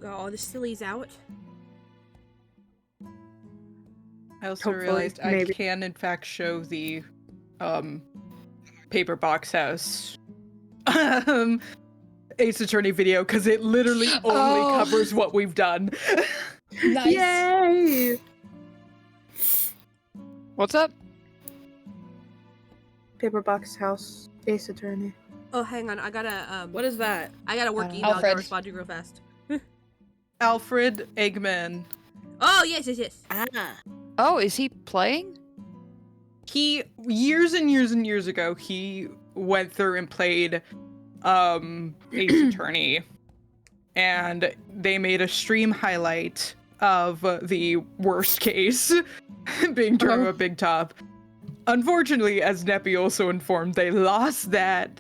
got all the sillies out. I also realized I can, in fact, show the paper box house Ace Attorney video because it literally only covers what we've done. Nice. Yay! What's up? Paper box house Ace Attorney. Oh, hang on. I gotta, What is that? I got a work email. I gotta respond to real fast. Alfred Eggman. Oh, yes. Ah. Oh, is he playing? He, years and years and years ago, he went through and played Ace Attorney. And they made a stream highlight of the worst case being Dharma Big Top. Unfortunately, as Neppy also informed, they lost that.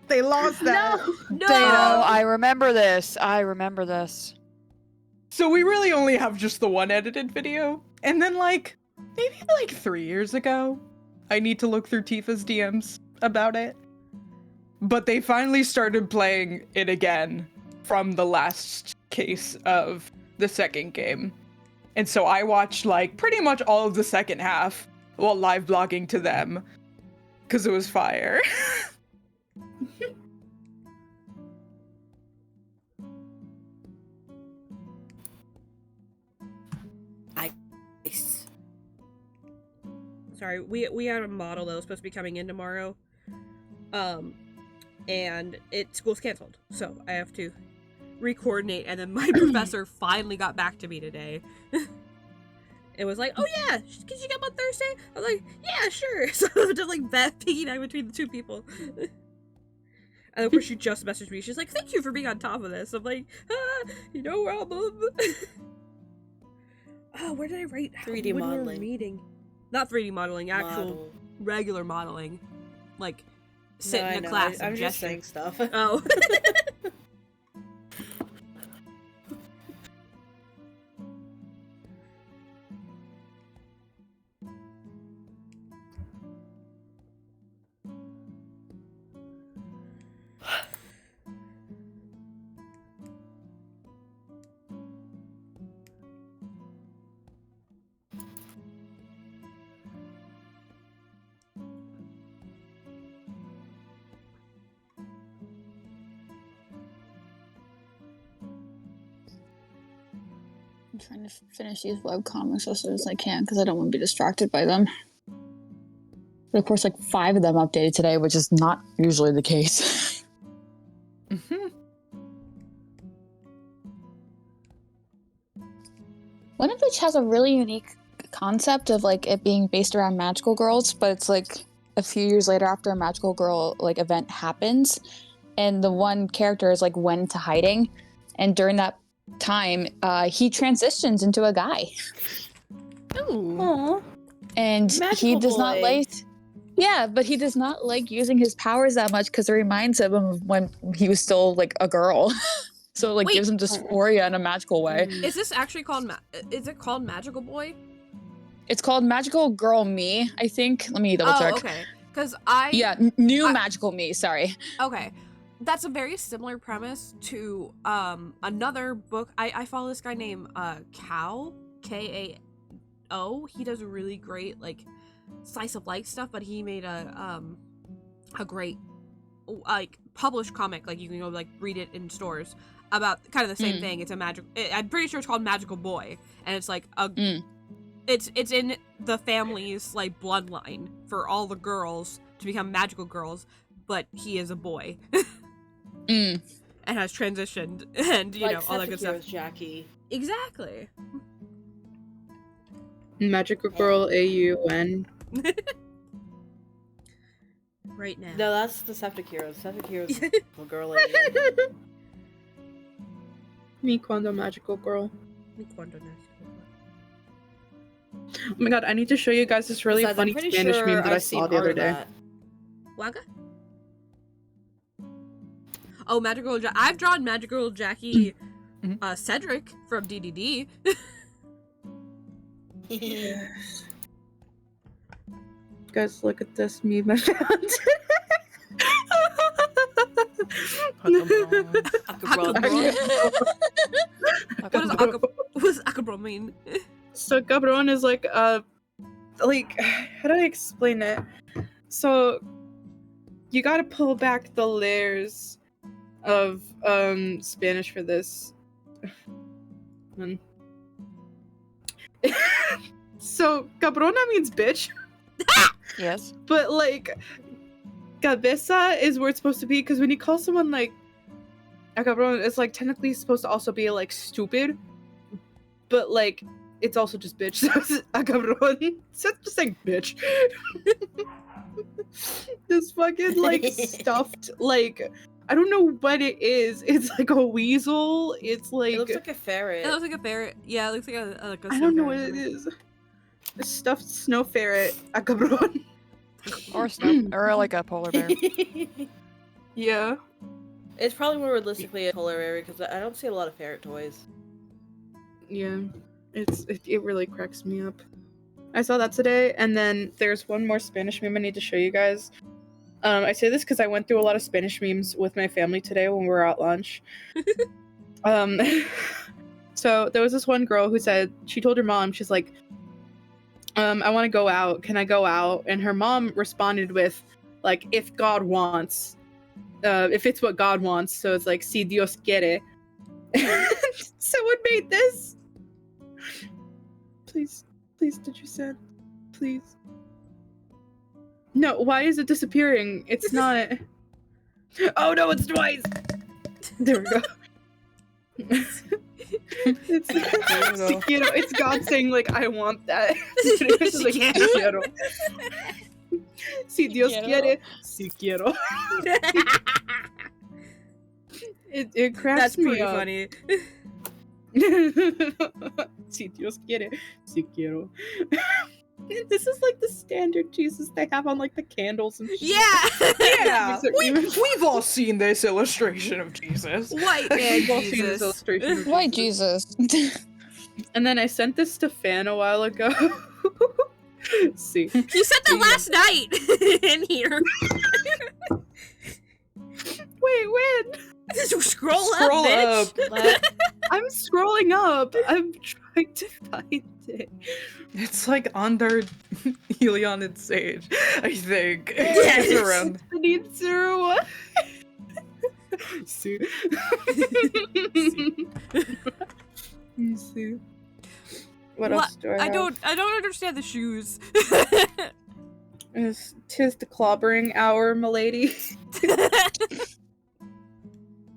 They lost that. No! Dano, I remember this. So we really only have just the one edited video. And then maybe 3 years ago, I need to look through Tifa's DMs about it. But they finally started playing it again from the last case of the second game. And so I watched pretty much all of the second half while live blogging to them. Because it was fire. Sorry, we had a model that was supposed to be coming in tomorrow. And school's canceled. So I have to re-coordinate, and then my professor finally got back to me today. It was like, oh yeah, can you come on Thursday? I was like, yeah, sure. So I was just piggyback between the two people. And of course she just messaged me. She's like, thank you for being on top of this. I'm like, no problem. Oh, where did I write? 3D modeling. Meeting. Not 3D modeling, actual regular modeling. Sit in a class and I'm just gesture. saying stuff. Oh. I'm trying to finish these webcomics as soon as I can because I don't want to be distracted by them. But of course, 5 of them updated today, which is not usually the case. One of which has a really unique concept of it being based around magical girls, but it's a few years later after a magical girl event happens, and the one character is went into hiding, and during that time he transitions into a guy. Aww. And Magical he does not boy. but he does not like using his powers that much because it reminds him of when he was still a girl. So Wait. gives him dysphoria in a magical way. Is this actually called is it called Magical Boy? It's called Magical Girl Me, I think. Let me double check. Okay. Because new Magical Me, sorry. Okay. That's a very similar premise to another book. I follow this guy named Kao, K-A-O. He does really great slice of life stuff, but he made a great published comic. You can go read it in stores about kind of the same thing. It's I'm pretty sure it's called Magical Boy, and it's it's in the family's bloodline for all the girls to become magical girls, but he is a boy. And has transitioned, and all that good stuff. Jackie. Exactly. Magical Girl AUN. Right now. No, that's the Septic Heroes. Septic Heroes little girl. Me Quando Magical Girl. Mi cuando nació. Oh my god, I need to show you guys this really funny Spanish meme that I saw the other day. Waka? Oh, Magical Girl I've drawn Magical Girl Jackie Cedric from DDD. Yes. Guys, look at this meme I found. What does acabro mean? So cabron is like how do I explain it? So you gotta pull back the layers of Spanish for this. So cabrona means bitch, Yes. but like cabeza is where it's supposed to be, because when you call someone like a cabron, it's like technically supposed to also be like stupid, but like it's also just bitch. So it's a cabron. So it's just saying bitch. This fucking like stuffed, like I don't know what it is. It's like a weasel. It's like It looks like a ferret. It looks like a ferret. Yeah, it looks like a I don't know what it is. A stuffed snow ferret. A cabron. Or snow, or like a polar bear. Yeah. It's probably more realistically a polar bear because I don't see a lot of ferret toys. Yeah. It really cracks me up. I saw that today, and then there's one more Spanish meme I need to show you guys. I say this because I went through a lot of Spanish memes with my family today when we were at lunch. So there was this one girl who said, she told her mom, she's like, I want to go out. Can I go out? And her mom responded with, like, if God wants. If it's what God wants. So it's like, si Dios quiere. Someone made this. Please, did you send? Please. No, why is it disappearing? It's not. Oh no, it's twice! There we go. It's si quiero. It's God saying, like, I want that. It's like, si quiero. Si Dios quiere, si quiero. It cracks That's me pretty up. funny. Si Dios quiere, si quiero. This is like the standard Jesus they have on like the candles and shit. Yeah! Yeah, These are even- we've all seen this illustration of Jesus. White man We've all seen this Jesus. illustration of Why Jesus? And then I sent this to Fan a while ago. See. You said that last night in here. Wait, when? Scroll up, Scroll bitch. up. I'm scrolling up. I'm trying to find it. It's like under Helion and Sage, I think. Yes. It's around. I need zero. See. See. What else do I have? I don't understand the shoes. Tis the clobbering hour, milady.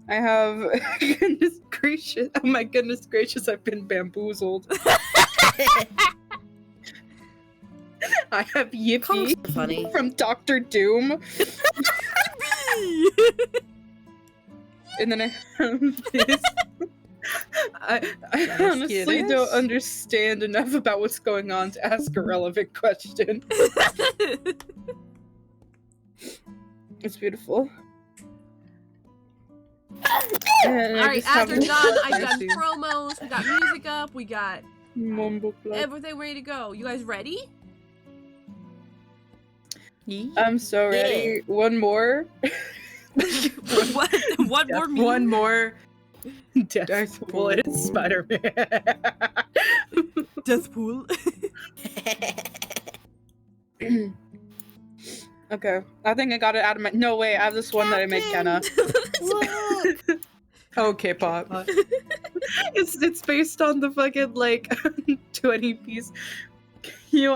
I have goodness gracious. Oh my goodness gracious, I've been bamboozled. I have Yippee Comics are funny. from Doctor Doom. And then I have this. I honestly don't understand enough about what's going on to ask a relevant question. It's beautiful. Alright, after done, I've done promos, we got music up, we got Mumbleclub. everything ready to go. You guys ready? I'm so ready. One more. One more meme? One more. Deathpool and Spider-Man. Deathpool. Okay, I think I got it out of my. No way, I have this one that I made Kenna. Okay, Pop. It's based on the fucking like 20-piece. You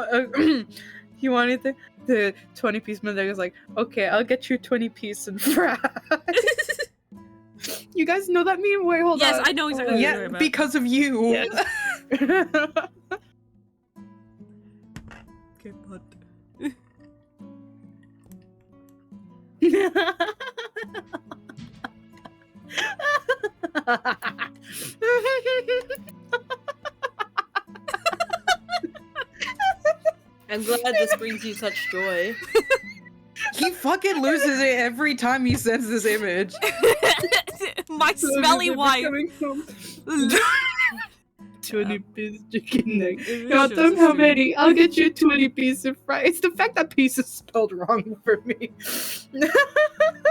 wanted the 20-piece man. Was like, okay, I'll get you 20-piece and fries. You guys know that meme? Wait, hold on. Yes, I know exactly what you're talking Yeah, about. because of you. Yes. Okay, but... I'm glad this brings you such joy. He fucking loses it every time he sends this image. My smelly wife. 20-piece chicken neck. Got them how many? I'll get you 20-piece of fries. It's the fact that piece is spelled wrong for me.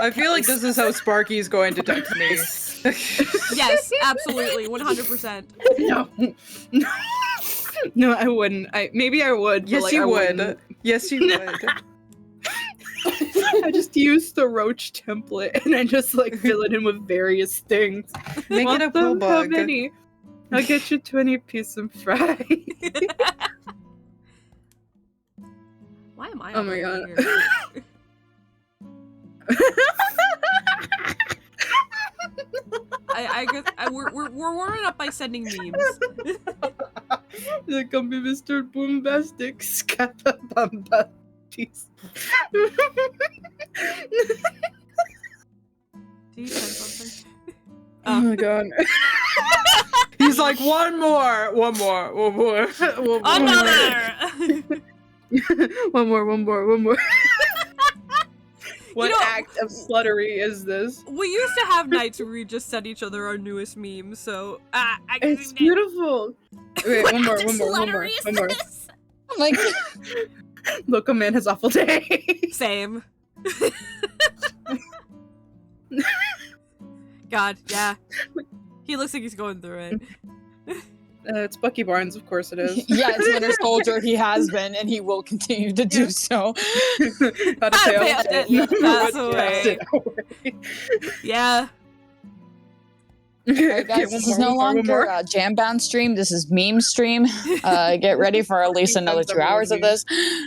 I feel like this is how Sparky's going to text me. Yes, absolutely, 100%. No. No, I wouldn't. Maybe I would. But Yes, like, you I would. wouldn't. Yes, you would. I just use the roach template and I just like fill it in with various things. Make Want it a pull them? How bug. many? I'll get you 20-piece and fry. Why am I Oh all my the way god. here? I guess we're warming up by sending memes. There can be Mr. Boombastic Scatterbombatis. Do you send something? Oh my god. He's like, one more. One more. Another! One more. What know- act of sluttery is this? We used to have nights where we just send each other our newest memes, so It's beautiful. Wait, one more. Like, Look, a man has awful day. Same. God, yeah. He looks like he's going through it. It's Bucky Barnes, of course it is. yeah, it's Winter Soldier. He has been, and he will continue to do so. Gotta pay off Gotta debt. pass Pass it away. Yeah. Alright, guys, this is no longer a Jambound stream. This is meme stream. Get ready for at least another 2 hours of this.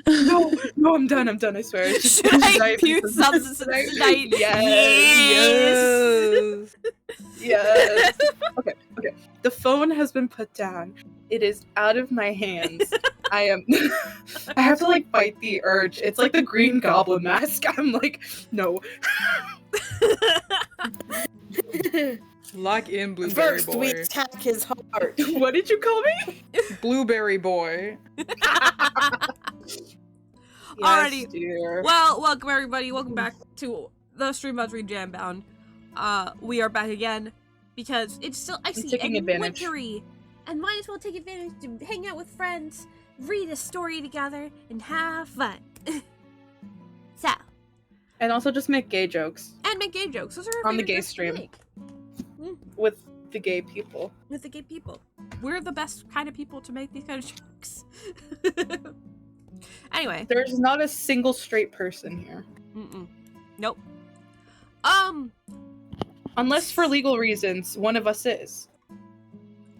No, I'm done, I swear. It's just Should I tonight view because- substance tonight? Yes. Yes. Okay. The phone has been put down. It is out of my hands. I have to like fight the urge. It's like the Green Goblin mask. I'm like, no. Lock in Blueberry First, we Boy. attack his heart. What did you call me? Blueberry Boy. Alrighty. Dear. Well, welcome everybody. Welcome back to the Streambuds Reads Jambound. We are back again because it's still icy taking and advantage. wintry, and might as well take advantage to hang out with friends, read a story together, and have fun. So, And also just make gay jokes and make gay jokes. Those are our On the favorite gay jokes to stream. make. with the gay people. With the gay people. We're the best kind of people to make these kind of jokes. Anyway. There's not a single straight person here. Nope. Unless for legal reasons, one of us is.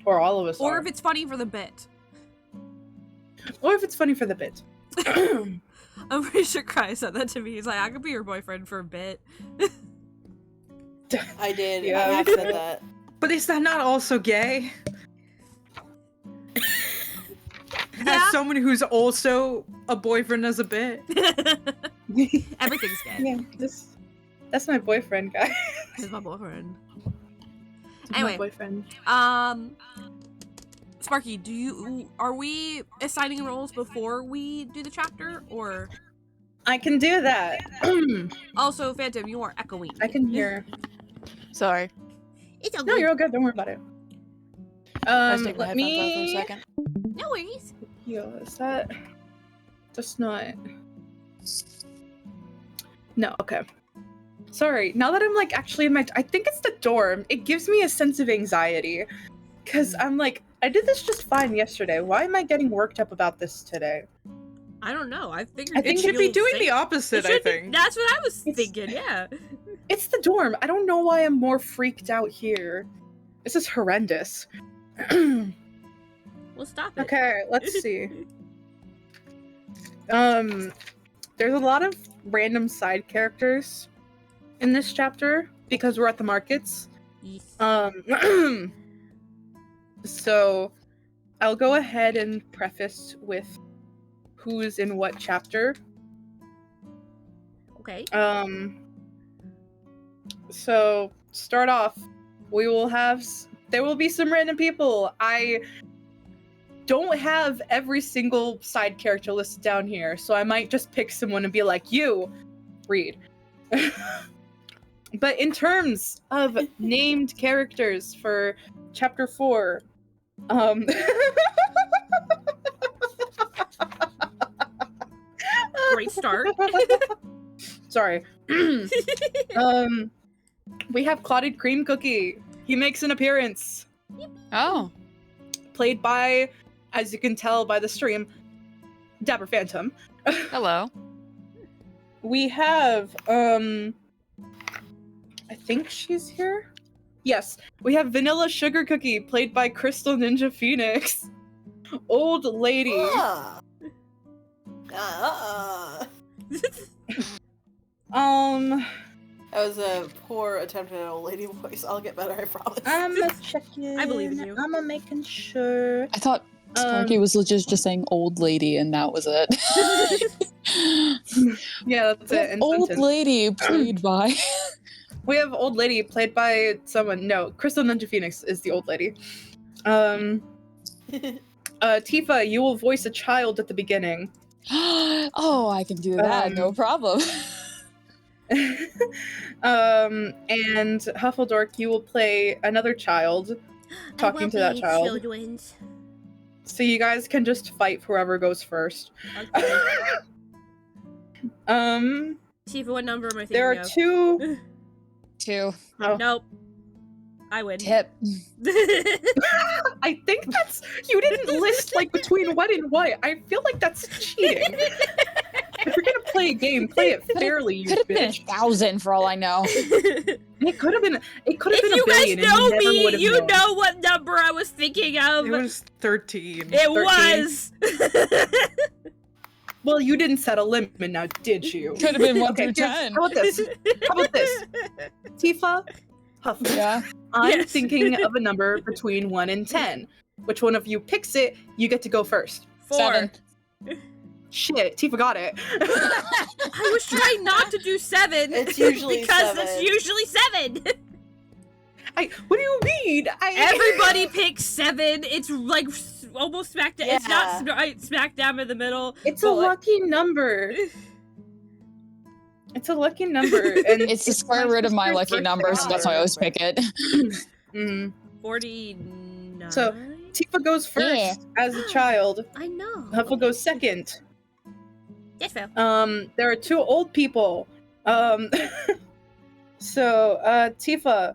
Or all of us Or are. if it's funny for the bit. Or if it's funny for the bit. I'm pretty sure Kai said that to me. He's like, I could be your boyfriend for a bit. I did. Yeah. I have said that. But is that not also gay? Yeah. As someone who's also a boyfriend as a bit. Everything's gay. Yeah, that's my boyfriend, guy. He's my boyfriend. My Anyway. boyfriend. Sparky, are we assigning roles before we do the chapter, or? I can do that. Also, Phantom, you are echoing. I can hear. Sorry. It's okay. No, you're all good. Don't worry about it. Let's take my Let headphones off for a me. second. No worries. Yo, is that? That's not. No. Okay. Sorry. Now that I'm like actually in my, I think it's the dorm. It gives me a sense of anxiety, because I'm like, I did this just fine yesterday. Why am I getting worked up about this today? I don't know. I think It should be doing the opposite, I think. That's what I was It's- thinking. Yeah. It's the dorm. I don't know why I'm more freaked out here. This is horrendous. We'll stop it. Okay, let's see. There's a lot of random side characters in this chapter because we're at the markets. Yes. So I'll go ahead and preface with who's in what chapter. Okay. So start off, there will be some random people. I don't have every single side character listed down here, so I might just pick someone and be like, you read. But in terms of named characters for chapter 4, Great start. sorry. We have Clotted Cream Cookie. He makes an appearance. Oh. Played by, as you can tell by the stream, Dapper Phantom. Hello. We have, I think she's here? Yes. We have Vanilla Sugar Cookie, played by Crystal Ninja Phoenix. Old lady. That was a poor attempt at an old lady voice. I'll get better, I promise. I'm checking. I believe in you. I'm making sure. I thought Sparky was just saying old lady and that was it. Yeah, that's it. in Old sentence. lady played by. We have old lady played by someone. No, Crystal Ninja Phoenix is the old lady. Tifa, you will voice a child at the beginning. Oh, I can do that, no problem. And Huffledork, you will play another child, talking to that child. Children's. So you guys can just fight for whoever goes first. Okay. There Tifa, what number am I thinking are of? 2. 2. Oh. Nope. I win. Tip. I think that's you didn't list like between what and what. I feel like that's cheating. If you're gonna play a game, play it fairly, you Could have been bitch. 1,000 for all I know. It could have been. It could have If been you a billion. guys know and you never me, would have you known. know what number I was thinking of. It was 13. It 13. was. Well, you didn't set a limit, now did you? Could have been 1 Okay, through here's- 10. How about this? How about this? Tifa, Huff. Yeah. I'm Yes. thinking of a number between 1 and 10. Which one of you picks it, you get to go first. 4. 7. Shit, Tifa got it. I was trying not to do 7. It's usually because 7. it's usually 7. What do you mean? Everybody picks 7. It's like almost smack down. It's not Yeah. right smack down in the middle. It's a but, like, lucky number. It's a lucky number. And It's the square root of my lucky number, so that's why I always pick it. Mhm. 49. So, Tifa goes first Yeah. as a child. I know. Huffle goes second. Yes, Phil. There are 2 old people. So, Tifa,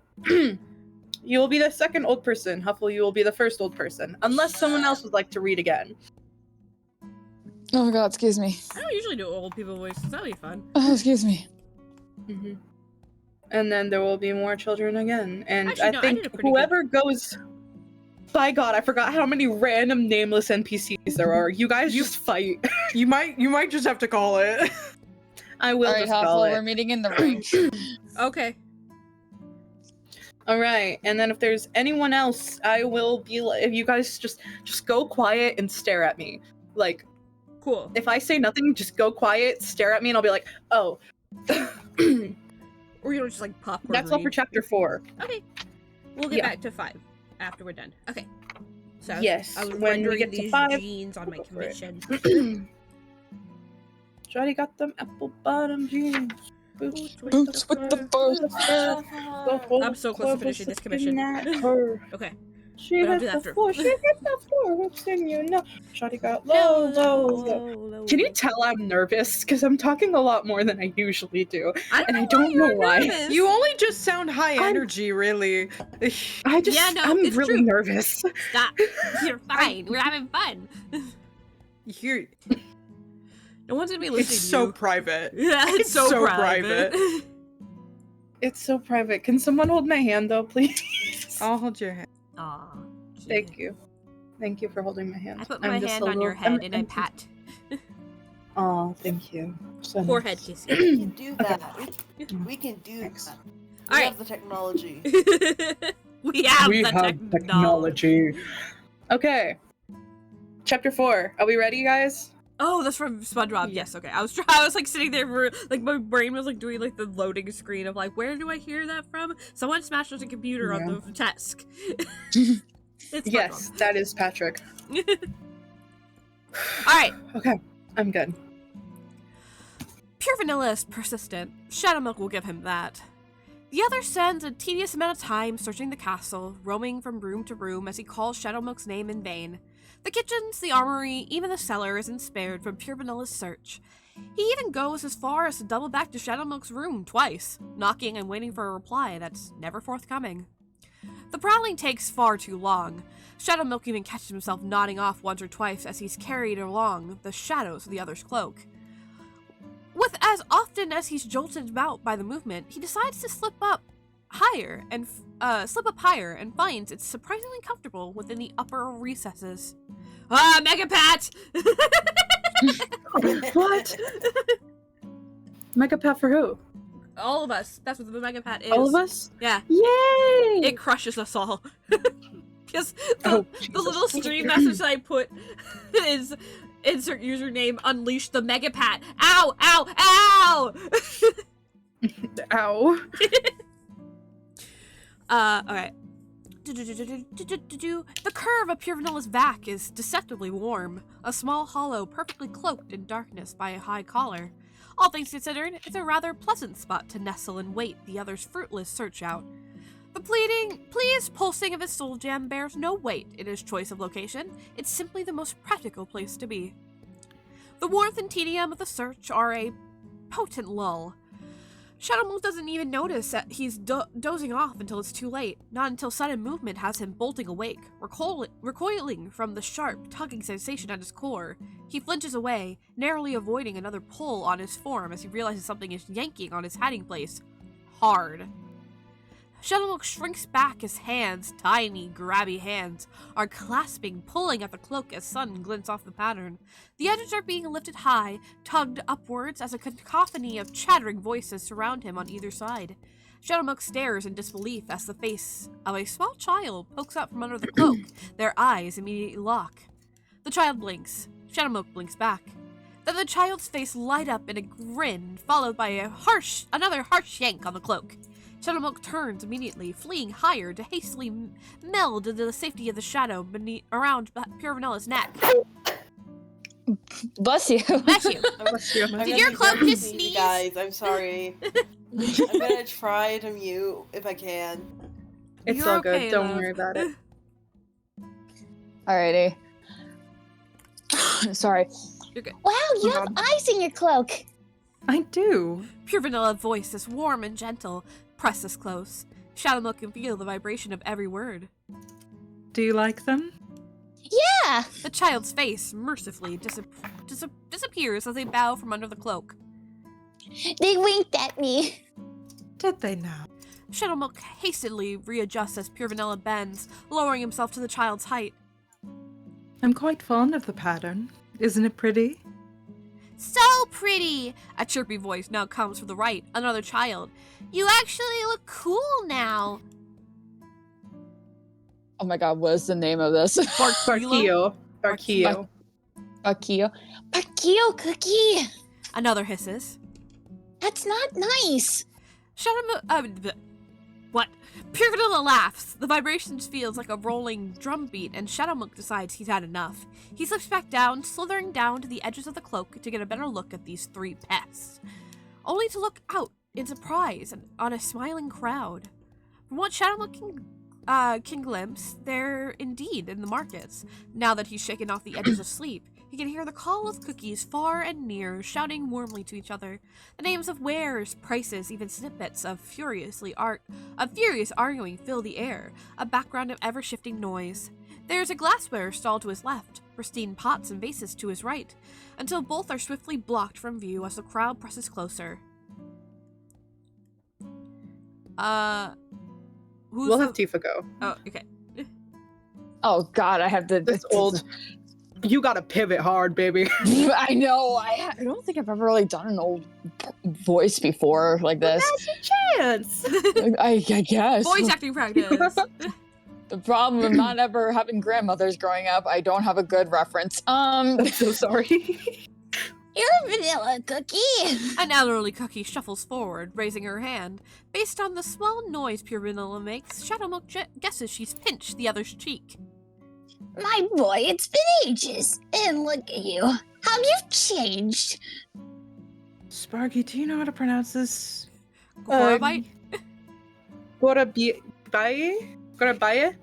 you will be the second old person. Huffle, you will be the first old person. Unless someone else would like to read again. Oh my god, excuse me. I don't usually do old people voices. That'll be fun. Oh, excuse me. Mm-hmm. And then there will be more children again. And Actually, no, I I did think a pretty whoever goes... By God, I forgot how many random nameless NPCs there are. You guys just fight. You might just have to call it. I will Alright, just call Huffle, we're it. meeting in the ring. Okay. Alright, and then if there's anyone else, I will be like... If you guys just go quiet and stare at me. Like, Cool. if I say nothing, just go quiet, stare at me, and I'll be like, oh. Or you don't just like popcorn. That's all for read. chapter 4. Okay. We'll get Yeah. back to 5 after we're done. Okay. So Yes, I was when we rendering get to these 5, jeans on my go for it. commission. Shawty got them apple bottom jeans. Boots with the fur. I'm so close to finishing this commission. Okay. She But I'll hit do that the after. floor, she hit the floor, next thing you know. Shawty got low. Low. Can you tell I'm nervous? Because I'm talking a lot more than I usually do. I and I know don't know you're why. nervous. You only just sound high I'm- energy, really. I just, Yeah, no, I'm it's really true. nervous. Stop. You're fine. We're having fun. You're, No one's gonna be listening. it's to so you. private. Yeah, it's so, so private. It's so private. Can someone hold my hand though, please? I'll hold your hand. Aw. Thank you. Thank you for holding my hand. I put I'm my just hand a on your little- head and I pat. Oh, thank you. So Forehead nice. kissing. We can do that. We can do Thanks. that. We Alright. have the technology. we have We the have technology. Okay. Chapter 4. Are we ready, guys? Oh, that's from SpongeBob. Yeah. Yes, okay. I was like sitting there for like my brain was like doing like the loading screen of like where do I hear that from? Someone smashed the computer on the desk. It's Yes, that is Patrick. Alright. Okay, I'm good. Pure Vanilla is persistent. Shadowmilk will give him that. The other spends a tedious amount of time searching the castle, roaming from room to room as he calls Shadowmilk's name in vain. The kitchens, the armory, even the cellar isn't spared from Pure Vanilla's search. He even goes as far as to double back to Shadowmilk's room twice, knocking and waiting for a reply that's never forthcoming. The prowling takes far too long. Shadowmilk even catches himself nodding off once or twice as he's carried along the shadows of the other's cloak. With as often as he's jolted about by the movement, he decides to slip up higher and finds it's surprisingly comfortable within the upper recesses. Ah, Megapat! What? Megapat for who? All of us. That's what the Megapat is. All of us? Yeah. Yay! It crushes us all. Because Oh, the little stream message that I put is insert username unleash the Megapat. Ow! Ow! Ow! Ow. Alright. The curve of Pure Vanilla's back is deceptively warm, a small hollow perfectly cloaked in darkness by a high collar. All things considered, it's a rather pleasant spot to nestle and wait the other's fruitless search out. The pleased pulsing of his soul gem bears no weight in his choice of location. It's simply the most practical place to be. The warmth and tedium of the search are a potent lull. Shadowmilk doesn't even notice that he's dozing off until it's too late, not until sudden movement has him bolting awake, recoiling from the sharp, tugging sensation at his core. He flinches away, narrowly avoiding another pull on his form as he realizes something is yanking on his hiding place. Hard. Shadowmilk shrinks back, his hands, tiny, grabby hands, are clasping, pulling at the cloak as sun glints off the pattern. The edges are being lifted high, tugged upwards as a cacophony of chattering voices surround him on either side. Shadowmilk stares in disbelief as the face of a small child pokes out from under the cloak. Their eyes immediately lock. The child blinks. Shadowmilk blinks back. Then the child's face light up in a grin, followed by another harsh yank on the cloak. Shadowmilk turns immediately, fleeing higher to hastily meld into the safety of the shadow around Pure Vanilla's neck. Bless you. Bless you. Did your cloak just sneeze? sneeze? Guys, I'm sorry. I'm gonna try to mute if I can. It's You're all good. okay, Don't love. worry about it. Alrighty. Sorry. You're good. Wow, you have eyes in your cloak. I do. Pure Vanilla voice is warm and gentle, presses close. Shadowmilk can feel the vibration of every word. Do you like them? Yeah. The child's face mercifully disappears as they bow from under the cloak. They winked at me. Did they now? Shadowmilk hastily readjusts as Pure Vanilla bends, lowering himself to the child's height. I'm quite fond of the pattern. Isn't it pretty? So pretty! A chirpy voice now comes from the right, another child. You actually look cool now. Oh my god, what is the name of this? Sparkio. Sparkio. Akio. Akio Cookie! Another hisses. That's not nice. Shadowmilk, what? Pure Vanilla laughs. The vibrations feels like a rolling drum beat, and Shadowmilk decides he's had enough. He slips back down, slithering down to the edges of the cloak to get a better look at these three pests. Only to look out in surprise on a smiling crowd. From what Shadowmilk can glimpse, they're indeed in the markets. Now that he's shaken off the edges of sleep, he can hear the call of cookies far and near, shouting warmly to each other. The names of wares, prices, even snippets of furious arguing fill the air, a background of ever-shifting noise. There's a glassware stall to his left, pristine pots and vases to his right, until both are swiftly blocked from view as the crowd presses closer. We'll have Tifa go. Oh, okay. Oh god, I have to. This old. You gotta pivot hard, baby. I know. I don't think I've ever really done an old voice before like this. Chance. I guess. Voice acting practice. The problem of not ever having grandmothers growing up, I don't have a good reference. I'm so sorry. You're a vanilla cookie. An elderly cookie shuffles forward, raising her hand. Based on the small noise Pure Vanilla makes, Shadowmilk guesses she's pinched the other's cheek. My boy, it's been ages. And look at you. How you've changed. Sparky, do you know how to pronounce this? Gorabite? Gorabaye? Gorabaye?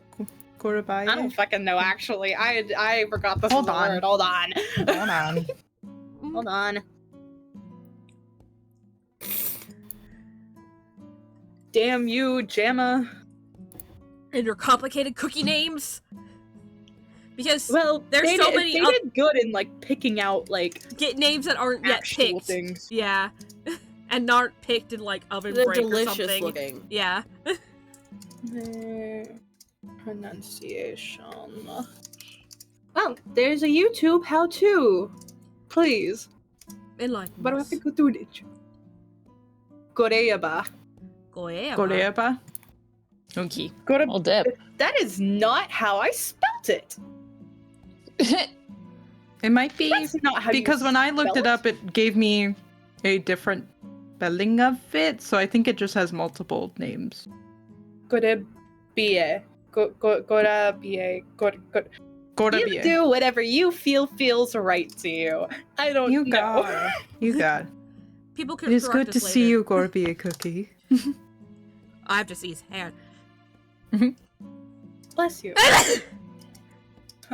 I don't fucking know, actually. I forgot this Hold was a on. word. Hold on. Hold on. Hold on. Damn you, Jamma. And your complicated cookie names. Because Well, there's they so did, many they did good in like picking out like get names that aren't yet actual picked. things. Yeah. And aren't picked in like oven They're break or delicious something. looking. Yeah. Pronunciation. Well, there's a YouTube how-to. Please. Enlighten But I us. have to go do it. Koreyaba. Goyama. Koreaba. Okay. Well, dip. That is not how I spelt it. It might be That's not how because you when I looked spell it up, it gave me a different spelling of it, so I think it just has multiple names. Korebie. Korabie. You Koreabie. do whatever you feel feels right to you. I don't You know. got. You got. People can It is correct good to us see later. you, Gorbie Cookie. I have to see his hair. Bless you.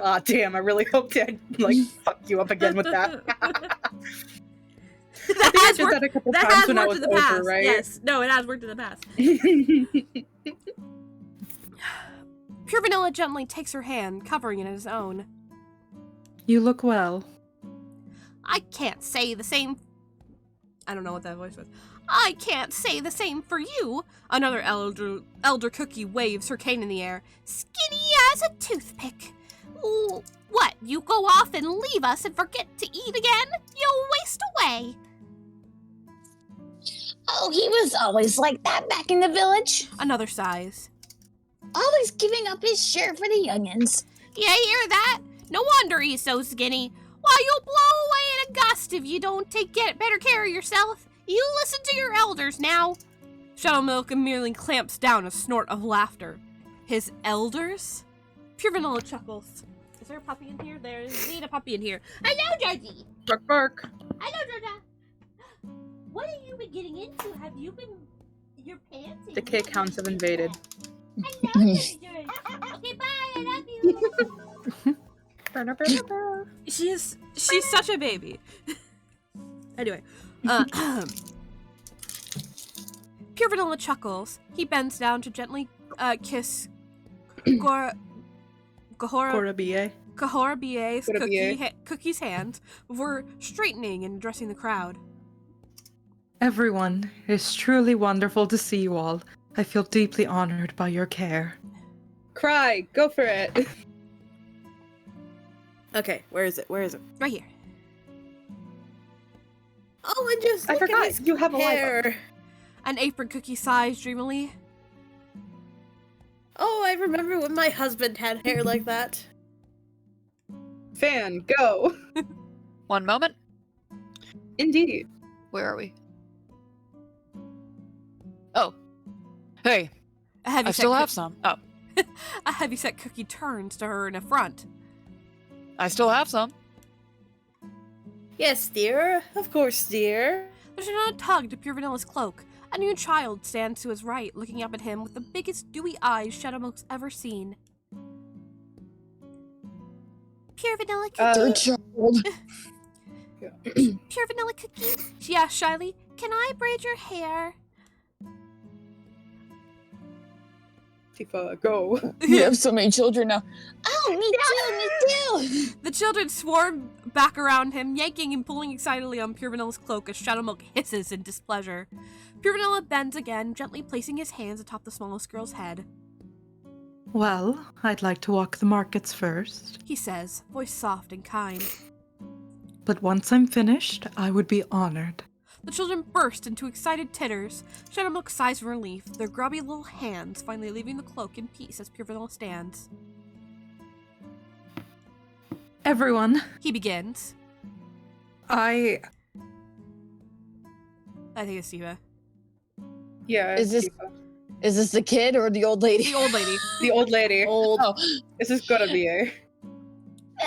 Aw, damn, I really hoped I'd, like, fuck you up again with that. I think I did that a couple That times has when I worked was in the over, past. right? Yes. No, it has worked in the past. Pure Vanilla gently takes her hand, covering it in his own. You look well. I can't say the same. I don't know what that voice was. I can't say the same for you. Another elder cookie waves her cane in the air. Skinny as a toothpick. Ooh, what, you go off and leave us and forget to eat again? You'll waste away. Oh, he was always like that back in the village. Another sighs. Always giving up his share for the youngins. You hear that? No wonder he's so skinny. Why, you'll blow away in a gust if you don't get better care of yourself. You listen to your elders now. Shadowmilk merely clamps down a snort of laughter. His elders? Pure Vanilla chuckles. Is there a puppy in here? There's a puppy in here. Hello, Georgie. Bark, bark. Hello, Georgia. What have you been getting into? Have you been your pants? The K counts have invaded. Hello, Georgie. Okay, bye. I love you. She's such a baby. Anyway, Pure Vanilla chuckles. He bends down to gently kiss Koreabie. Kahorabie's Korabie. cookie's hand before straightening and addressing the crowd. Everyone, it's truly wonderful to see you all. I feel deeply honored by your care. Cry. Go for it. Okay, where is it? Where is it? Right here. Oh, and just I look forgot at his you have a light hair. An apron cookie sighs dreamily. Oh, I remember when my husband had hair like that. Fan, go. One moment. Indeed. Where are we? Oh. Hey, A I heavy still have some. Oh, A heavyset cookie turns to her in affront. I still have some. Yes, dear. Of course, dear. There's another tug to Pure Vanilla's cloak. A new child stands to his right, looking up at him with the biggest dewy eyes Shadowmilk's ever seen. Pure Vanilla Cookie. Third child. Pure Vanilla Cookie? She asked shyly. Can I braid your hair? Tifa, go. You have so many children now. Oh, me too. The children swarm back around him, yanking and pulling excitedly on Pure Vanilla's cloak as Shadowmilk hisses in displeasure. Pure Vanilla bends again, gently placing his hands atop the smallest girl's head. Well, I'd like to walk the markets first. He says, voice soft and kind. But once I'm finished, I would be honored. The children burst into excited titters. Shadowmilk sighs in relief, their grubby little hands finally leaving the cloak in peace as Pure Vanilla stands. Everyone, He begins. I think it's Siva. Yeah. Is this- Tifa. Is this the kid or the old lady? The old lady. The old lady? Old. Oh, This is gonna be a.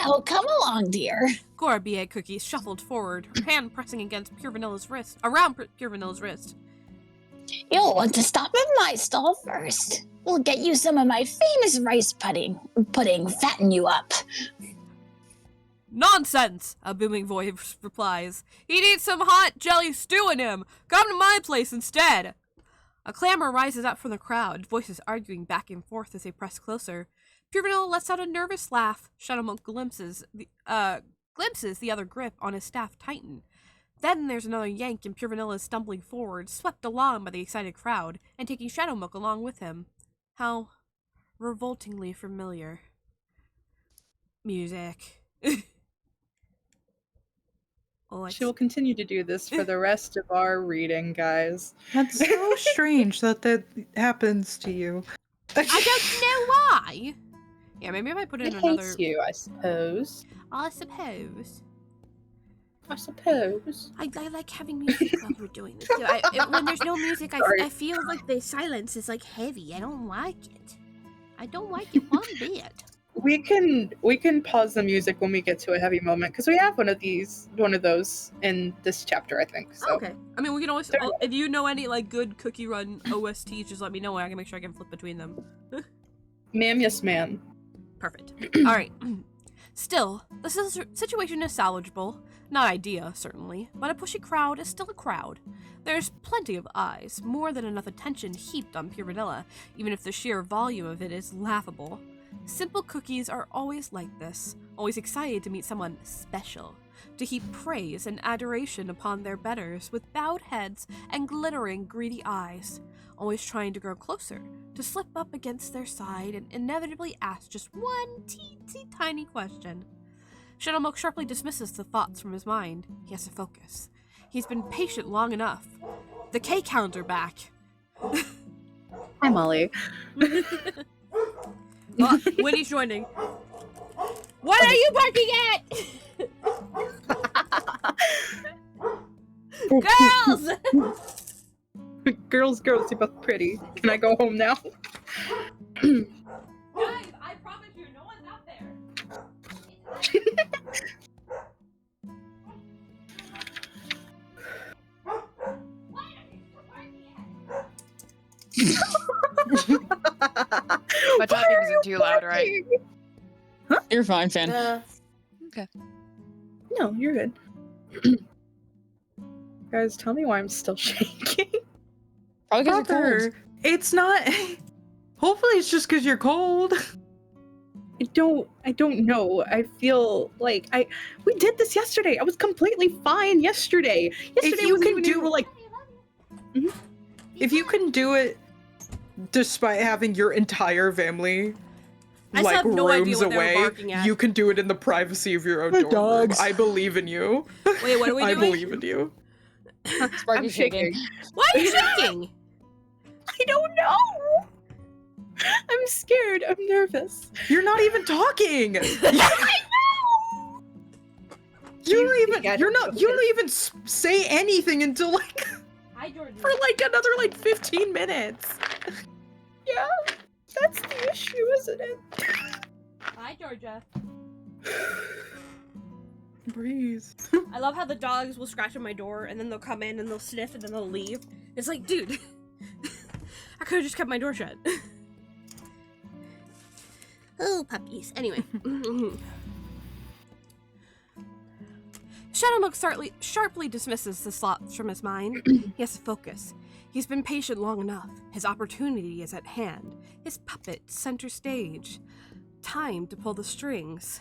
oh, come along, dear. Gora B.A. Cookie shuffled forward, her hand pressing against Pure Vanilla's wrist, around Pure Vanilla's wrist. You'll want to stop at my stall first. We'll get you some of my famous rice pudding. Fatten you up. Nonsense! A booming voice replies. He needs some hot jelly stew in him! Come to my place instead! A clamor rises up from the crowd, voices arguing back and forth as they press closer. Pure Vanilla lets out a nervous laugh. Shadowmonk glimpses the other grip on his staff tighten. Then there's another yank and Pure Vanilla is stumbling forward, swept along by the excited crowd, and taking Shadowmonk along with him. How revoltingly familiar. Music. She will continue to do this for the rest of our reading, guys. That's so strange that happens to you. I don't know why. Yeah, maybe if I put in It another. hates you, I suppose. I suppose. I suppose. I like having music while we're doing this. So when there's no music, I feel like the silence is like heavy. I don't like it. I don't like it one bit. We can pause the music when we get to a heavy moment because we have one of those in this chapter, I think. So. Okay. I mean, we can always. If you know any like good Cookie Run OSTs, just let me know. I can make sure I can flip between them. Ma'am, yes, ma'am. Perfect. All right. Still, the situation is salvageable. Not idea, certainly, but a pushy crowd is still a crowd. There's plenty of eyes, more than enough attention heaped on Pure Vanilla, even if the sheer volume of it is laughable. Simple cookies are always like this, always excited to meet someone special, to heap praise and adoration upon their betters with bowed heads and glittering greedy eyes, always trying to grow closer, to slip up against their side and inevitably ask just one teensy tiny question. Shadowmonk sharply dismisses the thoughts from his mind. He has to focus. He's been patient long enough. The K counter back. Hi, Molly. Oh, Winnie's joining. What are you barking at? Girls! Girls, you're both pretty. Can I go home now? Guys, I promise you, no one's out there. My typing isn't too loud, right? Huh? You're fine, Fan. Okay. No, you're good. Guys, tell me why I'm still shaking. Probably because you're cold. Brother, it's not. Hopefully, it's just because you're cold. I don't know. I feel like we did this yesterday. I was completely fine yesterday. Yesterday you was can even do- like If you can do it despite having your entire family I still like have no idea rooms what they were away, barking at. you can do it in the privacy of your own The dorm room. dogs. I believe in you. Wait, what are we I doing? believe in you. Sparky's I'm shaking. Why are you shaking? I don't know. I'm scared. I'm nervous. You're not even talking. I know. You don't even say anything until like Hi, Jordan. for like another like 15 minutes. Yeah, that's the issue, isn't it? Hi, Georgia. Breathe. I love how the dogs will scratch on my door and then they'll come in and they'll sniff and then they'll leave. It's like, dude, I could have just kept my door shut. Oh, puppies. Anyway. Shadowmonk sharply dismisses the thoughts from his mind. He has to focus. He's been patient long enough. His opportunity is at hand. His puppet center stage. Time to pull the strings.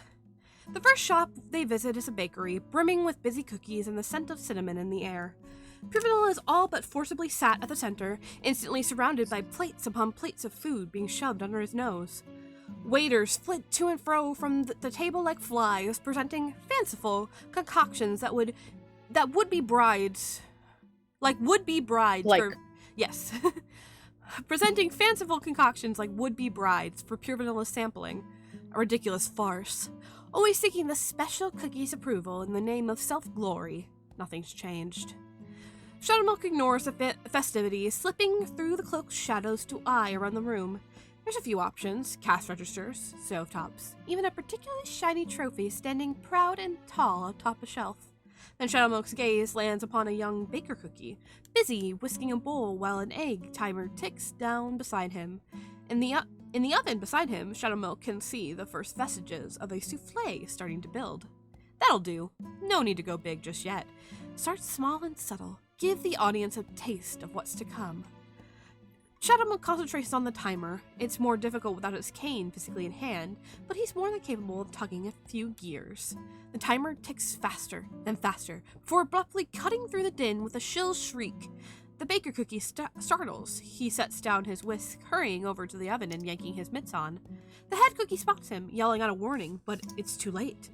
The first shop they visit is a bakery, brimming with busy cookies and the scent of cinnamon in the air. Pure Vanilla is all but forcibly sat at the center, instantly surrounded by plates upon plates of food being shoved under his nose. Waiters flit to and fro from the table like flies, presenting fanciful concoctions that would be brides. Like would-be brides Like- for... Yes. Presenting fanciful concoctions like would-be brides for Pure Vanilla sampling. A ridiculous farce. Always seeking the special cookie's approval in the name of self-glory. Nothing's changed. Shadowmonk ignores the festivities, slipping through the cloaked shadows to eye around the room. There's a few options: cash registers, stovetops, even a particularly shiny trophy standing proud and tall atop a shelf. Then Shadowmonk's gaze lands upon a young baker cookie, busy whisking a bowl while an egg timer ticks down beside him. In the oven beside him, Shadowmonk can see the first vestiges of a souffle starting to build. That'll do. No need to go big just yet. Start small and subtle. Give the audience a taste of what's to come. Shadowman concentrates on the timer. It's more difficult without his cane physically in hand, but he's more than capable of tugging a few gears. The timer ticks faster, then faster, before abruptly cutting through the din with a shrill shriek. The baker cookie startles. He sets down his whisk, hurrying over to the oven and yanking his mitts on. The head cookie spots him, yelling out a warning, but it's too late.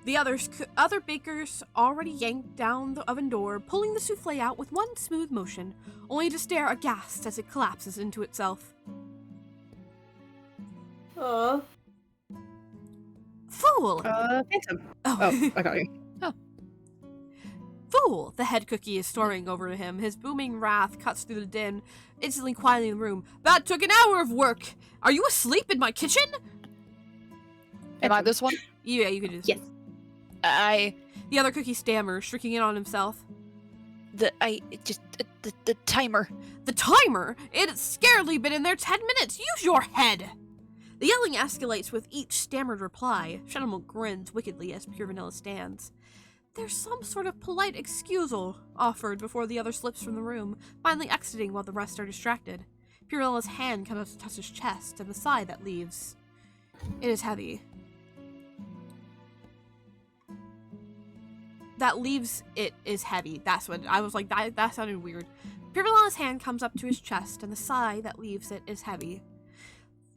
The other bakers already yanked down the oven door, pulling the souffle out with one smooth motion, only to stare aghast as it collapses into itself. Aww. Fool! Phantom. Oh, I got you. Fool! The head cookie is storming over to him. His booming wrath cuts through the din, instantly quieting the room. That took an hour of work! Are you asleep in my kitchen? Am I this one? Yeah, you can do this. Yes. The other cookie stammers, shrieking in on himself. The timer. The timer? It's scarcely been in there 10 minutes! Use your head! The yelling escalates with each stammered reply. Shadowmilk grins wickedly as Pure Vanilla stands. There's some sort of polite excusal offered before the other slips from the room, finally exiting while the rest are distracted. Pure Vanilla's hand comes up to touch his chest, and the sigh that leaves. It is heavy. That leaves it is heavy. That's what I was like, that sounded weird. Pure Vanilla's hand comes up to his chest, and the sigh that leaves it is heavy.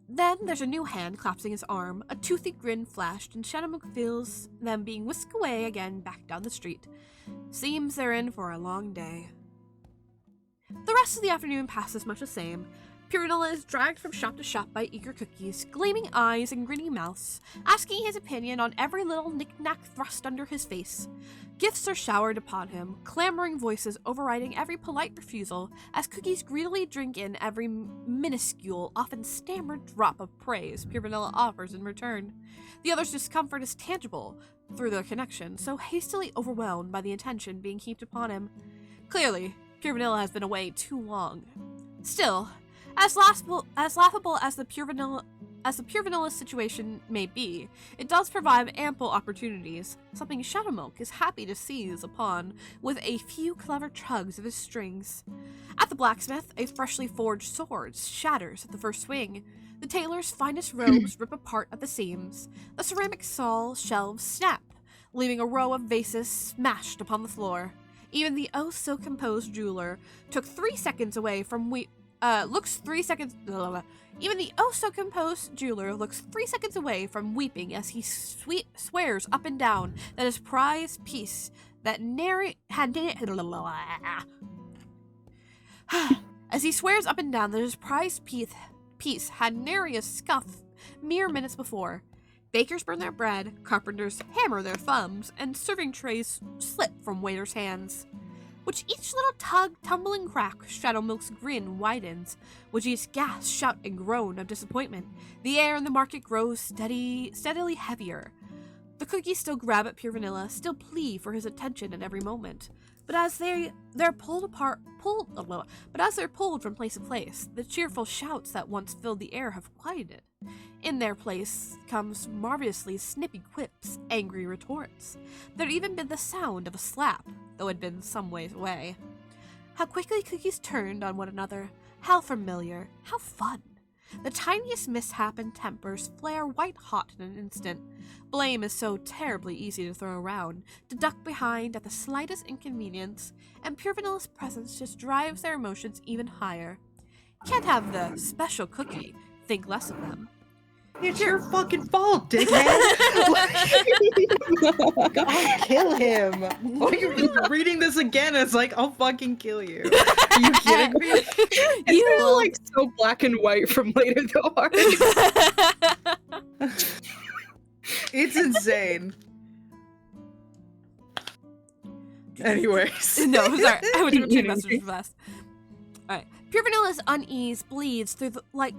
Then there's a new hand collapsing his arm, a toothy grin flashed, and Shadowmilk feels them being whisked away again back down the street. Seems they're in for a long day. The rest of the afternoon passes much the same. Pure Vanilla is dragged from shop to shop by eager cookies, gleaming eyes and grinning mouths, asking his opinion on every little knick-knack thrust under his face. Gifts are showered upon him, clamoring voices overriding every polite refusal, as cookies greedily drink in every minuscule, often stammered drop of praise Pure Vanilla offers in return. The other's discomfort is tangible through their connection, so hastily overwhelmed by the attention being heaped upon him. Clearly, Pure Vanilla has been away too long. Still, as laughable as the Pure Vanilla situation may be, it does provide ample opportunities, something Shadowmilk is happy to seize upon with a few clever tugs of his strings. At the blacksmith, a freshly forged sword shatters at the first swing. The tailor's finest robes rip apart at the seams. The ceramic shelves snap, leaving a row of vases smashed upon the floor. Even the oh-so-composed jeweler took 3 seconds away from Even the oh-so-composed jeweler looks 3 seconds away from weeping as he swears up and down that his prized piece had nary a scuff mere minutes before. Bakers burn their bread, carpenters hammer their thumbs, and serving trays slip from waiters' hands. With each little tug, tumble, and crack, Shadowmilk's grin widens. With each gasp, shout, and groan of disappointment, the air in the market grows steadily heavier. The cookies still grab at Pure Vanilla, still plead for his attention at every moment. But as they're pulled from place to place, the cheerful shouts that once filled the air have quieted. In their place comes marvelously snippy quips, angry retorts. There'd even been the sound of a slap, though it had been some ways away. How quickly cookies turned on one another, how familiar, how fun. The tiniest mishap and tempers flare white-hot in an instant. Blame is so terribly easy to throw around, to duck behind at the slightest inconvenience, and Pure Vanilla's presence just drives their emotions even higher. Can't have the special cookie think less of them. It's your fucking fault, dickhead! I'll kill him! Oh, you're just reading this again, it's like, I'll fucking kill you. Are you kidding me? It's all, like so black and white from Later Go Hard. It's insane. Anyways. No, sorry. I went to return messages fast. Alright. Pure Vanilla's unease bleeds through like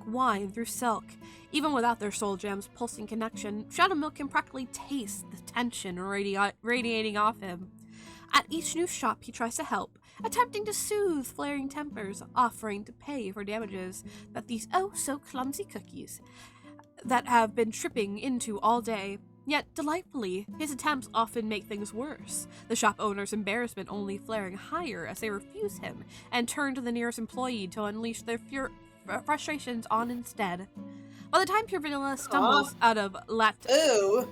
wine through silk. Even without their soul gem's pulsing connection, Shadowmilk can practically taste the tension radiating off him. At each new shop he tries to help, attempting to soothe flaring tempers, offering to pay for damages that these oh-so-clumsy cookies that have been tripping into all day. Yet, delightfully, his attempts often make things worse, the shop owner's embarrassment only flaring higher as they refuse him and turn to the nearest employee to unleash their frustrations on instead. By the time Pure Vanilla stumbles out of Ooh.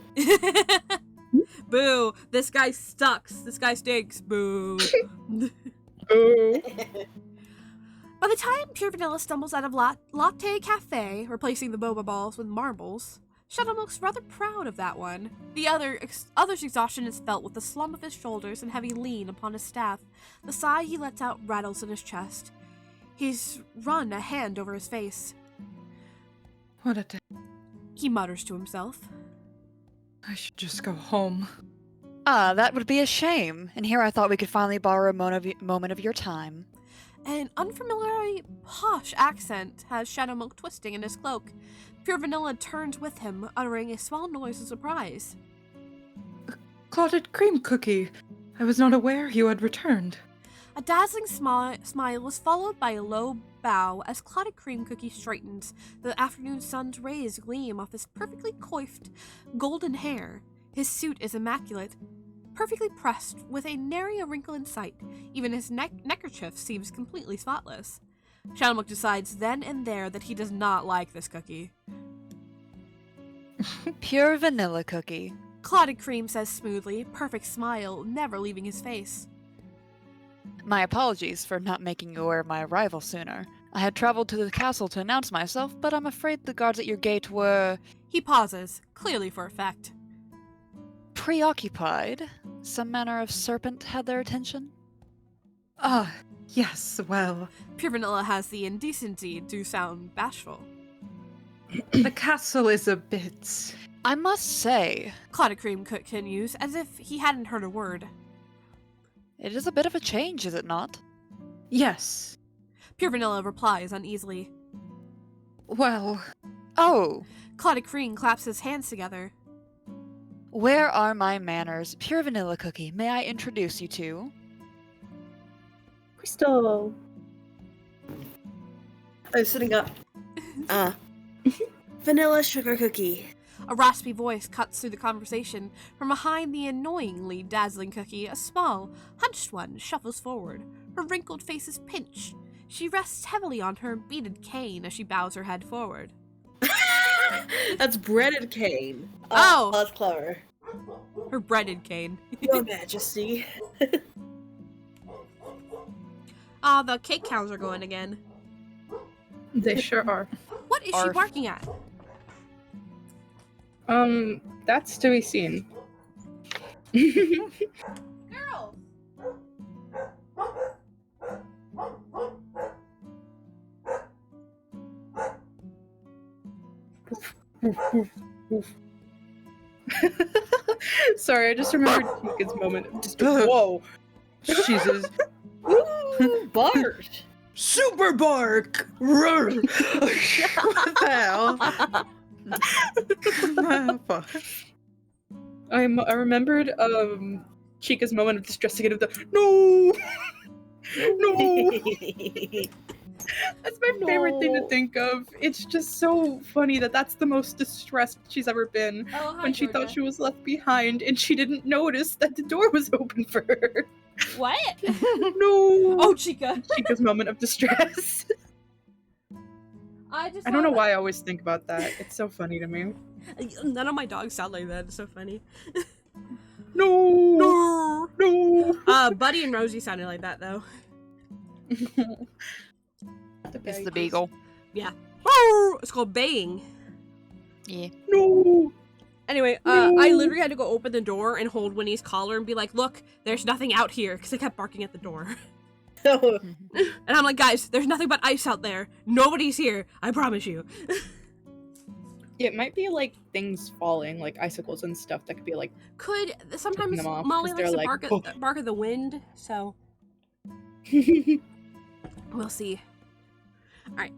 Boo! This guy sucks. This guy stinks. Boo! Oh. By the time Pure Vanilla stumbles out of Latte Cafe, replacing the boba balls with marbles, Shadowmilk's rather proud of that one. The other's exhaustion is felt with the slump of his shoulders and heavy lean upon his staff. The sigh he lets out rattles in his chest. He's run a hand over his face. What a day. He mutters to himself. I should just go home. Ah, that would be a shame. And here I thought we could finally borrow a moment of your time. An unfamiliarly posh accent has Shadowmilk twisting in his cloak. Pure Vanilla turns with him, uttering a small noise of surprise. Clotted cream cookie. I was not aware you had returned. A dazzling smile was followed by a low bow as Clotted Cream Cookie straightens. The afternoon sun's rays gleam off his perfectly coiffed golden hair. His suit is immaculate, perfectly pressed, with a nary a wrinkle in sight. Even his neckerchief seems completely spotless. Shadowmilk decides then and there that he does not like this cookie. Pure vanilla cookie. Clotted Cream says smoothly, perfect smile never leaving his face. My apologies for not making you aware of my arrival sooner. I had traveled to the castle to announce myself, but I'm afraid the guards at your gate were... He pauses, clearly for effect. preoccupied. Some manner of serpent had their attention? Ah, yes, well, Pure Vanilla has the indecency to sound bashful. the castle is a bit... I must say, Clotted Cream continues, as if he hadn't heard a word. it is a bit of a change, is it not? Yes. Pure Vanilla replies uneasily. Well, Oh, Clotted Cream claps his hands together. where are my manners? Pure vanilla cookie, may I introduce you to? Crystal. I was sitting up. Vanilla sugar cookie. A raspy voice cuts through the conversation. From behind the annoyingly dazzling cookie, a small, hunched one shuffles forward. Her wrinkled face is pinched. She rests heavily on her beaded cane as she bows her head forward. That's breaded cane. Oh. That's clever. Her breaded cane. Your Majesty. Ah, the cake cows are going again. They sure are. What is she Arf. barking at? That's to be seen. Girls! Sorry, I just remembered Chica's moment of just whoa. Jesus. Ooh, Bart. Super bark! Roar! What the hell? Fuck. I remembered Chica's moment of distress again of the no. That's my favorite thing to think of. It's just so funny that that's the most distressed she's ever been Oh, hi, when she Georgia. thought she was left behind and she didn't notice that the door was open for her. What? No. Oh, Chica. Chica's moment of distress. I I don't know why I always think about that. It's so funny to me. None of my dogs sound like that. It's so funny. No. No. Buddy and Rosie sounded like that, though. It's the beagle. It's called baying. Yeah. No. Anyway, I literally had to go open the door and hold Winnie's collar and be like, look, there's nothing out here, because I kept barking at the door. And I'm like, guys, there's nothing but ice out there. Nobody's here. I promise you. It might be like things falling, like icicles and stuff that could be like. Could sometimes them off, Molly 'cause likes to they're bark, like, bark at the wind, so we'll see. Alright.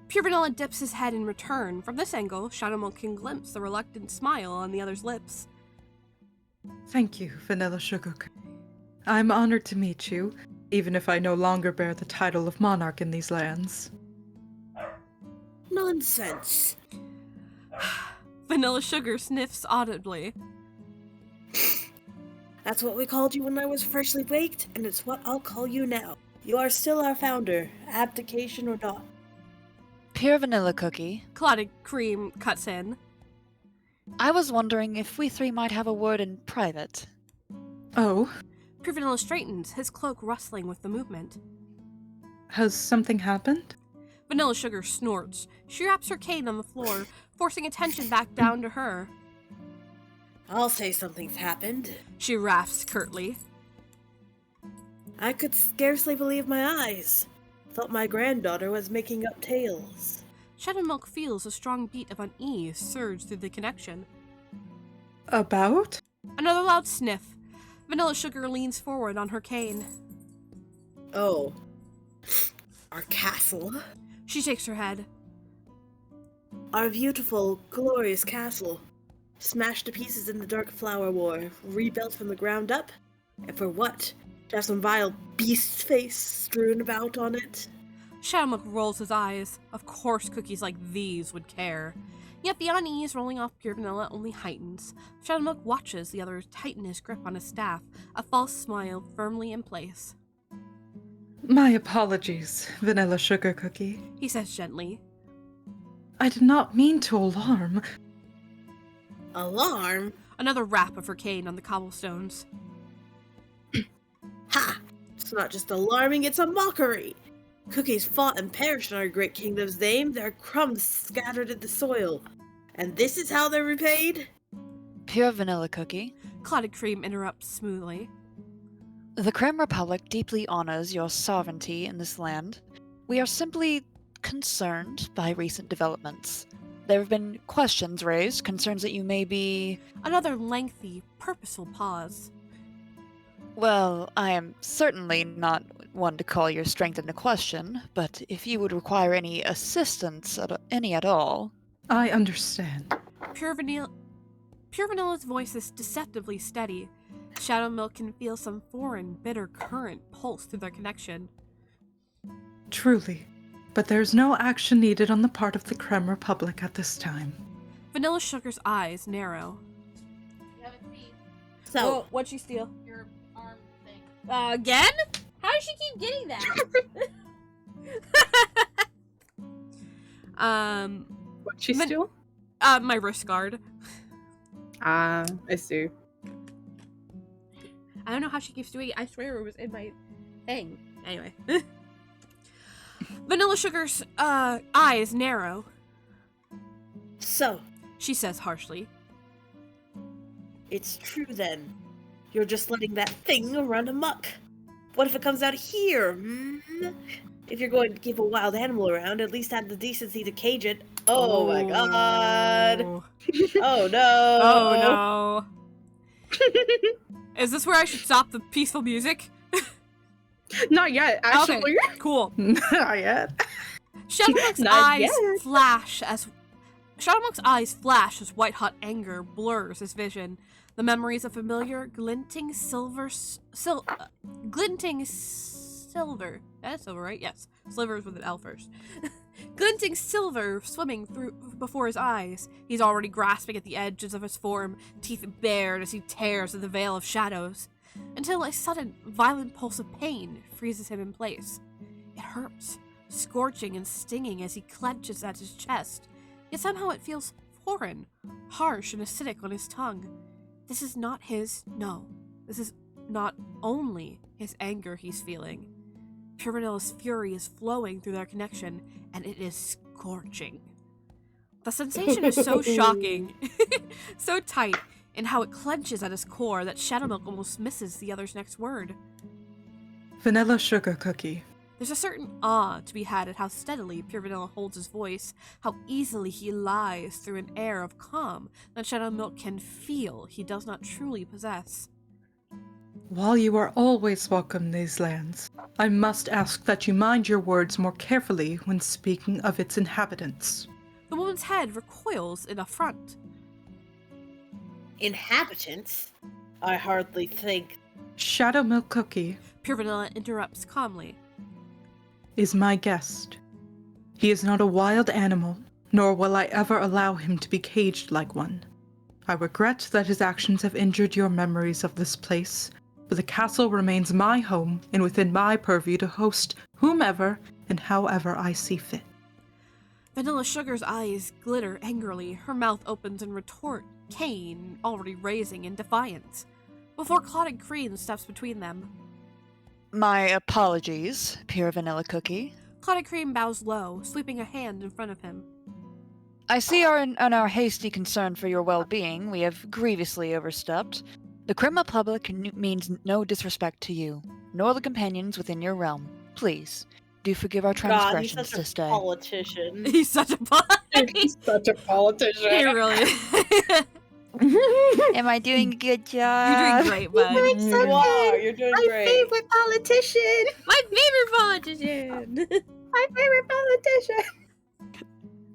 Pure Vanilla dips his head in return. From this angle, Shadowmilk can glimpse the reluctant smile on the other's lips. Thank you, Vanilla Sugar. I'm honored to meet you, even if I no longer bear the title of monarch in these lands. Nonsense. Vanilla Sugar sniffs audibly. That's what we called you when I was freshly baked, and it's what I'll call you now. You are still our founder, abdication or not. Pure vanilla cookie. Clotted Cream cuts in. I was wondering if we three might have a word in private. Oh, Pure Vanilla straightens, his cloak rustling with the movement. has something happened? Vanilla Sugar snorts. She wraps her cane on the floor, forcing attention back down to her. I'll say something's happened. She rafts curtly. I could scarcely believe my eyes. Thought my granddaughter was making up tales. Shadowmilk feels a strong beat of unease surge through the connection. About? Another loud sniff. Vanilla Sugar leans forward on her cane. Oh. Our castle? She shakes her head. Our beautiful, glorious castle. Smashed to pieces in the Dark Flower War, rebuilt from the ground up? And for what? To have some vile beast's face strewn about on it? Shadowmilk rolls his eyes. Of course cookies like these would care. Yet the unease rolling off Pure Vanilla only heightens. Shadowmilk watches the other tighten his grip on his staff, a false smile firmly in place. My apologies, Vanilla Sugar Cookie. He says gently. I did not mean to alarm. Alarm? Another rap of her cane on the cobblestones. Ha! It's not just alarming, it's a mockery! Cookies fought and perished in our great kingdom's name, their crumbs scattered in the soil. And this is how they're repaid? Pure vanilla cookie. Clotted Cream interrupts smoothly. The Creme Republic deeply honors your sovereignty in this land. We are simply concerned by recent developments. There have been questions raised, concerns that you may be... Another lengthy, purposeful pause. Well, I am certainly not one to call your strength into question, but if you would require any assistance, at all... I understand. Pure Vanilla's voice is deceptively steady. Shadowmilk can feel some foreign, bitter current pulse through their connection. Truly. But there's no action needed on the part of the Creme Republic at this time. Vanilla Sugar's eyes narrow. So, what'd she steal? Your arm thing. Again? How does she keep getting that? What'd she Van- steal? My wrist guard. I see. I don't know how she keeps doing it. I swear it was in my thing. Anyway. Vanilla Sugar's, eyes narrow. so, She says harshly. it's true then. You're just letting that thing run amok. What if it comes out here, hmm? If you're going to keep a wild animal around, at least have the decency to cage it. Oh my god. Oh no. Oh no. Is this where I should stop the peaceful music? Not yet, actually. Okay, cool. Not yet. Shadowmilk's Not eyes yet. flash as white-hot anger blurs his vision. The memories of familiar glinting silver. That's silver, right? Yes. Slivers with an L first. Glinting silver swimming through before his eyes. He's already grasping at the edges of his form, teeth bared as he tears at the veil of shadows, until a sudden, violent pulse of pain freezes him in place. It hurts, scorching and stinging as he clenches at his chest, yet somehow it feels foreign, harsh and acidic on his tongue. This is not this is not only his anger he's feeling. Pure Vanilla's fury is flowing through their connection, and it is scorching. The sensation is so shocking, so tight, in how it clenches at his core that Shadowmilk almost misses the other's next word. Vanilla Sugar Cookie. There's a certain awe to be had at how steadily Pure Vanilla holds his voice, how easily he lies through an air of calm that Shadowmilk can feel he does not truly possess. While you are always welcome in these lands, I must ask that you mind your words more carefully when speaking of its inhabitants. The woman's head recoils in affront. Inhabitants? I hardly think. Shadowmilk Cookie Pure Vanilla interrupts calmly. is my guest. He is not a wild animal, nor will I ever allow him to be caged like one. I regret that his actions have injured your memories of this place, but the castle remains my home and within my purview to host whomever and however I see fit. Vanilla Sugar's eyes glitter angrily. Her mouth opens in retort, cane already raising in defiance, before Clotted Cream steps between them. My apologies, Pure Vanilla Cookie. Clotted Cream bows low, sweeping a hand in front of him. I see in our hasty concern for your well-being, we have grievously overstepped. The Crim Republic means no disrespect to you, nor the companions within your realm. Please, do forgive our God, he's transgressions such a this day. politician. He's such a He's such a politician. He really is. Am I doing a good You're job? doing great, bud. You are. You're doing great. Politician. My favorite politician. My favorite politician.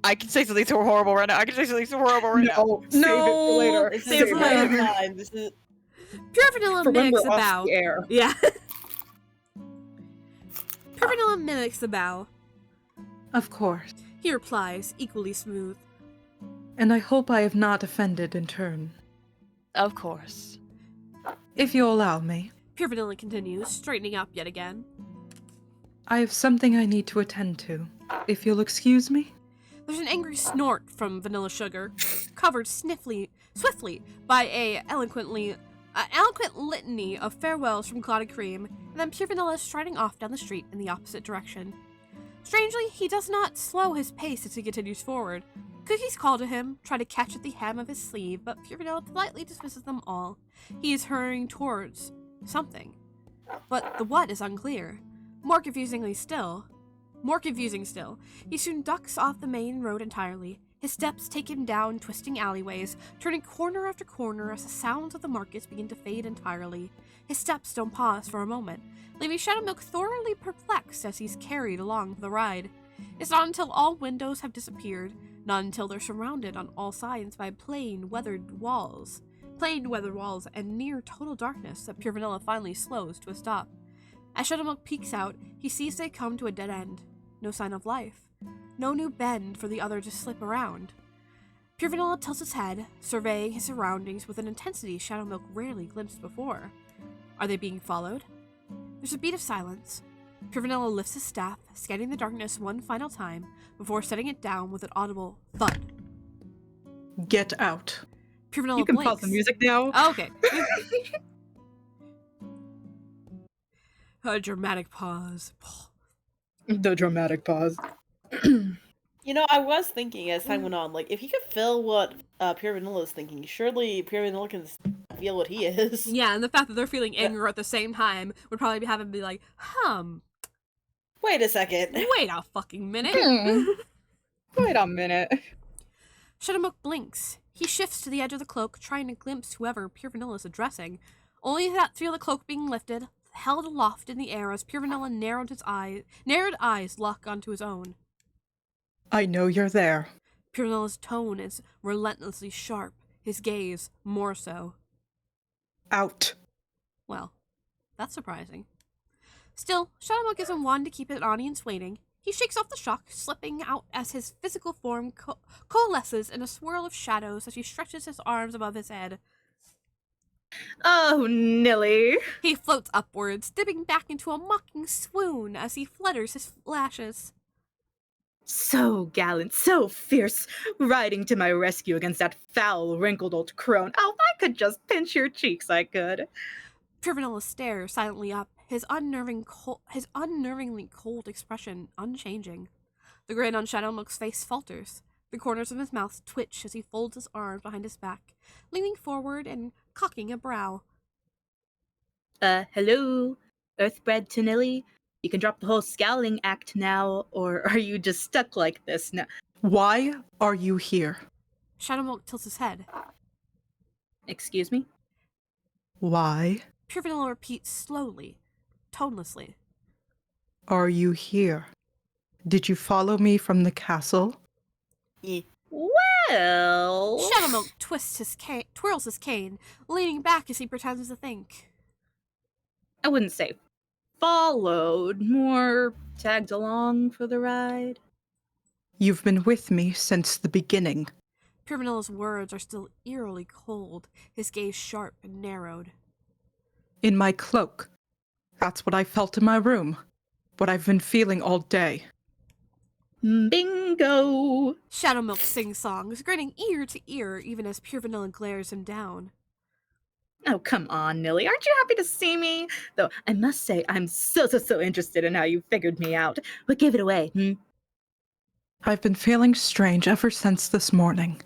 I can say something so horrible right now. I can say something so horrible right now. No, save it for later. This Save is it for right later. on time. This is Pure Vanilla For when mimics we're a off bow. the air. Yeah. Pure Vanilla mimics the bow. Of course, He replies, equally smooth. and I hope I have not offended in turn. Of course. If you'll allow me, Pure Vanilla continues, straightening up yet again. I have something I need to attend to. If you'll excuse me? There's an angry snort from Vanilla Sugar, covered swiftly by an eloquent litany of farewells from Clotted Cream, and then Pure Vanilla is striding off down the street in the opposite direction. Strangely, he does not slow his pace as he continues forward. Cookies call to him, try to catch at the hem of his sleeve, but Pure Vanilla politely dismisses them all. He is hurrying towards something, but the what is unclear. More confusing still, he soon ducks off the main road entirely. His steps take him down twisting alleyways, turning corner after corner as the sounds of the markets begin to fade entirely. His steps don't pause for a moment, leaving Shadowmilk thoroughly perplexed as he's carried along the ride. It's not until all windows have disappeared, not until they're surrounded on all sides by plain weathered walls and near total darkness, that Pure Vanilla finally slows to a stop. As Shadowmilk peeks out, he sees they come to a dead end. No sign of life. No new bend for the other to slip around. Pure Vanilla tilts his head, surveying his surroundings with an intensity Shadowmilk rarely glimpsed before. Are they being followed? There's a beat of silence. Pure Vanilla lifts his staff, scanning the darkness one final time, before setting it down with an audible thud. Get out. Pure Vanilla You can blinks. pause the music now. Oh, okay. A dramatic pause. The dramatic pause. You know, I was thinking as time went on, like, if he could feel what Pure Vanilla is thinking, surely Pure Vanilla can feel what he is. Yeah, and the fact that they're feeling anger at the same time would probably have him be like, Wait a second. wait a fucking minute. Wait a minute. Shadowmilk blinks. He shifts to the edge of the cloak, trying to glimpse whoever Pure Vanilla is addressing, only to feel the cloak being lifted, held aloft in the air as Pure Vanilla narrowed eyes lock onto his own. I know you're there. Pure Vanilla's tone is relentlessly sharp, his gaze more so. Out. Well, that's surprising. Still, Shadowmilk isn't one to keep an audience waiting. He shakes off the shock, slipping out as his physical form coalesces in a swirl of shadows as he stretches his arms above his head. Oh, Nilly. He floats upwards, dipping back into a mocking swoon as he flutters his lashes. So gallant, so fierce, riding to my rescue against that foul, wrinkled old crone. Oh, I could just pinch your cheeks, I could. Pure Vanilla stares silently up, his unnervingly cold expression unchanging. The grin on Shadowmilk's face falters. The corners of his mouth twitch as he folds his arms behind his back, leaning forward and cocking a brow. Hello? Earthbred to Nilly? You can drop the whole scowling act now, or are you just stuck like this now? Why are you here? Shadowmilk tilts his head. Excuse me? Why Pure Vanilla repeats slowly, tonelessly. are you here? Did you follow me from the castle? Well... Shadowmilk twirls his cane, leaning back as he pretends to think. I wouldn't say followed, more tagged along for the ride. You've been with me since the beginning. Pure Vanilla's words are still eerily cold, his gaze sharp and narrowed. In my cloak. That's what I felt in my room. What I've been feeling all day. Bingo! Shadowmilk sings songs, grinning ear to ear even as Pure Vanilla glares him down. Oh, come on, Nilly. Aren't you happy to see me? Though, I must say, I'm so interested in how you figured me out. What gave it away, I've been feeling strange ever since this morning.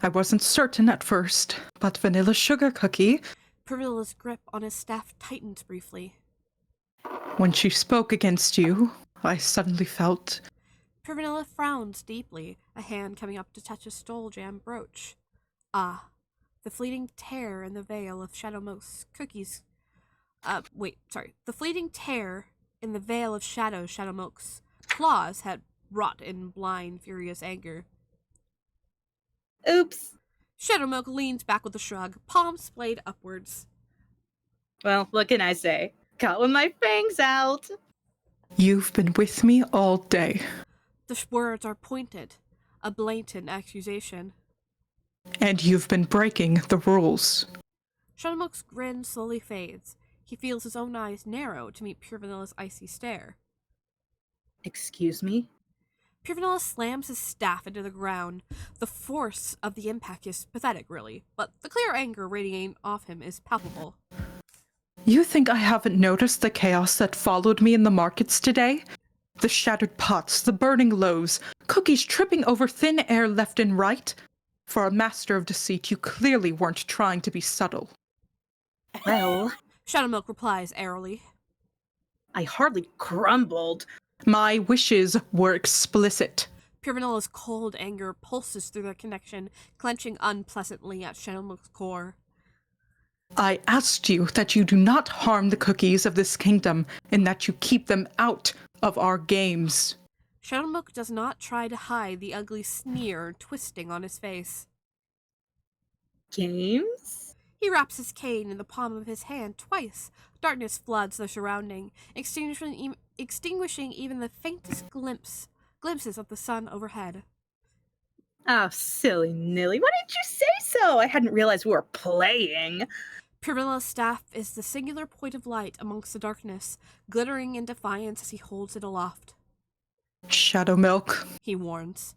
I wasn't certain at first, but Vanilla Sugar Cookie... Pure Vanilla's grip on his staff tightened briefly. When she spoke against you, I suddenly felt... Pure Vanilla frowns deeply, a hand coming up to touch a stole jam brooch. Ah, the fleeting tear in the veil of Shadowmilk's cookies... The fleeting tear in the veil of Shadowmilk's claws had wrought in blind, furious anger. Oops. Shadowmilk leans back with a shrug, palms splayed upwards. Well, what can I say? Caught with my fangs out. You've been with me all day. The words are pointed, a blatant accusation. And you've been breaking the rules. Shadowmilk's grin slowly fades. He feels his own eyes narrow to meet Pure Vanilla's icy stare. Excuse me? Pure Vanilla slams his staff into the ground. The force of the impact is pathetic, really, but the clear anger radiating off him is palpable. You think I haven't noticed the chaos that followed me in the markets today? The shattered pots, the burning loaves, cookies tripping over thin air left and right? For a master of deceit, you clearly weren't trying to be subtle. Well, Shadowmilk replies airily. I hardly grumbled. My wishes were explicit. Pure Vanilla's cold anger pulses through their connection, clenching unpleasantly at Shadowmilk's core. I asked you that you do not harm the cookies of this kingdom, and that you keep them out of our games. Shadowmilk does not try to hide the ugly sneer twisting on his face. Games? He wraps his cane in the palm of his hand twice. Darkness floods the surrounding, extinguishing even the faintest glimpses of the sun overhead. Oh, silly Nilly. Why didn't you say so? I hadn't realized we were playing. Pure Vanilla's staff is the singular point of light amongst the darkness, glittering in defiance as he holds it aloft. Shadowmilk, He warns.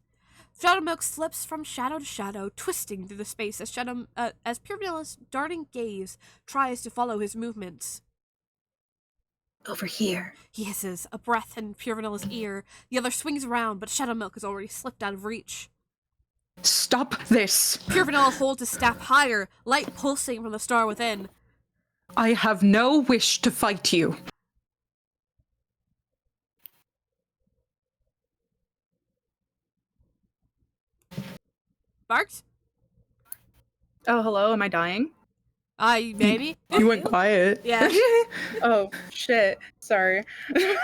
Shadowmilk slips from shadow to shadow, twisting through the space as Pure Vanilla's darting gaze tries to follow his movements. Over here. He hisses, a breath in Pure Vanilla's ear. The other swings around, but Shadowmilk has already slipped out of reach. stop this. Pure Vanilla holds his staff higher, light pulsing from the star within. I have no wish to fight you. Barks? Oh, hello. Am I dying? Maybe? You went quiet. Yeah. Oh, shit. Sorry. I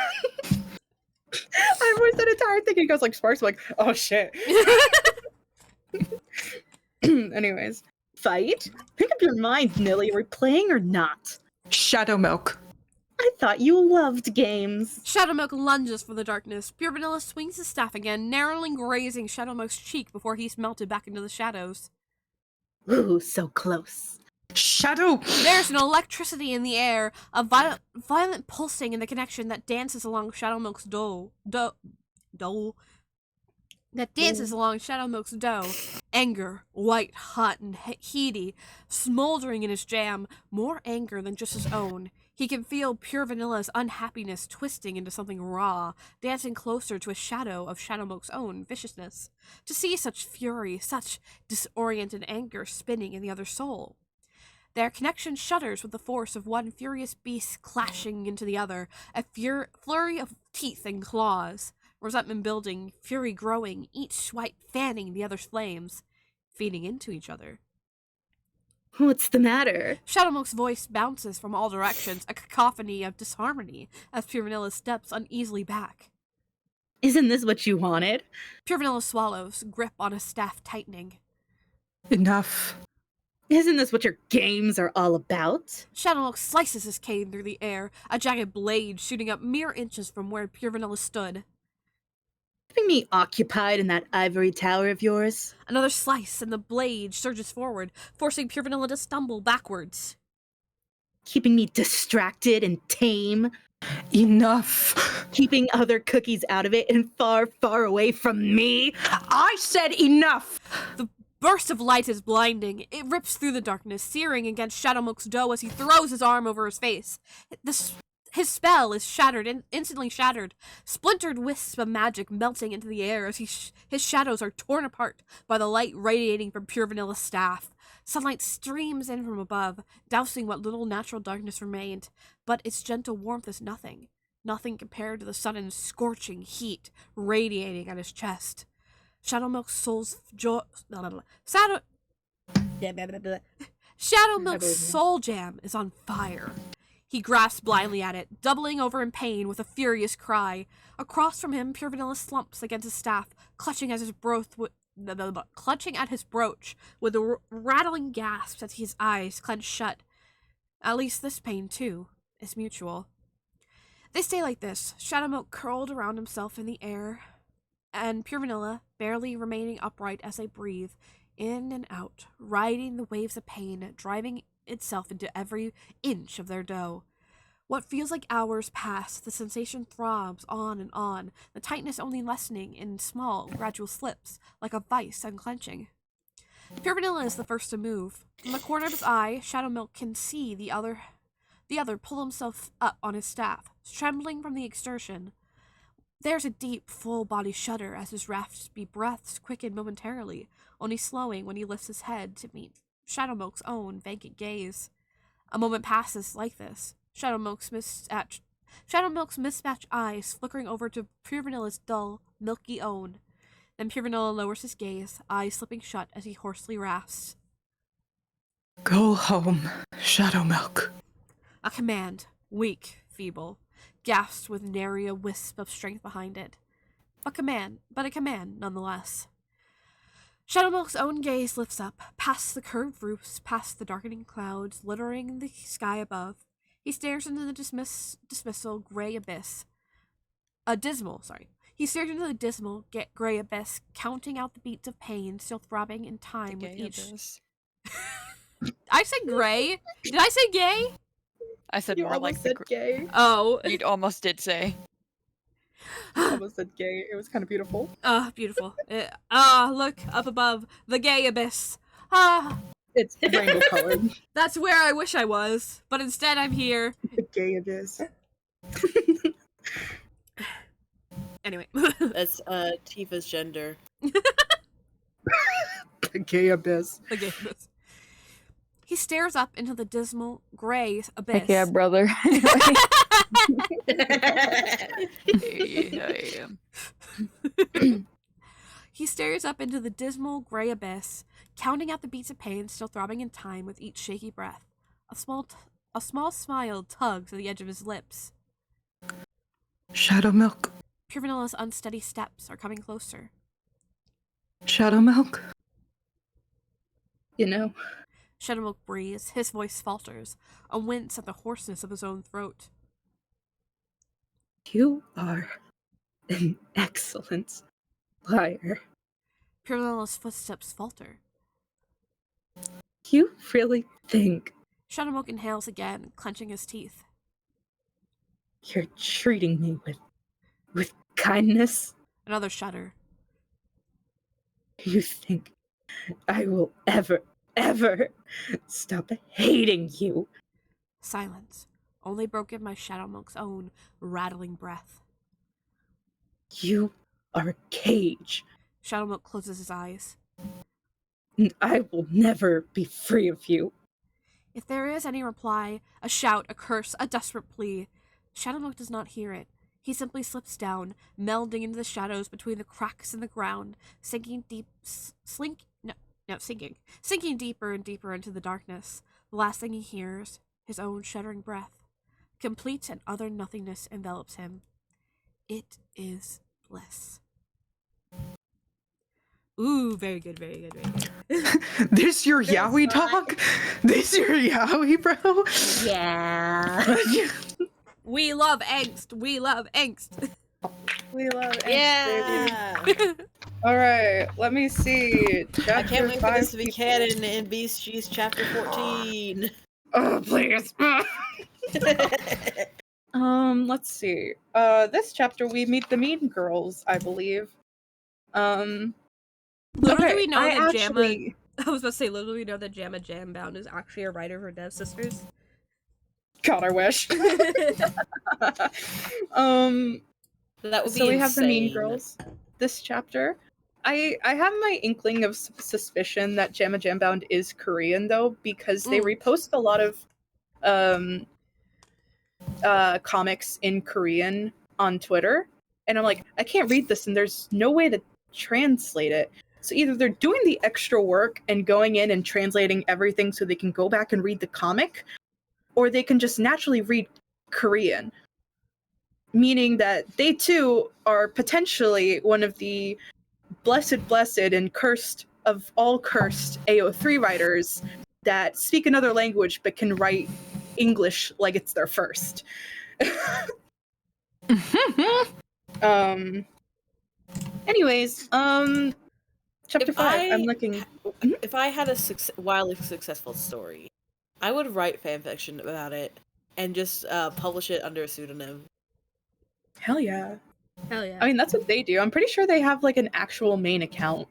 voiced that entire thing and it goes like sparks. I'm like, oh, shit. Anyways. Fight? Pick up your mind, Nilly. Are we playing or not? Shadowmilk. I thought you loved games. Shadowmilk lunges for the darkness. Pure Vanilla swings his staff again, narrowly grazing Shadowmilk's cheek before he's melted back into the shadows. Ooh, so close. Shadow! There's an electricity in the air, a violent pulsing in the connection that dances along Shadowmilk's dough. Anger, white, hot, and heady, smoldering in his jam, more anger than just his own. He can feel Pure Vanilla's unhappiness twisting into something raw, dancing closer to a shadow of Shadowmilk's own viciousness. To see such fury, such disoriented anger spinning in the other's soul. Their connection shudders with the force of one furious beast clashing into the other, a flurry of teeth and claws. Resentment building, fury growing, each swipe fanning the other's flames, feeding into each other. What's the matter? Shadowmilk's voice bounces from all directions, a cacophony of disharmony, as Pure Vanilla steps uneasily back. Isn't this what you wanted? Pure Vanilla swallows, grip on his staff tightening. Enough. Isn't this what your games are all about? Shadowmilk slices his cane through the air, a jagged blade shooting up mere inches from where Pure Vanilla stood. Keeping me occupied in that ivory tower of yours. Another slice, and the blade surges forward, forcing Pure Vanilla to stumble backwards. Keeping me distracted and tame. Enough. Keeping other cookies out of it and far, far away from me. I said enough. The burst of light is blinding. It rips through the darkness, searing against Shadowmilk's dough as he throws his arm over his face. His spell is shattered, instantly shattered. Splintered wisps of magic melting into the air as his shadows are torn apart by the light radiating from Pure Vanilla's staff. Sunlight streams in from above, dousing what little natural darkness remained, but its gentle warmth is nothing. Nothing compared to the sudden scorching heat radiating at his chest. Shadowmilk's soul jam is on fire. He grasps blindly at it, doubling over in pain with a furious cry. Across from him, Pure Vanilla slumps against his staff, clutching at his brooch with a rattling gasp as his eyes clench shut. At least this pain, too, is mutual. They stay like this, Shadowmilk curled around himself in the air, and Pure Vanilla barely remaining upright as they breathe, in and out, riding the waves of pain, driving itself into every inch of their dough. What feels like hours pass, the sensation throbs on and on, the tightness only lessening in small, gradual slips, like a vice unclenching. Pure Vanilla is the first to move. From the corner of his eye, Shadowmilk can see the other pull himself up on his staff, trembling from the exertion. There's a deep, full-body shudder as his raspy breaths quicken momentarily, only slowing when he lifts his head to meet Shadowmilk's own vacant gaze. A moment passes like this, Shadowmilk's mismatched eyes flickering over to Pure Vanilla's dull, milky own. Then Pure Vanilla lowers his gaze, eyes slipping shut as he hoarsely rasps. Go home, Shadowmilk. A command, weak, feeble, gasped with nary a wisp of strength behind it. But a command nonetheless. Shadowmilk's own gaze lifts up, past the curved roofs, past the darkening clouds littering the sky above. He stares into the dismal gray abyss. He stares into the dismal gray abyss, counting out the beats of pain still throbbing in time with each. Abyss. I said gray. Did I say gay? I said You more like almost said gay. Oh. You almost did say. You almost said gay. It was kind of beautiful. Beautiful. Look up above the gay abyss. It's rainbow colored. That's where I wish I was, but instead I'm here. The gay abyss. Anyway. That's Tifa's gender. The gay abyss. The gay abyss. He stares up into the dismal gray abyss. Heck yeah, brother. He stares up into the dismal gray abyss, counting out the beats of pain still throbbing in time with each shaky breath. A small smile tugs at the edge of his lips. Shadowmilk. Pure Vanilla's unsteady steps are coming closer. Shadowmilk. You know, Shadowmilk breathes, his voice falters, a wince at the hoarseness of his own throat. You are an excellent liar. Pure Vanilla's footsteps falter. You really think Shadowmilk inhales again, clenching his teeth. you're treating me with kindness? Another shudder. You think I will ever stop hating you? Silence, only broken by Shadowmilk's own rattling breath. You are a cage, Shadowmilk closes his eyes. and I will never be free of you. If there is any reply, a shout, a curse, a desperate plea, Shadowmilk does not hear it. He simply slips down, melding into the shadows between the cracks in the ground, sinking deeper and deeper into the darkness. The last thing he hears, his own shuddering breath. Complete and utter nothingness envelops him. It is bliss. Ooh, very good, very good, very good. This your yaoi talk? This your yaoi, bro? Yeah. We love angst. We love angst. We love Ants, baby. Yeah! All right, let me see. I Chapter can't wait for 5 this to be people. canon in BCG's chapter 14. Oh, please. Let's see. This chapter we meet the Mean Girls, I believe. Little Okay, do we know I that actually- Jamma. I was about to say, little do we know that Jamma Jambound is actually a writer for Dev Sisters. God, I wish. That would be So we have the Mean insane. Girls this chapter. I have my inkling of suspicion that Jamma Jambound is Korean though, because they repost a lot of comics in Korean on Twitter, and I'm like, I can't read this and there's no way to translate it. So either they're doing the extra work and going in and translating everything so they can go back and read the comic, or they can just naturally read Korean, meaning that they too are potentially one of the blessed and cursed of all cursed AO3 writers that speak another language but can write English like it's their first. Anyways, chapter 5, I'm looking. If I had a wildly successful story, I would write fanfiction about it and just publish it under a pseudonym. Hell yeah. Hell yeah. I mean, that's what they do. I'm pretty sure they have like an actual main account.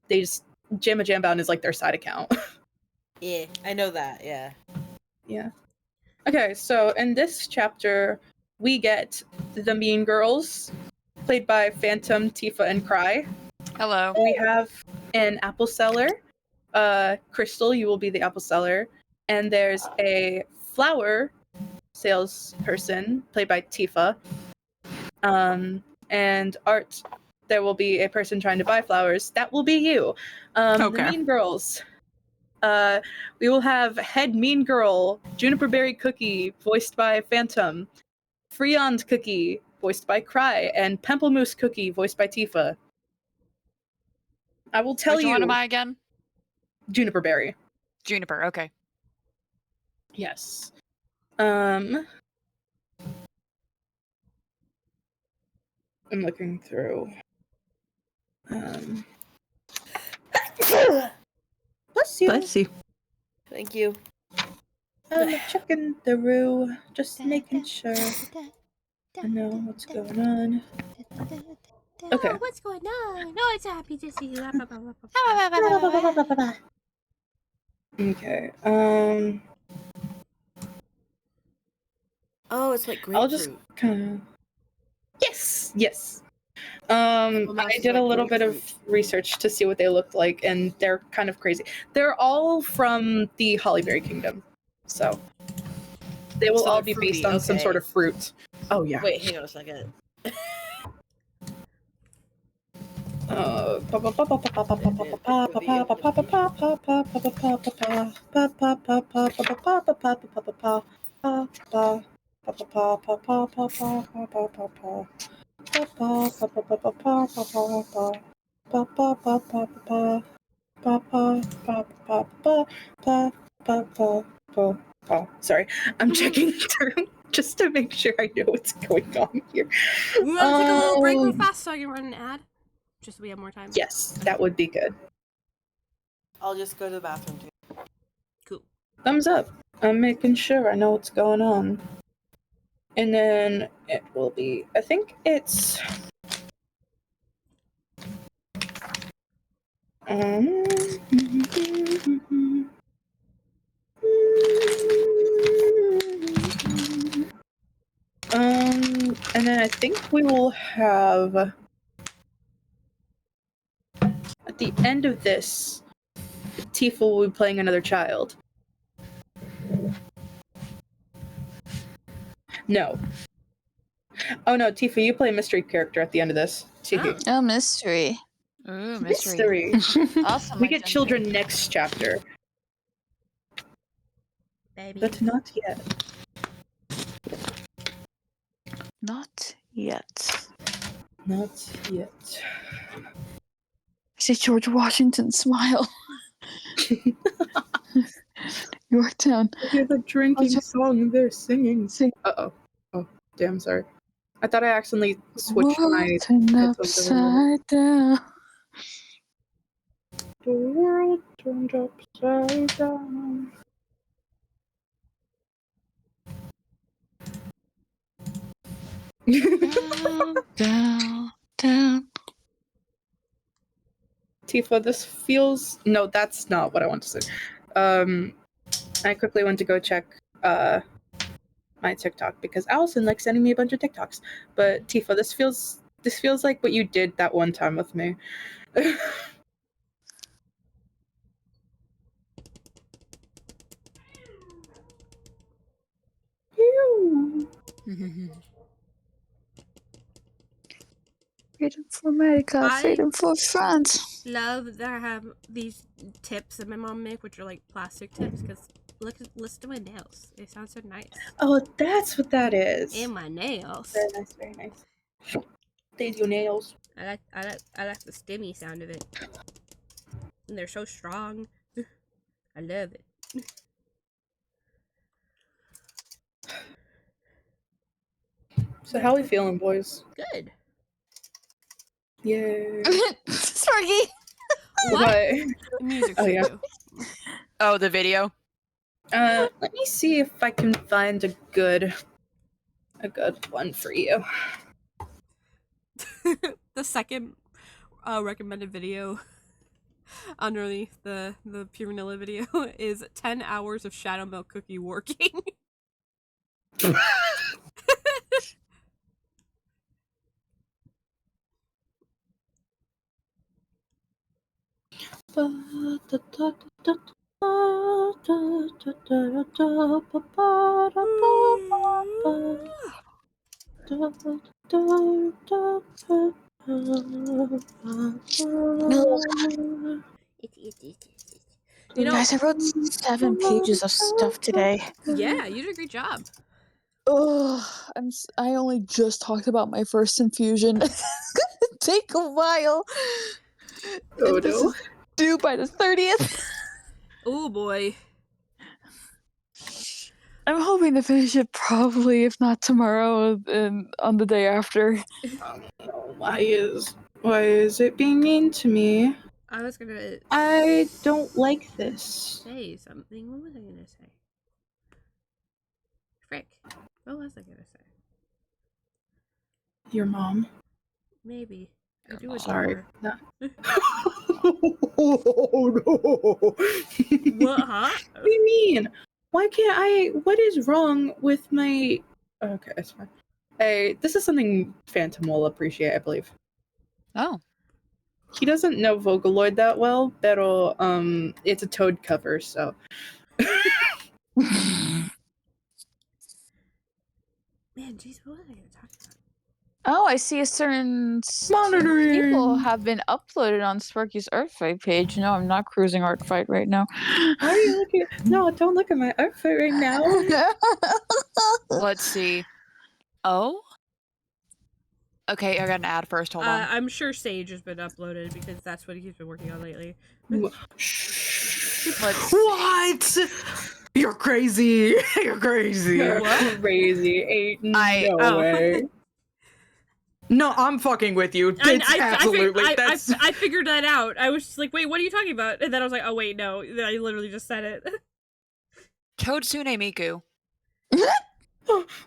They just, Jamma Jambound is like their side account. Yeah, I know that, yeah. Yeah. Okay, so in this chapter, we get the Mean Girls, played by Phantom, Tifa, and Cry. Hello. We have an apple seller. Crystal, you will be the apple seller. And there's a flower salesperson, played by Tifa. And Art, there will be a person trying to buy flowers. That will be you. The Mean Girls. We will have Head Mean Girl, Juniper Berry Cookie, voiced by Phantom, Freond Cookie, voiced by Cry, and Pamplemousse Cookie, voiced by Tifa. I will tell Which you. one am I again? Juniper Berry. Juniper, okay. Yes. I'm looking through. Bless you. Bless you. Thank you. I'm checking through, just making sure I know what's going on. Okay. Oh, what's going on? No, it's happy to see you. Okay. Oh, it's like grapefruit. I'll just kind of. Yes. I did a little bit of research to see what they looked like, and they're kind of crazy. They're all from the Hollyberry Kingdom, so they will all be based on some sort of fruit. Oh yeah. Wait, hang on a second. Sorry, I'm checking through just to make sure I know what's going on here. We want to take a little break real fast so I can run an ad? Just so we have more time? Yes, that would be good. I'll just go to the bathroom too. Cool. Thumbs up. I'm making sure I know what's going on. And then it will be, I think it's... and then I think we will have, at the end of this, Tifa will be playing another child. No. Oh no, Tifa, you play a mystery character at the end of this. Oh, mystery. Ooh, mystery. Awesome. We get children next chapter. Baby. But not yet. Not yet. Not yet. I see George Washington smile. Yorktown. I hear the drinking song they're singing. Uh-oh. Oh, damn, sorry. I thought I accidentally switched my Walking headphones over. upside down. The world turned upside down. Down. Tifa, this feels... No, that's not what I want to say. I quickly went to go check my TikTok because Allison likes sending me a bunch of TikToks. But Tifa, this feels like what you did that one time with me. Freedom for America, I- freedom for France. Love that I have these tips that my mom make, which are like plastic tips, because listen to my nails. They sound so nice. Oh, that's what that is. And my nails. Very nice, very nice. There's your nails. I like the stimmy sound of it. And they're so strong. I love it. So how we feeling, boys? Good. Yeah. Sparky. What? Music Oh, yeah. studio. Oh, the video? Let me see if I can find a good one for you. The second recommended video underneath the Pure Vanilla video is 10 hours of Shadow Milk Cookie working. You know, Guys, I wrote 7 pages of stuff today. yeah, you did a great job. Oh, I only just talked about my first infusion. It's gonna take a while. Oh, And this no. is due by the 30th. Oh boy. I'm hoping to finish it probably, if not tomorrow, and on the day after. Why is it being mean to me? I was gonna I don't like this. say something. What was I gonna say? Frick. What was I gonna say? Your mom. Maybe. I do adore Sorry. her. No. What, huh? What do you mean? Why can't I? What is wrong with my? Okay, it's fine. Hey, this is something Phantom will appreciate, I believe. Oh. He doesn't know Vocaloid that well, pero it's a Toad cover, so. Man, jeez, what was I gonna talk about? Oh, I see a certain Monitoring. people have been uploaded on Sparky's Artfight page. No, I'm not cruising Artfight right now. Why are you looking? No, don't look at my outfit right now. Let's see. Oh? Okay, I got an ad first. Hold on. I'm sure Sage has been uploaded because that's what he's been working on lately. What? You're crazy. You're crazy. What? Crazy. Ain't no oh. way. No, I'm fucking with you. It's absolutely. That's. I figured that out. I was just like, wait, what are you talking about? And then I was like, oh wait, no, I literally just said it. Toadsune Miku.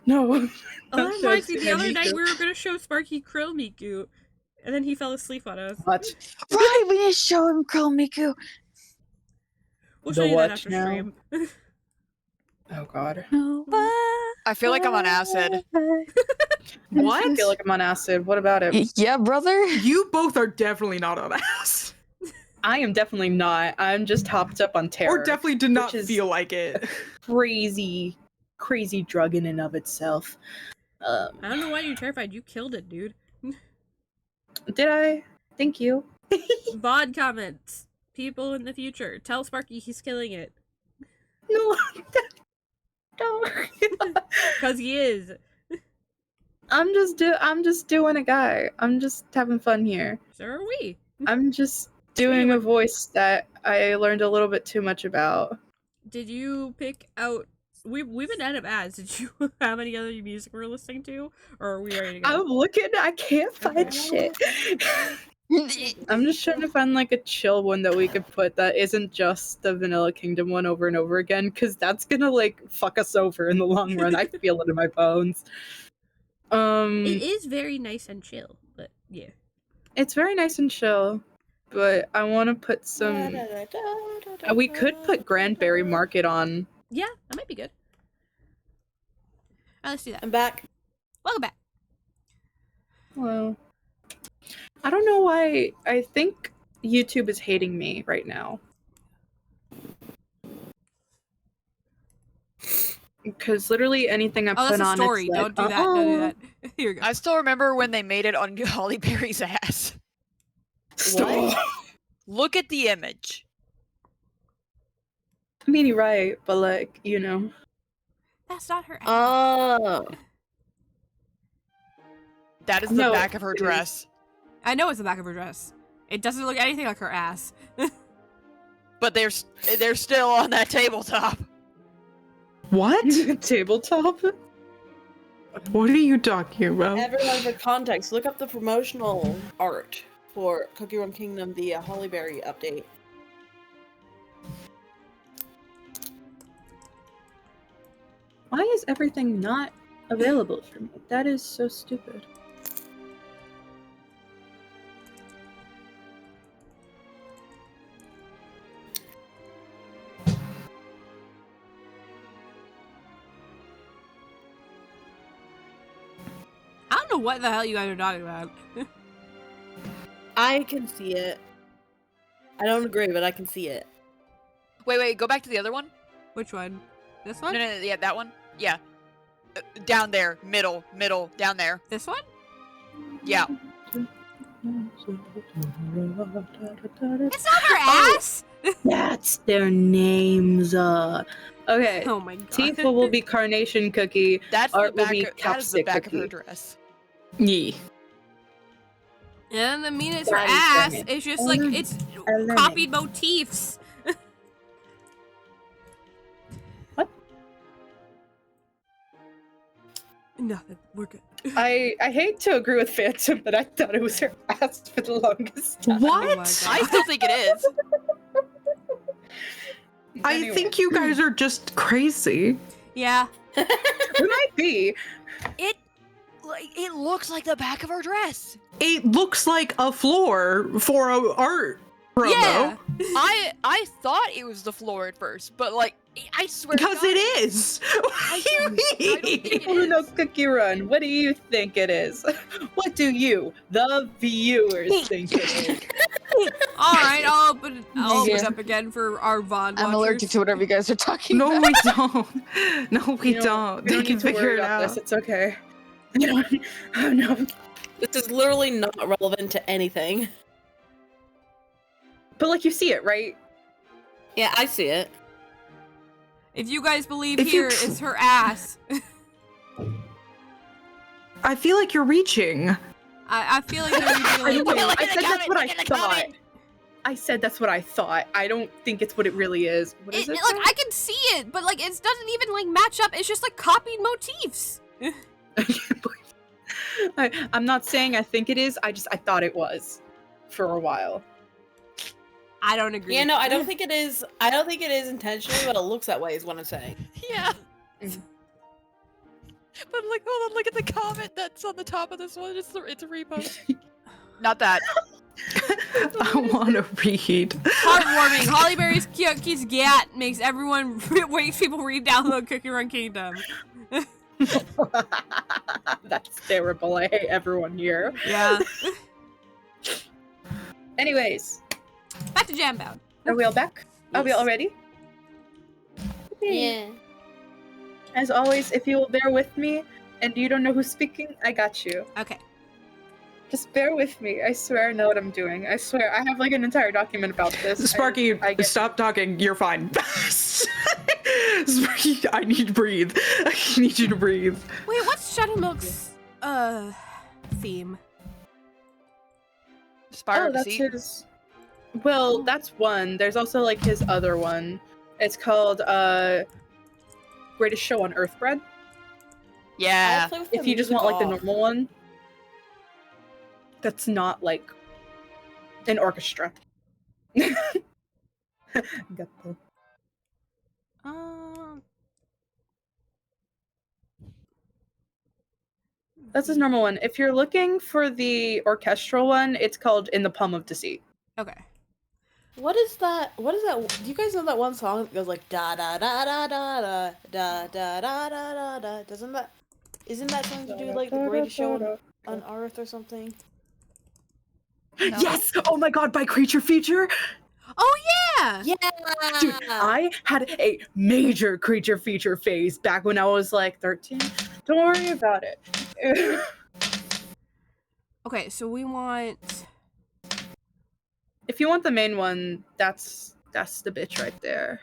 No. Oh, that reminds me, the other night we were gonna show Sparky Krill Miku, and then he fell asleep on us. What? Right, we need to show him Krill Miku. We'll The show you that what after now? stream. Oh god. I feel like I'm on acid. What? I feel like I'm on acid. What about it? Yeah, brother. You both are definitely not on ass. I am definitely not. I'm just hopped up on terror. Or definitely did not which is feel like it. crazy drug in and of itself. I don't know why you're terrified. You killed it, dude. Did I? Thank you. VOD comments. People in the future. Tell Sparky he's killing it. No. Don't. Because he is. I'm just doing a guy. I'm just having fun here. So are we. I'm just doing a voice that I learned a little bit too much about. Did you pick out we've been out of ads. Did you have any other music we're listening to, or are we ready to go? I'm looking. I can't find shit. I'm just trying to find like a chill one that we could put that isn't just the Vanilla Kingdom one over and over again, because that's gonna like fuck us over in the long run. I feel it in my bones. It is very nice and chill, but yeah. It's very nice and chill, but I want to put some. We could put Granberry Market on. Yeah, that might be good. Let's do that. I'm back. Welcome back. Well, I don't know why. I think YouTube is hating me right now. Because literally anything I put that's a on, story. it's like, Don't do that. Don't do that. Here we go. I still remember when they made it on Holly Berry's ass. Stop. Look at the image. I mean, you're right, but like, you know. That's not her. Oh. That is the No, back of her it is. dress. I know it's the back of her dress. It doesn't look anything like her ass. But they're still on that tabletop. What? Tabletop? What are you talking about? Everyone, for context, look up the promotional art for Cookie Run Kingdom, the Hollyberry update. Why is everything not available for me? That is so stupid. I don't know what the hell you guys are talking about. I can see it. I don't agree, but I can see it. Wait, go back to the other one. Which one? This No, one? yeah, that one. Yeah. Down there, middle, down there. This one? Yeah. It's not her ass! That's their names. Okay. Oh my god. Tifa will be Carnation Cookie. That's Art the will back. be That is the Capsic back of her Cookie. dress. Yee. And the mean it's her That is ass. different. It's just like it's I love copied motifs. What? Nothing. We're good. I hate to agree with Phantom, but I thought it was her ass for the longest time. Oh my What? God. I still think it is. I Anyway. think you guys are just crazy. Yeah. It might be. It looks like the back of her dress. It looks like a floor for a art promo. Yeah. I thought it was the floor at first, but like I swear. Because to God, it is. What do you don't think mean? it Oh is. no, Cookie Run. What do you think it is? What do you, the viewers, think it is? Alright, I'll open it Yeah. up again for our VOD I'm allergic to whatever you guys are talking No, about. we don't. No, we You know, don't. we They don't can need to figure worry it about out. this. It's okay. Oh no. This is literally not relevant to anything. But like you see it, right? Yeah, I see it. If you guys believe If you here, tr- it's her ass. I feel like you're reaching. I feel like they're I really know. Look I at said the that's comment, what I look at the thought. comment. I said that's what I thought. I don't think it's what it really is. What is it? like I can see it, but like it doesn't even like match up. It's just like copied motifs. I can't believe I'm not saying I think it is. I thought it was for a while. I don't agree. Yeah, no, I don't think it is. I don't think it is intentionally, but it looks that way. Is what I'm saying. Yeah. But like, hold on, look at the comment that's on the top of this one. It's a repost. Not that. I want to read. Heartwarming. Hollyberry's Cookies Gat makes everyone makes people re-download Cookie Run Kingdom. That's terrible. I hate everyone here. Yeah. Anyways, Back to Jambound. are we all back? Are we Yes. all ready? Yeah. As always, if you will bear with me and you don't know who's speaking, I got you. Okay. Just bear with me. I swear I know what I'm doing. I swear. I have like an entire document about this. Sparky, I get- stop talking. You're fine. Sparky, I need to breathe. I need you to breathe. Wait, what's Shadow Milk's theme? Spiral Oh, that's Deceit. his. Well, that's one. There's also like his other one. It's called Greatest Show on Earth bread. Yeah. play with If the you just music want like the off. normal one, that's not like an orchestra. Got the- That's his normal one. If you're looking for the orchestral one, it's called In the Palm of Deceit. Okay. What is that? What is that? Do you guys know that one song that goes like da da da da da da da da da da da da? Doesn't that? Isn't that something to do with like the greatest show on Earth or something? No. Yes! Oh my god, by Creature Feature! Oh yeah. Yeah, Dude, I had a major Creature Feature phase back when I was like 13. Don't worry about it. Okay, so we want. If you want the main one, that's the bitch right there.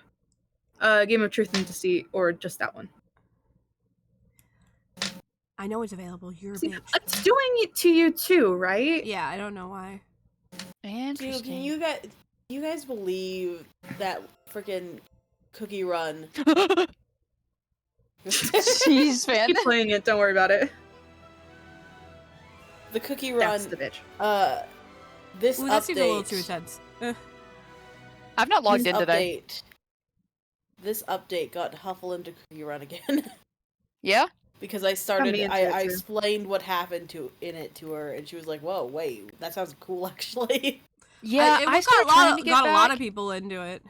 Game of Truth and Deceit, or just that one. I know it's available. You're a See, bitch. it's doing it to you too, right? Yeah, I don't know why. Dude, Interesting. can you guys believe that freaking Cookie Run? Jeez, man. Keep playing it, don't worry about it. The Cookie Run. That's the bitch. This Ooh, update. that seems a little too intense. I've not logged this in today. This update got Huffle into Cookie Run again. Yeah? Because I started, me into I it, too. explained what happened in it to her, and she was like, "Whoa, wait, that sounds cool, actually." Yeah, it I got started trying to get got a lot back. of people into it.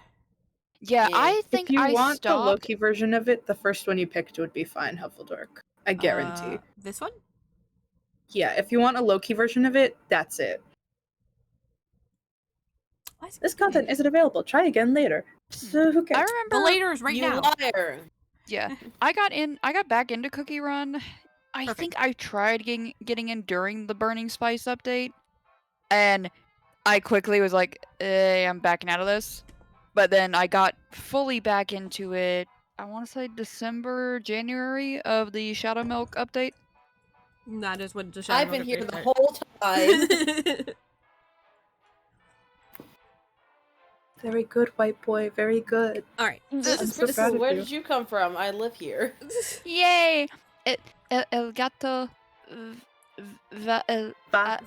Yeah, Yeah. I think If you I want the stopped. Loki version of it, the first one you picked would be fine, Huffledork. I guarantee. This one? Yeah, if you want a Loki version of it, that's it. Why is it This doing content it? isn't available. Try again later. So who I cares? The remember. later is right you now. liar! Yeah, I got back into Cookie Run. I Perfect. think I tried getting in during the Burning Spice update, and I quickly was like, I'm backing out of this. But then I got fully back into it. I want to say December, January of the Shadow Milk update. That is what the I've been here the whole time. Very good, white boy. Very good. All right. This I'm is so proud Crystal. of Where you. did you come from? I live here. Yay! El gato va Va,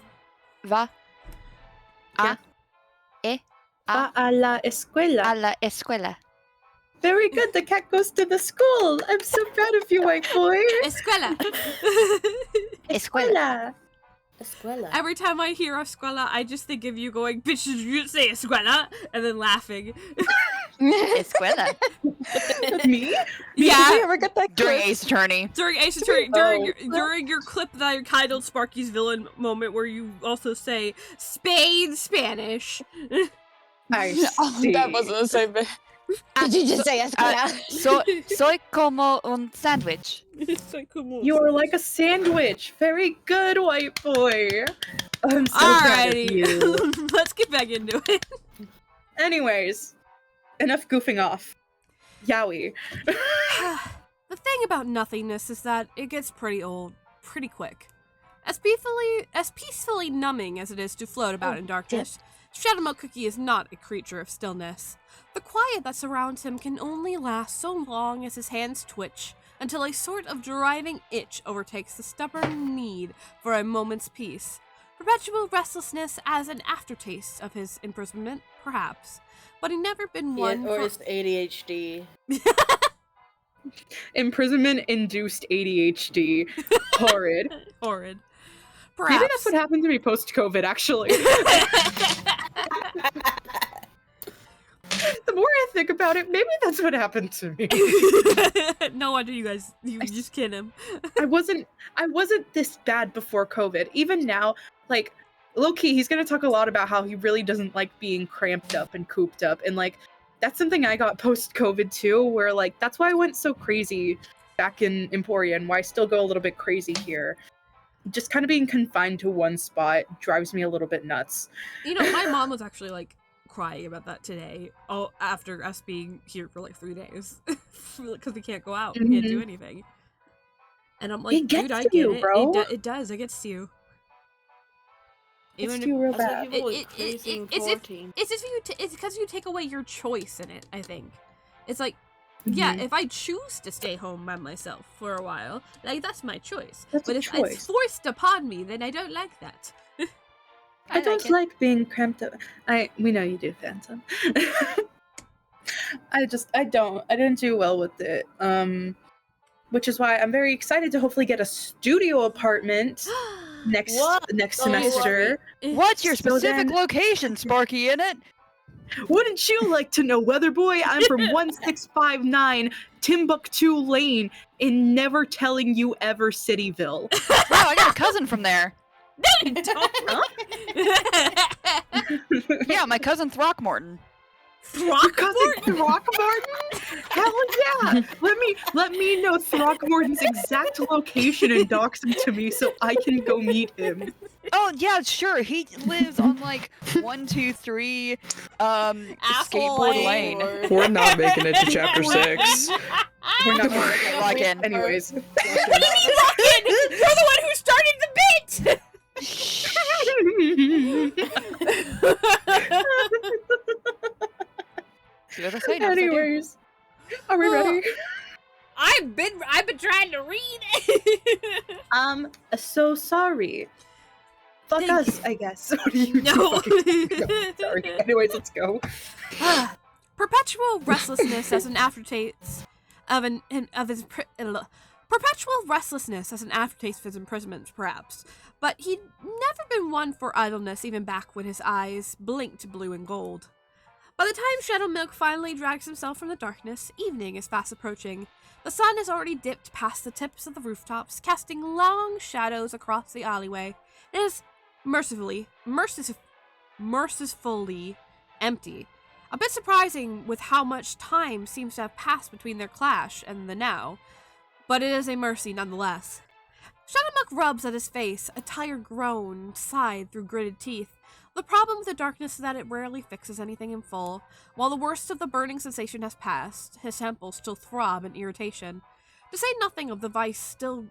va a va a la escuela. a la escuela. Very good. The cat goes to the school. I'm so proud of you, white boy. Escuela. Escuela. Escuela. Every time I hear escuela, I just think of you going, bitch, did you say escuela? And then laughing. Escuela. Me? Did Yeah. you ever get that During clip? Ace Attorney. During Ace Attorney, during your clip that I titled Sparky's villain moment, where you also say Spain Spanish. I Oh, see. that wasn't the same bit. Did you just say escuela? Soy como un sandwich. You are like a sandwich. Very good, white boy. I'm so proud of you. Alrighty, let's get back into it. Anyways, enough goofing off. Yaoi. The thing about nothingness is that it gets pretty old pretty quick. As peacefully numbing as it is to float about in darkness, Shadowmilk Cookie is not a creature of stillness. The quiet that surrounds him can only last so long as his hands twitch, until a sort of driving itch overtakes the stubborn need for a moment's peace. Perpetual restlessness as an aftertaste of his imprisonment, perhaps, but he never been one or for... it's ADHD. Imprisonment-induced ADHD. Horrid. Horrid. Perhaps. Maybe that's what happened to me post-COVID, actually. The more I think about it, maybe that's what happened to me. No wonder you just kid him. I wasn't this bad before COVID. Even now, like, low-key, he's gonna talk a lot about how he really doesn't like being cramped up and cooped up. And like, that's something I got post-COVID too, where like, that's why I went so crazy back in Emporia and why I still go a little bit crazy here. Just kind of being confined to one spot drives me a little bit nuts. You know, my mom was actually like crying about that today. Oh, after us being here for like 3 days, because we can't go out, we can't do anything. And I'm like, It gets dude, I to get you, it. bro. It does. It gets to you. It's Even too real That's why bad. people It- went crazy in it's if- quarantine. it's because you take away your choice in it. I think it's like Yeah, if I choose to stay home by myself for a while, like, that's my choice. That's But a if choice. it's forced upon me, then I don't like that. I don't like being cramped up. We know you do, Phantom. I didn't do well with it. Which is why I'm very excited to hopefully get a studio apartment next semester. What's your So specific then- location, Sparky, in it? Wouldn't you like to know, Weatherboy? I'm from 1659 Timbuktu Lane in Never Telling You Ever Cityville. Wow, I got a cousin from there. No, you don't. Yeah, my cousin Throckmorton. Your cousin Throckmorton? Hell yeah! Let me know Throckmorton's exact location and dox him to me so I can go meet him. Oh yeah, sure. He lives on like 123 skateboard lane. We're not making it to chapter 6. We're not gonna Lock in. Anyways. You're the one who started the bit! See what I say? Not what I do. Anyways. Are we ready? I've been trying to read. So sorry. Fuck Thank us, I guess. What do you No. do? Sorry. Anyways, let's go. Perpetual restlessness as an aftertaste perpetual restlessness as an aftertaste of his imprisonment, perhaps. But he'd never been one for idleness, even back when his eyes blinked blue and gold. By the time Shadow Milk finally drags himself from the darkness, evening is fast approaching. The sun has already dipped past the tips of the rooftops, casting long shadows across the alleyway. It is mercifully empty. A bit surprising with how much time seems to have passed between their clash and the now, but it is a mercy nonetheless. Shadowmuck rubs at his face, a tired groan sighed through gritted teeth. The problem with the darkness is that it rarely fixes anything in full. While the worst of the burning sensation has passed, his temples still throb in irritation. To say nothing of the vice still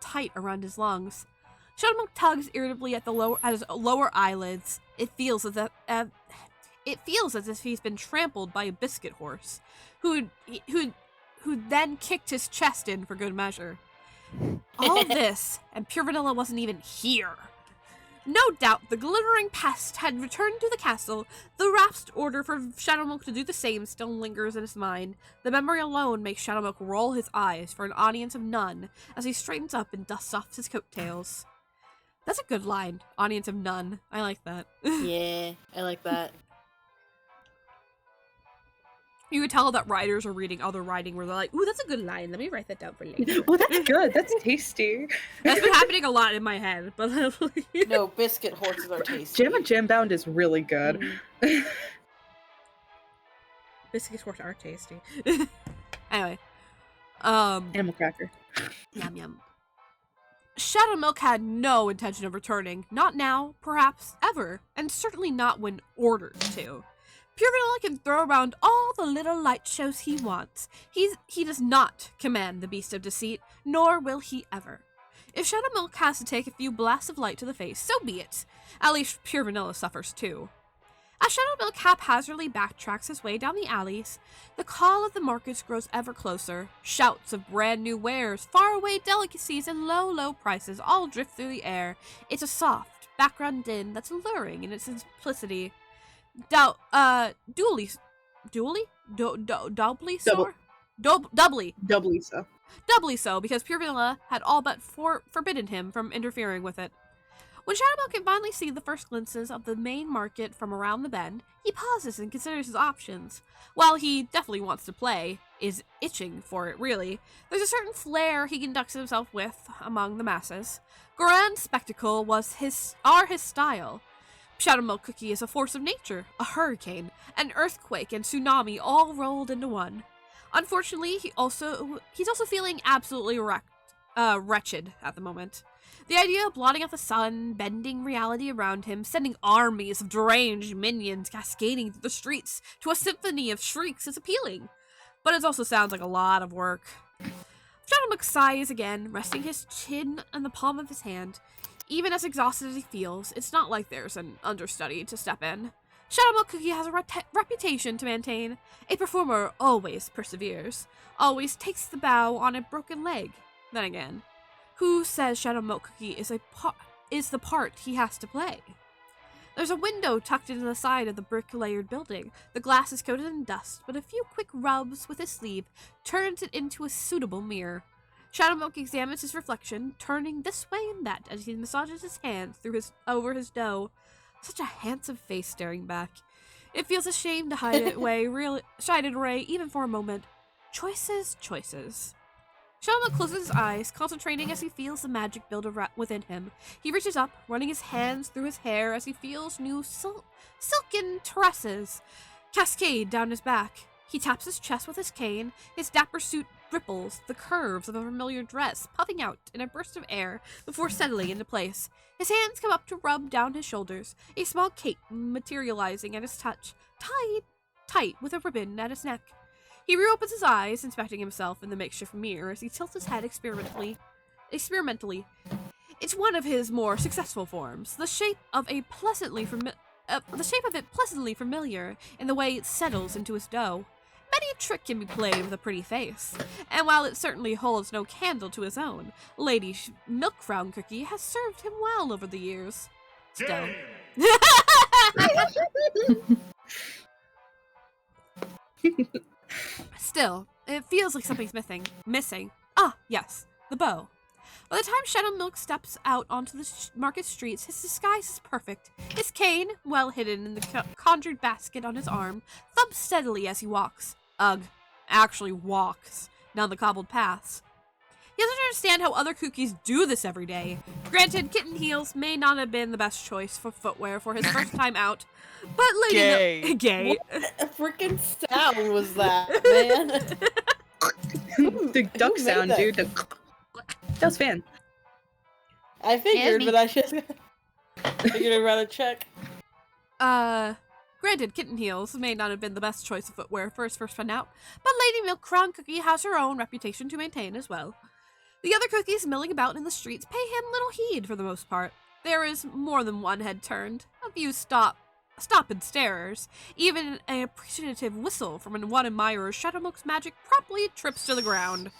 tight around his lungs. Shadowmuck tugs irritably at his lower eyelids. It feels as if he's been trampled by a biscuit horse, who then kicked his chest in for good measure. All this, and Pure Vanilla wasn't even here. No doubt the glittering pest had returned to the castle. The rapt order for Shadowmilk to do the same still lingers in his mind. The memory alone makes Shadowmilk roll his eyes for an audience of none as he straightens up and dusts off his coattails. That's a good line. Audience of none. I like that. Yeah, I like that. You could tell that writers are reading other writing where they're like, ooh, that's a good line. Let me write that down for later. Well, that's good. That's tasty. That's been happening a lot in my head. But No, biscuit horses are tasty. Jambound is really good. Biscuits horse are tasty. Anyway. Animal cracker. Yum yum. Shadowmilk had no intention of returning. Not now, perhaps ever, and certainly not when ordered to. Pure Vanilla can throw around all the little light shows he wants. He does not command the beast of deceit, nor will he ever. If Shadowmilk has to take a few blasts of light to the face, so be it. At least Pure Vanilla suffers too. As Shadowmilk haphazardly backtracks his way down the alleys, the call of the markets grows ever closer. Shouts of brand new wares, faraway delicacies, and low prices all drift through the air. It's a soft background din that's alluring in its simplicity. Doubly so, because Pure Vanilla had all but forbidden him from interfering with it. When Shadowmilk can finally see the first glimpses of the main market from around the bend, he pauses and considers his options. While he definitely wants to play, is itching for it really, there's a certain flair he conducts himself with among the masses. Grand spectacle are his style. Shadowmilk Cookie is a force of nature, a hurricane, an earthquake, and tsunami all rolled into one. Unfortunately, he's also feeling absolutely wretched at the moment. The idea of blotting out the sun, bending reality around him, sending armies of deranged minions cascading through the streets to a symphony of shrieks is appealing, but it also sounds like a lot of work. Shadowmilk sighs again, resting his chin on the palm of his hand. Even as exhausted as he feels, it's not like there's an understudy to step in. Shadow Milk Cookie has a reputation to maintain. A performer always perseveres, always takes the bow on a broken leg. Then again, who says Shadow Milk Cookie is the part he has to play? There's a window tucked into the side of the brick-layered building. The glass is coated in dust, but a few quick rubs with his sleeve turns it into a suitable mirror. Shadow Milk examines his reflection, turning this way and that as he massages his hands over his dough. Such a handsome face staring back. It feels a shame to hide it away even for a moment. Choices. Shadow Milk closes his eyes, concentrating as he feels the magic build within him. He reaches up, running his hands through his hair as he feels new silken tresses cascade down his back. He taps his chest with his cane. His dapper suit ripples, the curves of a familiar dress puffing out in a burst of air before settling into place. His hands come up to rub down his shoulders, a small cape materializing at his touch, tied tight with a ribbon at his neck. He reopens his eyes, inspecting himself in the makeshift mirror as he tilts his head experimentally. It's one of his more successful forms, the shape of it pleasantly familiar in the way it settles into his dough. Many a trick can be played with a pretty face, and while it certainly holds no candle to his own, Lady Milkfrown Cookie has served him well over the years. Still. Still, it feels like something's missing. Ah, yes, the bow. By the time Shadow Milk steps out onto the market streets, his disguise is perfect. His cane, well hidden in the conjured basket on his arm, thumps steadily as he walks. Actually walks down the cobbled paths. He doesn't understand how other cookies do this every day. Granted, kitten heels may not have been the best choice for footwear for his first time out, but Lady Gay. What a freaking sound was that, man? The duck sound, dude. That was fan. I figured, but I just figured I'd rather check. Granted, kitten heels may not have been the best choice of footwear for his first run out, but Lady Milkfrown Cookie has her own reputation to maintain as well. The other cookies milling about in the streets pay him little heed for the most part. There is more than one head turned, a few stop-and starers, even an appreciative whistle from one admirer. Shadow Milk's magic promptly trips to the ground.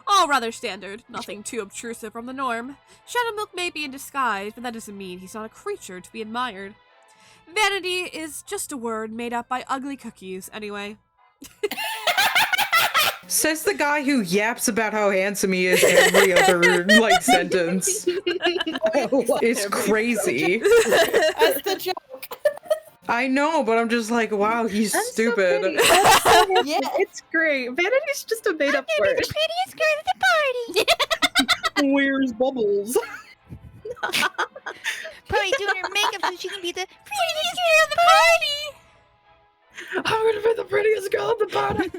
All rather standard, nothing too obtrusive from the norm. Shadow Milk may be in disguise, but that doesn't mean he's not a creature to be admired. Vanity is just a word made up by ugly cookies, anyway. Says the guy who yaps about how handsome he is every other, sentence. It's crazy. That's the joke. I know, but I'm just like, wow, he's That's stupid. So That's so Yeah. It's great. Vanity's just a made up word. the prettiest girl at the party. Where's Bubbles? Probably doing her makeup so she can be the prettiest girl at the party. I'm gonna be the prettiest girl at the party.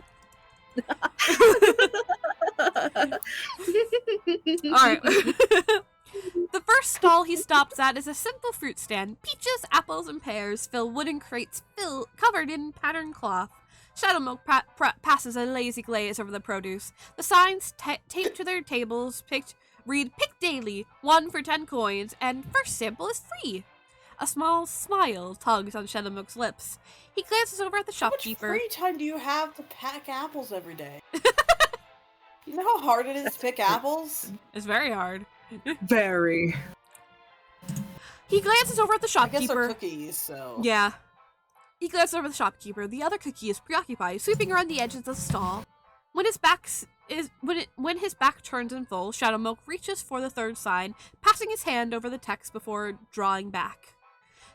Alright. The first stall he stops at is a simple fruit stand. Peaches, apples, and pears fill wooden crates covered in patterned cloth. Shadow Milk passes a lazy glaze over the produce. The signs taped to their tables read "Pick Daily, 1 for 10 coins, and first sample is free." A small smile tugs on Shadow Milk's lips. He glances over at the How much shopkeeper. free time do you have to pack apples every day? You know how hard it is to pick apples? It's very hard. Very. He glances over at the I guess they're shopkeeper. cookies, so... Yeah. He glances over at the shopkeeper. The other cookie is preoccupied, sweeping around the edges of the stall. When his back turns in full, Shadow Milk reaches for the third sign, passing his hand over the text before drawing back.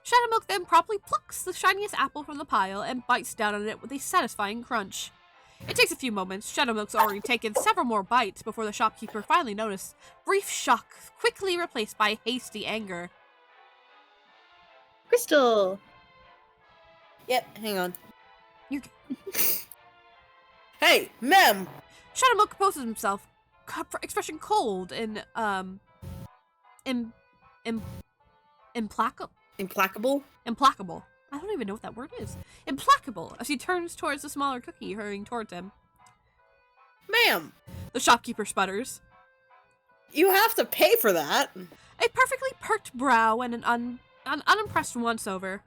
Shadow Milk then promptly plucks the shiniest apple from the pile and bites down on it with a satisfying crunch. It takes a few moments. Shadow Milk's already taken several more bites before the shopkeeper finally noticed. Brief shock, quickly replaced by hasty anger. Crystal. Yep, hang on. You Hey, Mem! Shadow Milk composes himself, expression cold and Implacable? implacable. I don't even know what that word is. Implacable, as he turns towards the smaller cookie hurrying towards him. Ma'am, The shopkeeper sputters. you have to pay for that. A perfectly perked brow and an unimpressed once-over.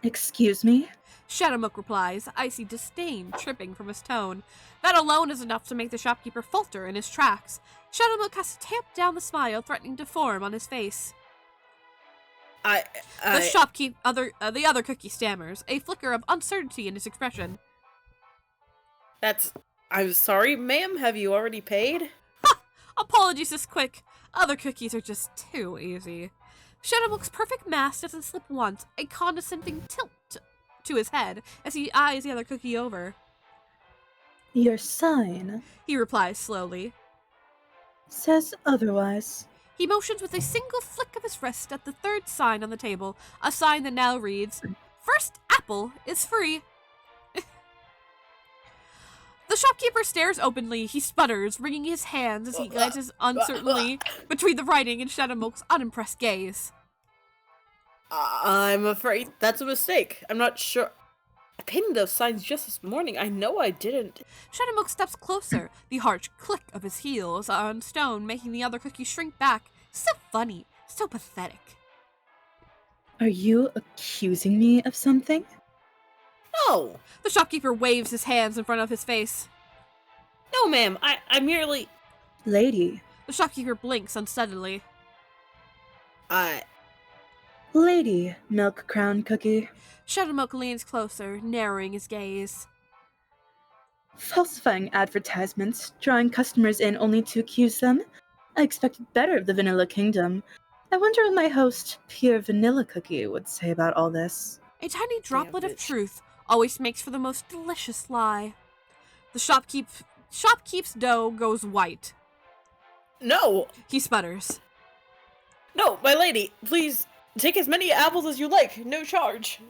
Excuse me? Shadowmilk replies, icy disdain tripping from his tone. That alone is enough to make the shopkeeper falter in his tracks. Shadowmilk has to tamp down the smile threatening to form on his face. The other cookie stammers, a flicker of uncertainty in his expression. I'm sorry, ma'am, have you already paid? Ha! Apologies this quick. Other cookies are just too easy. Shadowmilk's perfect mask doesn't slip once, a condescending tilt to his head as he eyes the other cookie over. Your sign He replies slowly. says otherwise. He motions with a single flick of his wrist at the third sign on the table, a sign that now reads, "First apple is free." The shopkeeper stares openly. He sputters, wringing his hands as he glances uncertainly between the writing and Shadowmilk's unimpressed gaze. I'm afraid that's a mistake. I'm not sure. I painted those signs just this morning. I know I didn't. Shadowmilk steps closer, the harsh click of his heels on stone making the other cookie shrink back. So funny, so pathetic. Are you accusing me of something? No! The shopkeeper waves his hands in front of his face. No, ma'am. I merely... Lady. The shopkeeper blinks unsteadily. Lady, Milk Crown Cookie. Shadowmilk leans closer, narrowing his gaze. Falsifying advertisements, drawing customers in only to accuse them? I expected better of the Vanilla Kingdom. I wonder what my host, Pure Vanilla Cookie, would say about all this. A tiny droplet of truth always makes for the most delicious lie. The shopkeep's dough goes white. No! He sputters. No, my lady, please take as many apples as you like, no charge.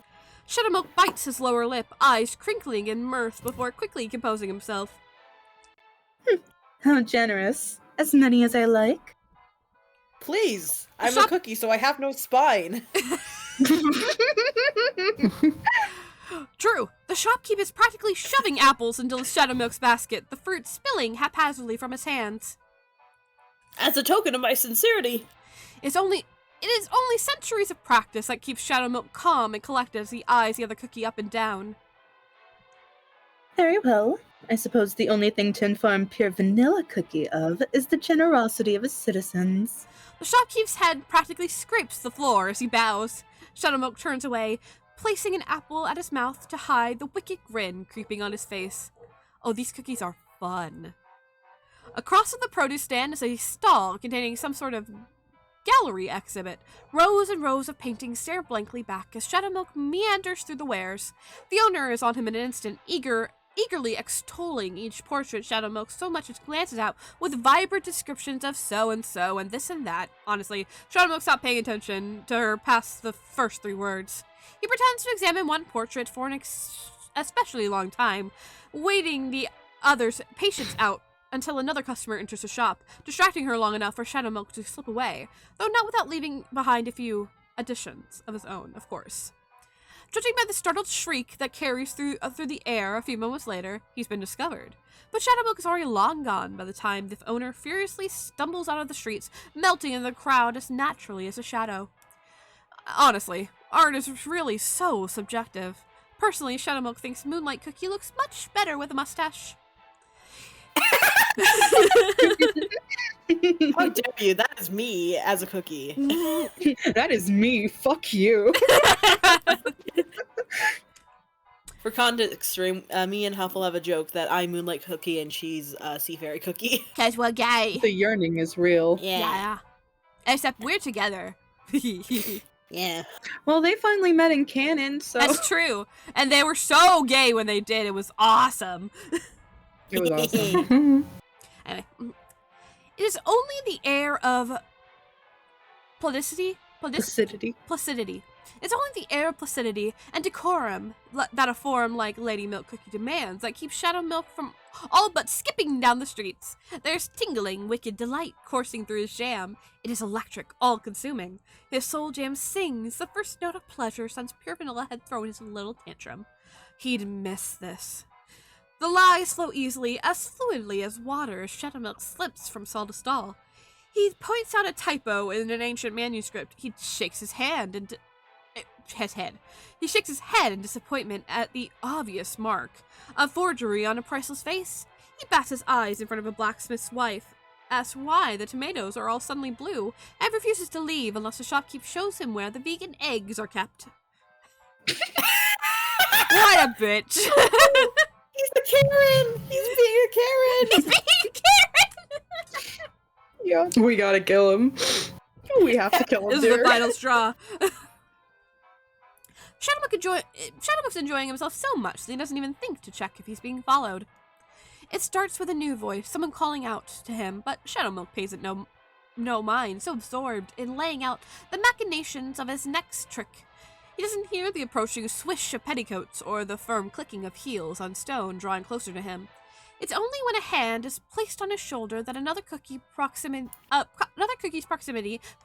Shadowmilk bites his lower lip, eyes crinkling in mirth before quickly composing himself. How generous. As many as I like. Please, I'm a cookie, so I have no spine. True, the shopkeep is practically shoving apples into Shadowmilk's basket, the fruit spilling haphazardly from his hands. As a token of my sincerity. It is only centuries of practice that keeps Shadowmilk calm and collected as he eyes the other cookie up and down. Very well. I suppose the only thing to inform Pure Vanilla Cookie of is the generosity of his citizens. The shopkeep's head practically scrapes the floor as he bows. Shadowmilk turns away, placing an apple at his mouth to hide the wicked grin creeping on his face. Oh, these cookies are fun. Across from the produce stand is a stall containing some sort of gallery exhibit. Rows and rows of paintings stare blankly back as Shadowmilk meanders through the wares. The owner is on him in an instant, eagerly extolling each portrait Shadowmilk so much as glances out with vibrant descriptions of so-and-so and this and that. Honestly, Shadowmilk stopped paying attention to her past the first 3 words. He pretends to examine one portrait for an especially long time, waiting the other's patience out until another customer enters the shop, distracting her long enough for Shadowmilk to slip away, though not without leaving behind a few additions of his own, of course. Judging by the startled shriek that carries through the air a few moments later, he's been discovered. But Shadowmilk is already long gone by the time the owner furiously stumbles out of the streets, melting in the crowd as naturally as a shadow. Honestly, art is really so subjective. Personally, Shadowmilk thinks Moonlight Cookie looks much better with a mustache. How dare you? That is me as a cookie. That is me. Fuck you. For context, me and Huffle have a joke that I'm Moonlight Cookie and she's Sea Fairy Cookie. Cause we're gay. The yearning is real. Yeah. Except we're together. Yeah. Well, they finally met in canon, so... That's true. And they were so gay when they did. It was awesome. It was awesome. Anyway. It is only the air of placidity. It's only the air of placidity and decorum that a form like Lady Milk Cookie demands that keeps Shadowmilk from all but skipping down the streets. There's tingling, wicked delight coursing through his jam. It is electric, all-consuming. His soul jam sings the first note of pleasure since Pure Vanilla had thrown his little tantrum. He'd miss this. The lies flow easily, as fluidly as water as Shadowmilk slips from stall to stall. He points out a typo in an ancient manuscript. He shakes his hand and head. He shakes his head in disappointment at the obvious mark of forgery on a priceless face. He bats his eyes in front of a blacksmith's wife, asks why the tomatoes are all suddenly blue, and refuses to leave unless the shopkeep shows him where the vegan eggs are kept. What a bitch! He's a Karen! He's being a Karen! He's being a Karen! Yeah. We gotta kill him. We have to kill him, This is dude. the final straw. Shadowbook's enjoying himself so much that he doesn't even think to check if he's being followed. It starts with a new voice, someone calling out to him, but Shadowmilk pays it no mind, so absorbed in laying out the machinations of his next trick. He doesn't hear the approaching swish of petticoats or the firm clicking of heels on stone drawing closer to him. It's only when a hand is placed on his shoulder that another cookie's proximity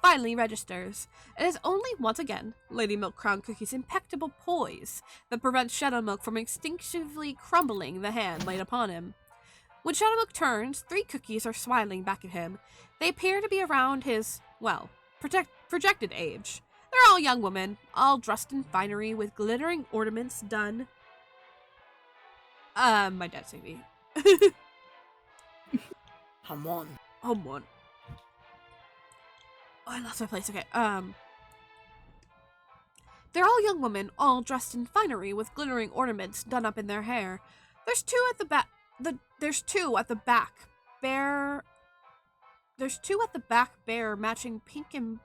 finally registers. It is only once again Lady Milk Crown Cookie's impeccable poise that prevents Shadowmilk from instinctively crumbling the hand laid upon him. When Shadowmilk turns, 3 cookies are smiling back at him. They appear to be around his, well, projected age. They're all young women, all dressed in finery with glittering ornaments done. My dad's saying me. Come on. Oh, I lost my place. Okay. They're all young women, all dressed in finery with glittering ornaments done up in their hair. There's 2 at the back. There's 2 at the back. There's 2 at the back. Bear matching pink and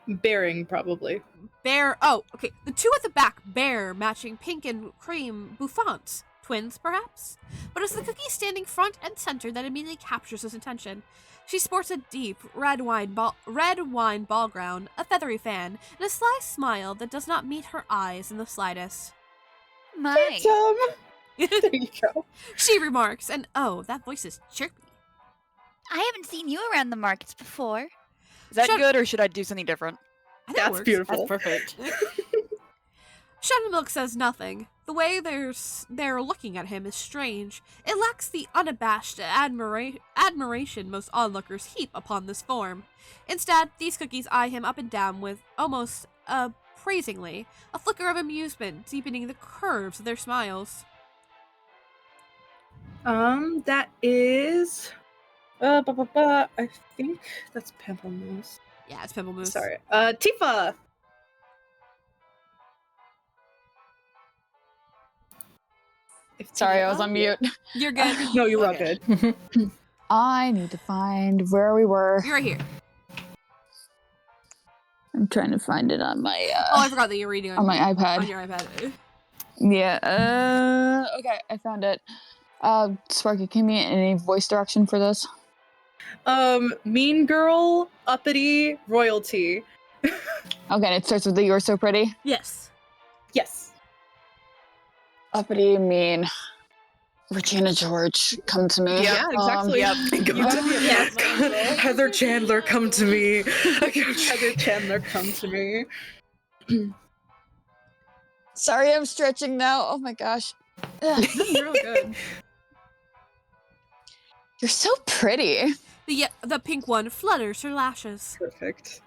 Bearing, probably. Oh, okay. The 2 at the back bear matching pink and cream bouffants. Twins, perhaps? But it's the cookie standing front and center that immediately captures his attention. She sports a deep red wine ball gown, a feathery fan, and a sly smile that does not meet her eyes in the slightest. My. There you go. She remarks, and oh, that voice is chirpy. I haven't seen you around the markets before. Is that Shut- good, or should I do something different? That That's works. beautiful. That's perfect. Shadowmilk says nothing. The way they're looking at him is strange. It lacks the unabashed admiration most onlookers heap upon this form. Instead, these cookies eye him up and down with almost praisingly, a flicker of amusement deepening the curves of their smiles. That is... I think that's Pamplemousse. Yeah, it's Pimplemoose. Sorry. Tifa! Sorry, I was on mute. You're good. No, you were all Okay. good. I need to find where we were. You're right here. I'm trying to find it on my Oh, I forgot that you're reading on my iPad. on your iPad. Yeah. Okay, I found it. Sparky, can you give me any voice direction for this? Mean girl, uppity, royalty. Okay, and it starts with the "You're so pretty." Yes. Yes. Uppity, mean. Regina George, come to me. Yeah, exactly. Heather Chandler, come to me. Heather Chandler, come to me. Sorry, I'm stretching now. Oh my gosh. Ugh. You're all good. You're so pretty. The pink one flutters her lashes. Perfect.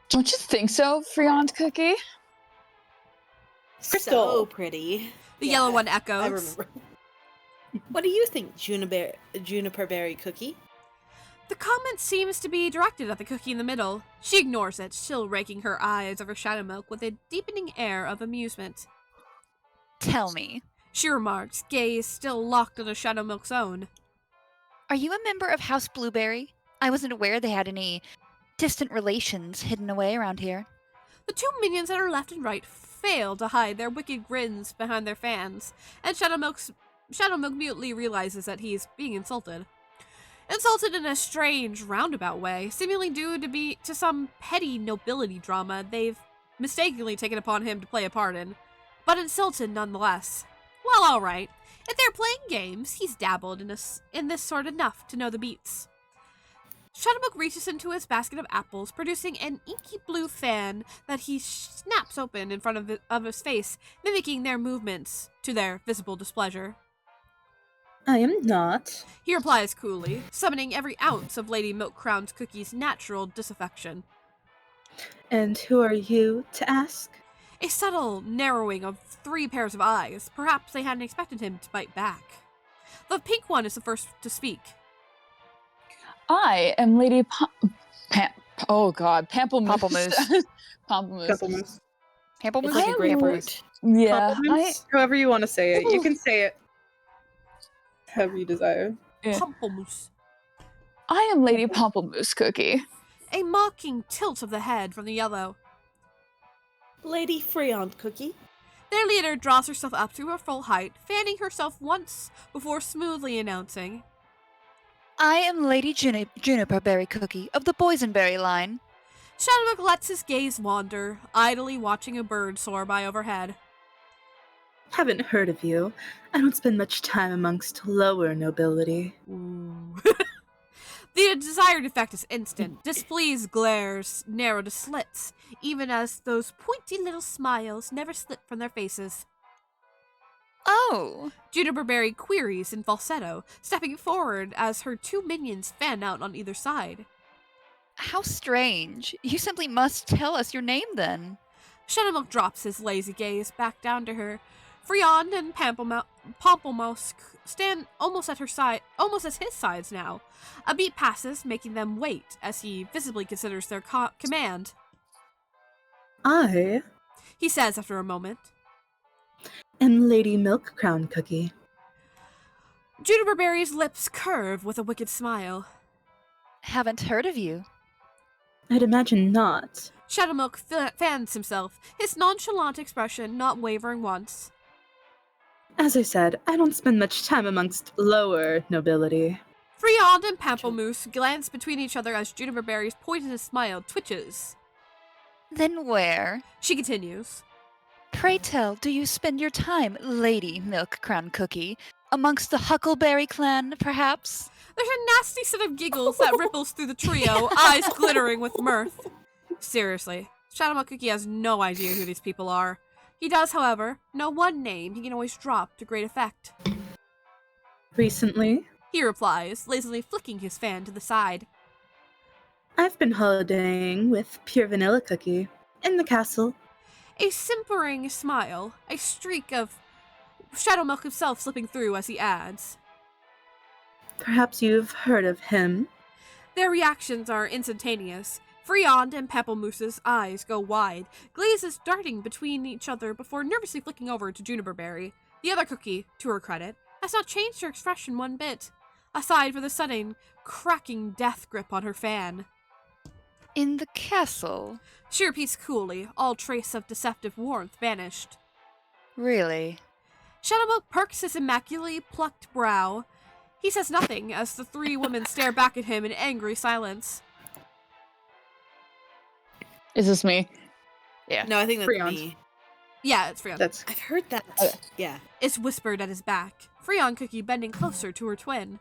Don't you think so, Friand Cookie? So Crystal. pretty. The Yeah, yellow one I echoes. remember. What do you think, Juniper Berry Cookie? The comment seems to be directed at the cookie in the middle. She ignores it, still raking her eyes over Shadowmilk with a deepening air of amusement. Tell me, She remarks, gaze still locked on a Shadowmilk's own. are you a member of House Blueberry? I wasn't aware they had any distant relations hidden away around here. The 2 minions at her left and right fail to hide their wicked grins behind their fans, and Shadowmilk mutely realizes that he's being insulted. Insulted in a strange, roundabout way, seemingly due to some petty nobility drama they've mistakenly taken upon him to play a part in, but insulted nonetheless. Well, alright. If they're playing games, he's dabbled in this sort enough to know the beats. Shadowmilk reaches into his basket of apples, producing an inky blue fan that he snaps open in front of his face, mimicking their movements to their visible displeasure. I am not. He replies coolly, summoning every ounce of Lady Milk Crown's Cookie's natural disaffection. And who are you to ask? A subtle narrowing of 3 pairs of eyes. Perhaps they hadn't expected him to bite back. The pink one is the first to speak. I am Lady oh god, Pamplemousse. Pamplemousse. Pamplemousse. Pamplemousse. Pamplemousse It's like is a great for grapefruit. Yeah, Pamplemousse? However you want to say it. You can say it however you desire. Yeah. Pamplemousse. I am Lady Pamplemousse, Cookie. A mocking tilt of the head from the yellow. Lady Freon, Cookie. Their leader draws herself up to her full height, fanning herself once before smoothly announcing, I am Lady Juniper Berry Cookie of the Boysenberry line. Shadowbook lets his gaze wander, idly watching a bird soar by overhead. Haven't heard of you. I don't spend much time amongst lower nobility. Ooh. The desired effect is instant. Displeased glares narrow to slits, even as those pointy little smiles never slip from their faces. Oh, Juniper Berry queries in falsetto, stepping forward as her 2 minions fan out on either side. how strange. You simply must tell us your name then. Shadowmilk drops his lazy gaze back down to her. Freon and Pamplemousse stand almost at his sides now. A beat passes, making them wait as he visibly considers their command. I He says after a moment. am Lady Milk Crown Cookie. Juniper Berry's lips curve with a wicked smile. Haven't heard of you. I'd imagine not. Shadowmilk fans himself, his nonchalant expression not wavering once. As I said, I don't spend much time amongst lower nobility. Freon and Pamplemousse glance between each other as Juniper Berry's poisonous smile twitches. Then where? She continues. Pray tell, do you spend your time, Lady Milk Crown Cookie, amongst the Huckleberry clan, perhaps? There's a nasty set of giggles that ripples through the trio, eyes glittering with mirth. Seriously, Shadowmilk Cookie has no idea who these people are. He does, however, know one name he can always drop to great effect. Recently, He replies, lazily flicking his fan to the side. I've been holidaying with Pure Vanilla Cookie in the castle. A simpering smile, a streak of Shadowmilk himself slipping through as he adds. Perhaps you've heard of him. Their reactions are instantaneous. Freon and Pamplemousse's eyes go wide, glazes darting between each other before nervously flicking over to Juniper Berry. The other cookie, to her credit, has not changed her expression one bit, aside for the sudden, cracking death grip on her fan. In the castle? She repeats coolly, all trace of deceptive warmth vanished. Really? Shadowmilk perks his immaculately plucked brow. He says nothing as the 3 women stare back at him in angry silence. Is this me? No, I think that's Freon. me. Yeah, it's Freon. That's I've heard that. Okay. Yeah. It's whispered at his back. Freon Cookie bending closer to her twin.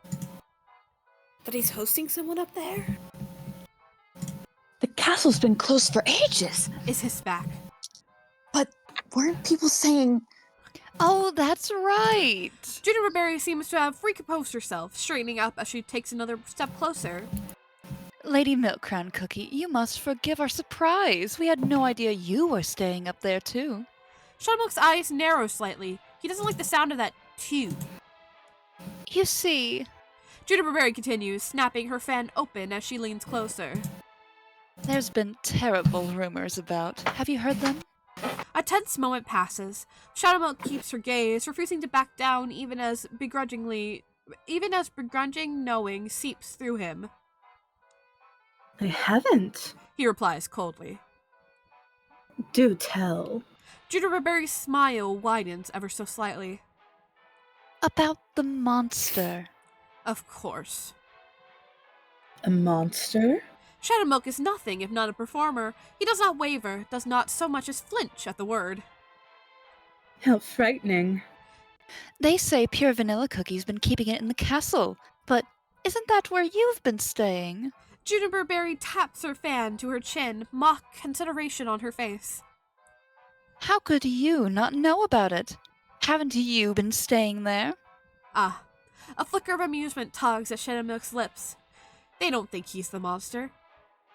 That he's hosting someone up there? The castle's been closed for ages. Is his back. Weren't people saying Oh, that's right. Juniper Berry seems to have recomposed herself, straightening up as she takes another step closer. Lady Milk Crown Cookie, you must forgive our surprise. We had no idea you were staying up there, too. Shadowmilk's eyes narrow slightly. He doesn't like the sound of that too. You see, Juniper Berry continues, snapping her fan open as she leans closer. there's been terrible rumors about. Have you heard them? A tense moment passes. Shadowmilk keeps her gaze, refusing to back down even as begrudging knowing seeps through him. I haven't. He replies coldly. Do tell. Juniper Berry's smile widens ever so slightly. About the monster. Of course. A monster? Shadowmilk is nothing if not a performer. He does not waver, does not so much as flinch at the word. How frightening. They say Pure Vanilla Cookie's been keeping it in the castle, but isn't that where you've been staying? Juniper Berry taps her fan to her chin, mock consideration on her face. How could you not know about it? Haven't you been staying there? Ah, a flicker of amusement tugs at Shadowmilk's lips. They don't think he's the monster.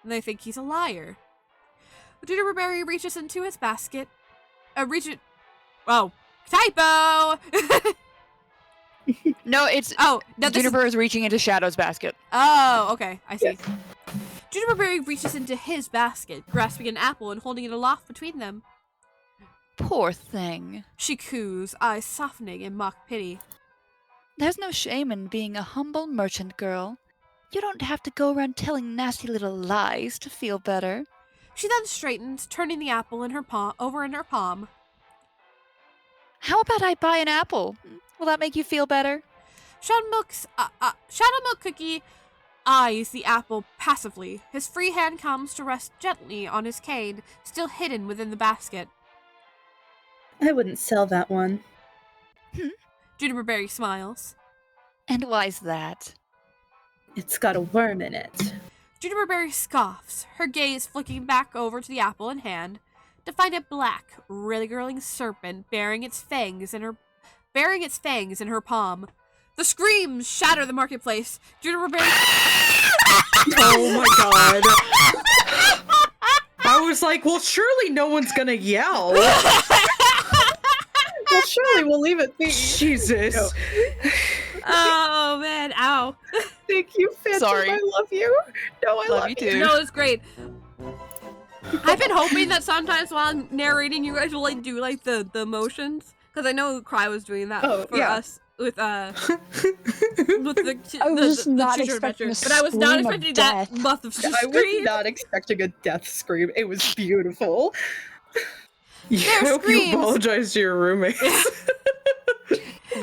They think he's a liar. Juniper Berry reaches into his basket. Oh, typo! No, it's Oh, no, this is... Juniper is reaching into Shadow's basket. Oh, okay, I see. Yes. Juniper Berry reaches into his basket, grasping an apple and holding it aloft between them. Poor thing. She coos, eyes softening in mock pity. There's no shame in being a humble merchant girl. You don't have to go around telling nasty little lies to feel better. She then straightens, turning the apple in her over in her palm. How about I buy an apple? Will that make you feel better? Shadowmilk Cookie eyes the apple passively. His free hand comes to rest gently on his cane, still hidden within the basket. I wouldn't sell that one. Juniper Berry smiles. And why's that? It's got a worm in it. Juniper Berry scoffs, her gaze flicking back over to the apple in hand, to find a black, wriggling serpent bearing its fangs in her palm. The screams shatter the marketplace. Juniper Berry. Oh my god. I was like, well, surely no one's gonna yell. Well, surely we'll leave it be. Jesus. No. Oh man, ow. Thank you, Phantom. Sorry. I love you. No, I love you too. No, it's great. I've been hoping that sometimes while I'm narrating, you guys will like do like the motions, because I know Cry was doing that for us with with I was just not Choose Your expecting Adventure. a But I was not scream of expecting that death. buff of I scream. was not expecting a death scream. It was beautiful. Yeah, I hope you apologize to your roommates.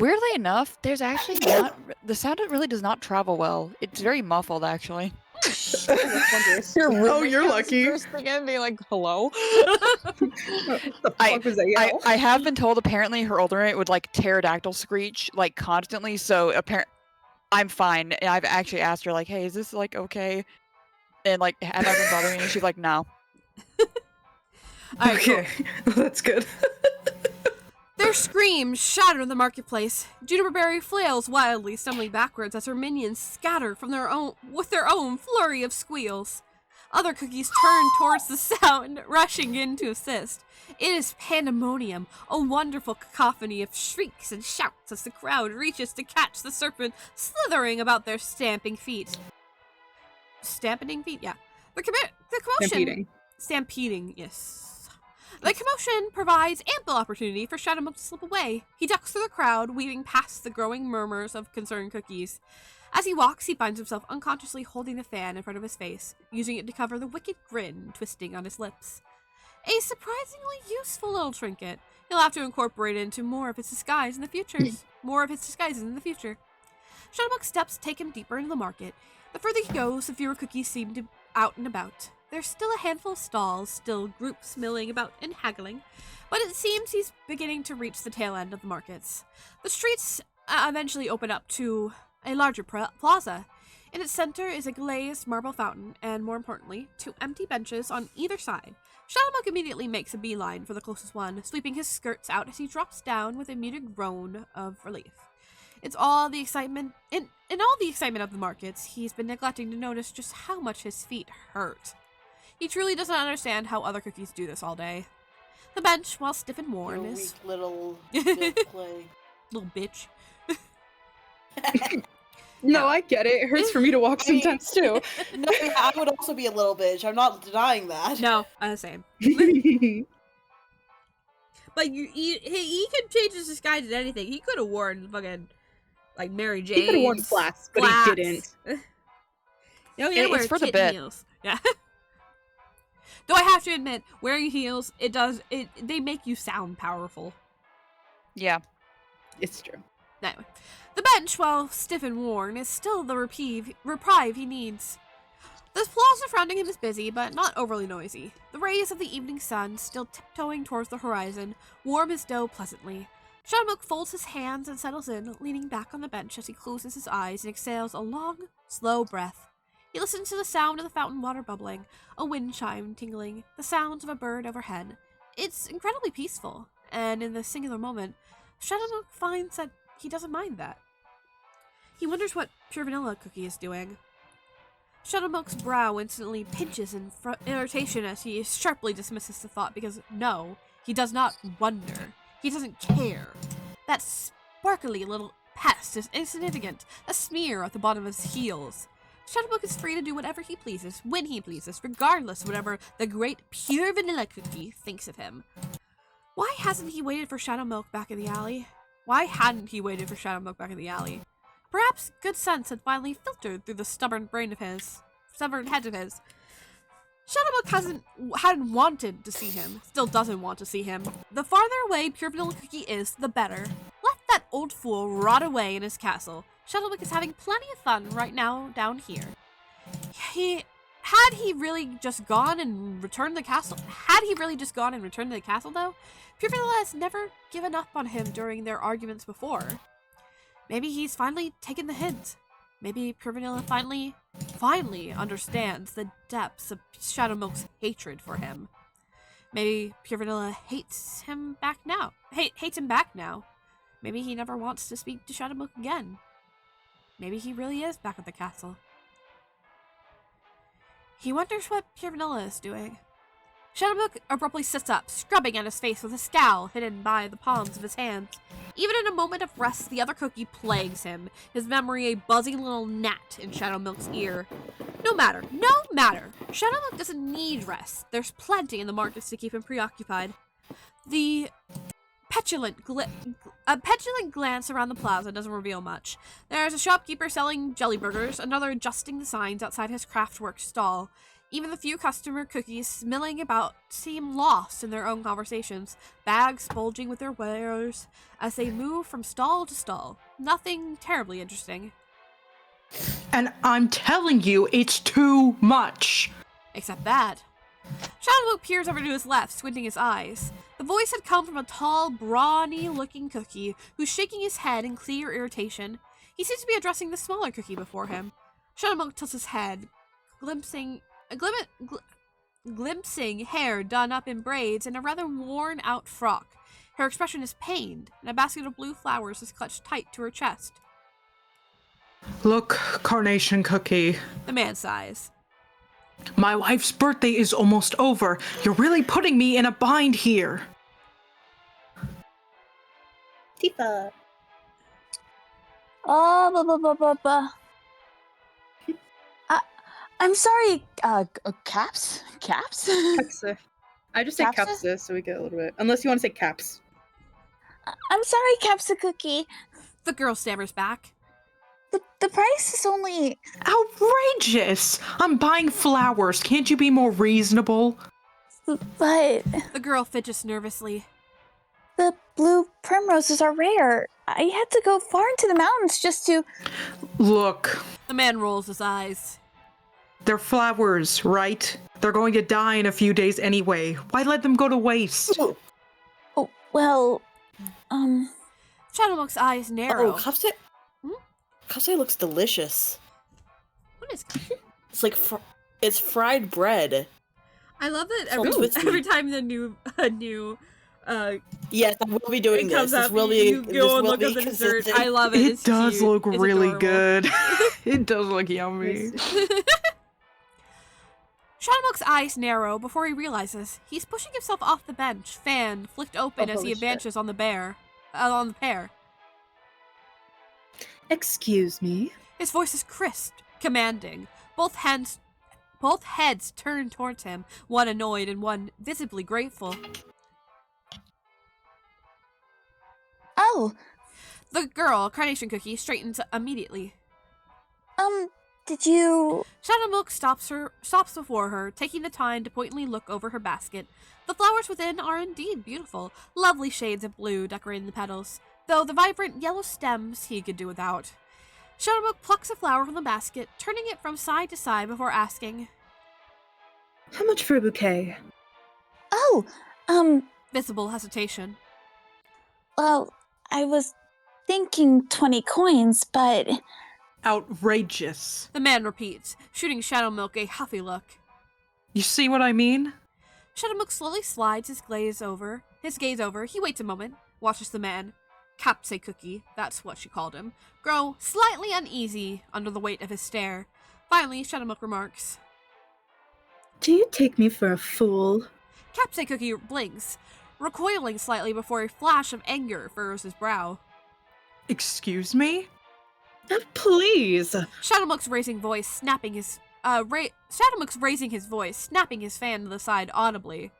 Weirdly enough, there's actually not... The sound really does not travel well. It's very muffled, actually. You're lucky. First thing and be like, hello? The fuck was that yell? I have been told apparently her older roommate would like pterodactyl screech like constantly, so I'm fine. And I've actually asked her like, hey, is this like okay? And like, have I been bothering you? And she's like, no. Alright, cool. Okay, that's good. Their screams shatter the marketplace. Juniper Berry flails wildly, stumbling backwards as her minions scatter from their own flurry of squeals. Other cookies turn towards the sound, rushing in to assist. It is pandemonium, a wonderful cacophony of shrieks and shouts as the crowd reaches to catch the serpent slithering about their stamping feet. Stamping feet? Yeah. The commotion... Stampeding, yes. The commotion provides ample opportunity for Shadowmilk to slip away. He ducks through the crowd, weaving past the growing murmurs of concerned cookies. As he walks, he finds himself unconsciously holding the fan in front of his face, using it to cover the wicked grin twisting on his lips. A surprisingly useful little trinket. He'll have to incorporate it into more of his disguises in the future. Shadowmilk's steps take him deeper into the market. The further he goes, the fewer cookies seem to be out and about. There's still a handful of stalls, still groups milling about and haggling, but it seems he's beginning to reach the tail end of the markets. The streets eventually open up to a larger plaza. In its center is a glazed marble fountain, and more importantly, 2 empty benches on either side. Shadowmilk immediately makes a beeline for the closest one, sweeping his skirts out as he drops down with a muted groan of relief. It's all the excitement in all the excitement of the markets, he's been neglecting to notice just how much his feet hurt. He truly doesn't understand how other cookies do this all day. The bench, while stiff and worn, You're a is... weak little play. Little bitch. No, I get it. It hurts for me to walk sometimes too. No, I would also be a little bitch. I'm not denying that. No, same. But he could change his disguise to anything. He could have worn fucking, like, Mary Jane. He could have worn flats, but he didn't. No, he It's for the bit. Heels. Yeah. Though I have to admit, wearing heels, they make you sound powerful. Yeah. It's true. Anyway, the bench, while stiff and worn, is still the reprieve he needs. The plaza surrounding him is busy, but not overly noisy. The rays of the evening sun, still tiptoeing towards the horizon, warm his dough pleasantly. Shadowmilk folds his hands and settles in, leaning back on the bench as he closes his eyes and exhales a long, slow breath. He listens to the sound of the fountain water bubbling, a wind chime tingling, the sounds of a bird overhead. It's incredibly peaceful, and in this singular moment, Shadowmilk finds that he doesn't mind that. He wonders what Pure Vanilla Cookie is doing. Shadowmilk's brow instantly pinches in irritation as he sharply dismisses the thought because no, he does not wonder. He doesn't care. That sparkly little pest is insignificant, a smear at the bottom of his heels. Shadowmilk is free to do whatever he pleases, when he pleases, regardless of whatever the great pure vanilla cookie thinks of him. Why hasn't he waited for Shadowmilk back in the alley? Why hadn't he waited for Shadowmilk back in the alley? Perhaps good sense had finally filtered through the stubborn head of his. Shadowmilk hadn't wanted to see him, still doesn't want to see him. The farther away Pure Vanilla Cookie is, the better. Let that old fool rot away in his castle. Shadowmilk is having plenty of fun right now down here. Had he really just gone and returned to the castle, though? Pure Vanilla has never given up on him during their arguments before. Maybe he's finally taken the hint. Maybe Pure Vanilla finally understands the depths of Shadowmilk's hatred for him. Maybe Pure Vanilla hates him back now. Maybe he never wants to speak to Shadowmilk again. Maybe he really is back at the castle. He wonders what Pure Vanilla is doing. Shadowmilk abruptly sits up, scrubbing at his face with a scowl hidden by the palms of his hands. Even in a moment of rest, the other cookie plagues him, his memory a buzzing little gnat in Shadowmilk's ear. No matter. Shadowmilk doesn't need rest. There's plenty in the markets to keep him preoccupied. A petulant glance around the plaza doesn't reveal much. There's a shopkeeper selling jelly burgers, another adjusting the signs outside his craftwork stall. Even the few customer cookies milling about seem lost in their own conversations, bags bulging with their wares as they move from stall to stall. Nothing terribly interesting. And I'm telling you, it's too much. Except that. Shadowmilk peers over to his left, squinting his eyes. The voice had come from a tall, brawny-looking cookie who's shaking his head in clear irritation. He seems to be addressing the smaller cookie before him. Shadowmilk tilts his head, glimpsing hair done up in braids and a rather worn-out frock. Her expression is pained, and a basket of blue flowers is clutched tight to her chest. Look, Carnation Cookie. The man sighs. My wife's birthday is almost over. You're really putting me in a bind here. Tifa. Oh, I'm sorry, Caps? Caps. I just say Capsa? Capsa so we get a little bit. Unless you want to say Caps. I'm sorry, Capsa Cookie. The girl stammers back. The price is only... Outrageous! I'm buying flowers. Can't you be more reasonable? But... The girl fidgets nervously. The blue primroses are rare. I had to go far into the mountains just to... Look. The man rolls his eyes. They're flowers, right? They're going to die in a few days anyway. Why let them go to waste? Oh, well... Shadowmilk's eyes narrow. Oh, Kapse looks delicious. What is... It's like it's fried bread. I love that Ooh. every time a new Yes, I will be doing it this. comes This up, will be. you This go and will look be up the dessert. consistent. I love it. It It's does cute. look It's really adorable. good. It does look yummy. Shadowmilk's eyes narrow before he realizes he's pushing himself off the bench, fan flicked open as he holy shit. advances on the pair. Excuse me. His voice is crisp, commanding. Both heads turn towards him, one annoyed and one visibly grateful. Oh, The girl, Carnation Cookie, straightens immediately. did you... Shadowmilk stops before her, taking the time to pointedly look over her basket. The flowers within are indeed beautiful, lovely shades of blue decorating the petals, though the vibrant yellow stems he could do without. Shadowmilk plucks a flower from the basket, turning it from side to side before asking, How much for a bouquet? Oh, visible hesitation. well, I was thinking 20 coins, but... Outrageous. The man repeats, shooting Shadowmilk a huffy look. You see what I mean? Shadowmilk slowly slides his gaze over. He waits a moment, watches the man, Capse Cookie, that's what she called him, grow slightly uneasy under the weight of his stare. Finally, Shadowmilk remarks. Do you take me for a fool? Capsay Cookie blinks, recoiling slightly before a flash of anger furrows his brow. Excuse me? Please. Shadowmilk's raising voice, snapping his Shadowmilk's raising his voice, snapping his fan to the side audibly.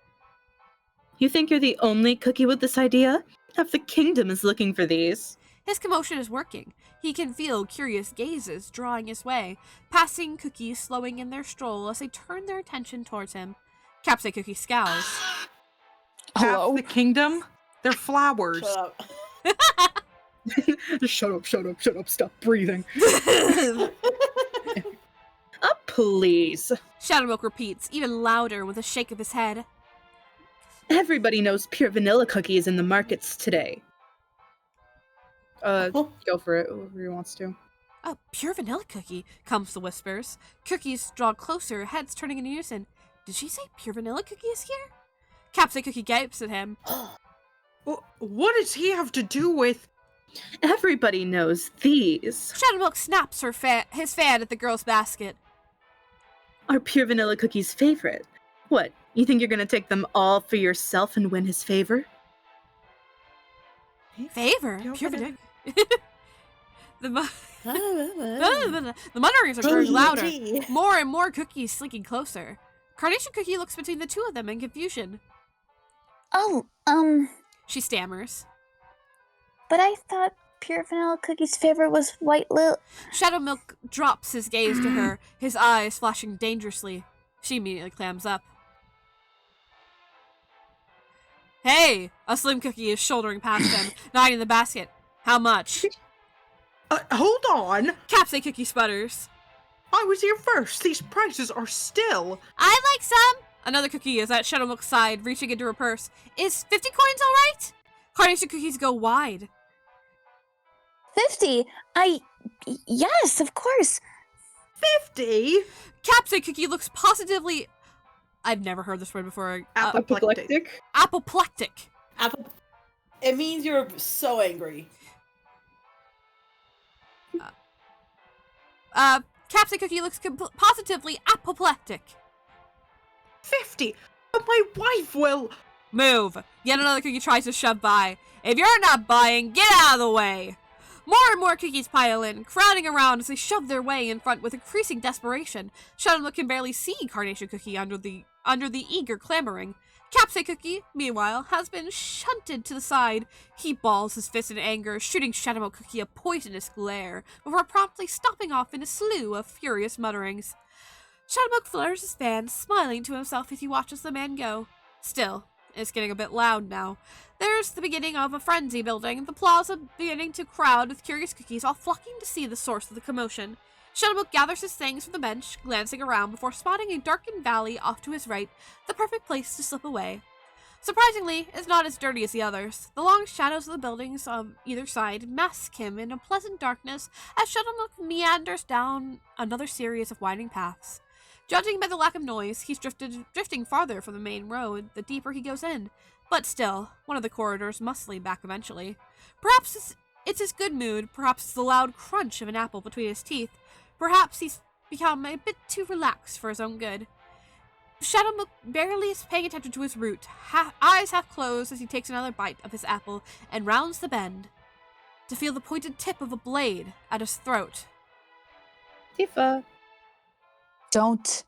You think you're the only cookie with this idea? Half the kingdom is looking for these. His commotion is working. He can feel curious gazes drawing his way, passing cookies slowing in their stroll as they turn their attention towards him. Capsay Cookie scowls. Hello? Half the kingdom? They're flowers. Shut up. Shut up, stop breathing. Please. Shadowmilk repeats, even louder with a shake of his head. Everybody knows pure vanilla cookies in the markets today. Go for it, whoever wants to. A pure vanilla cookie, comes the whispers. Cookies draw closer, heads turning in unison. Did she say pure vanilla cookie is here? Capsay Cookie gapes at him. What does he have to do with... Everybody knows these. Shadowmilk snaps his fan at the girl's basket. Are pure vanilla cookies' favorite? What, you think you're gonna take them all for yourself and win his favor? Favor? Pure Pure vanilla- vanilla. The mutterings are growing louder. More and more cookies slinking closer. Carnation Cookie looks between the two of them in confusion. Oh, She stammers. but I thought Pure Vanilla Cookie's favorite was White Lil. Shadowmilk drops his gaze to her, his eyes flashing dangerously. She immediately clams up. Hey! A slim cookie is shouldering past him, nodding the basket. How much? Hold on! Capsay Cookie sputters. I was here first. These prices are still... I'd like some! Another cookie is at Shadowmilk's side, reaching into her purse. Is 50 coins alright? Carnation Cookies go wide. 50? Yes, of course. 50? Capsay Cookie looks positively... I've never heard this word before. Apoplectic. Apoplectic. It means you're so angry. Capsay Cookie looks positively apoplectic. 50? But my wife will... Move. Yet another cookie tries to shove by. If you're not buying, get out of the way. More and more cookies pile in, crowding around as they shove their way in front with increasing desperation. Shadowmilk can barely see Carnation Cookie under the eager clamoring. Capsay Cookie, meanwhile, has been shunted to the side. He balls his fist in anger, shooting Shadowmilk Cookie a poisonous glare, before promptly stopping off in a slew of furious mutterings. Shadowmilk flutters his fan, smiling to himself as he watches the man go. Still, it's getting a bit loud now. There's the beginning of a frenzy building, the plaza beginning to crowd with curious cookies, all flocking to see the source of the commotion. Shadowmilk gathers his things from the bench, glancing around before spotting a darkened valley off to his right, the perfect place to slip away. Surprisingly, it's not as dirty as the others. The long shadows of the buildings on either side mask him in a pleasant darkness as Shadowmilk meanders down another series of winding paths. Judging by the lack of noise, he's drifting farther from the main road the deeper he goes in. But still, one of the corridors must lead back eventually. Perhaps it's his good mood, perhaps it's the loud crunch of an apple between his teeth. Perhaps he's become a bit too relaxed for his own good. Shadowmilk barely is paying attention to his route, eyes half closed as he takes another bite of his apple and rounds the bend to feel the pointed tip of a blade at his throat. Tifa. Don't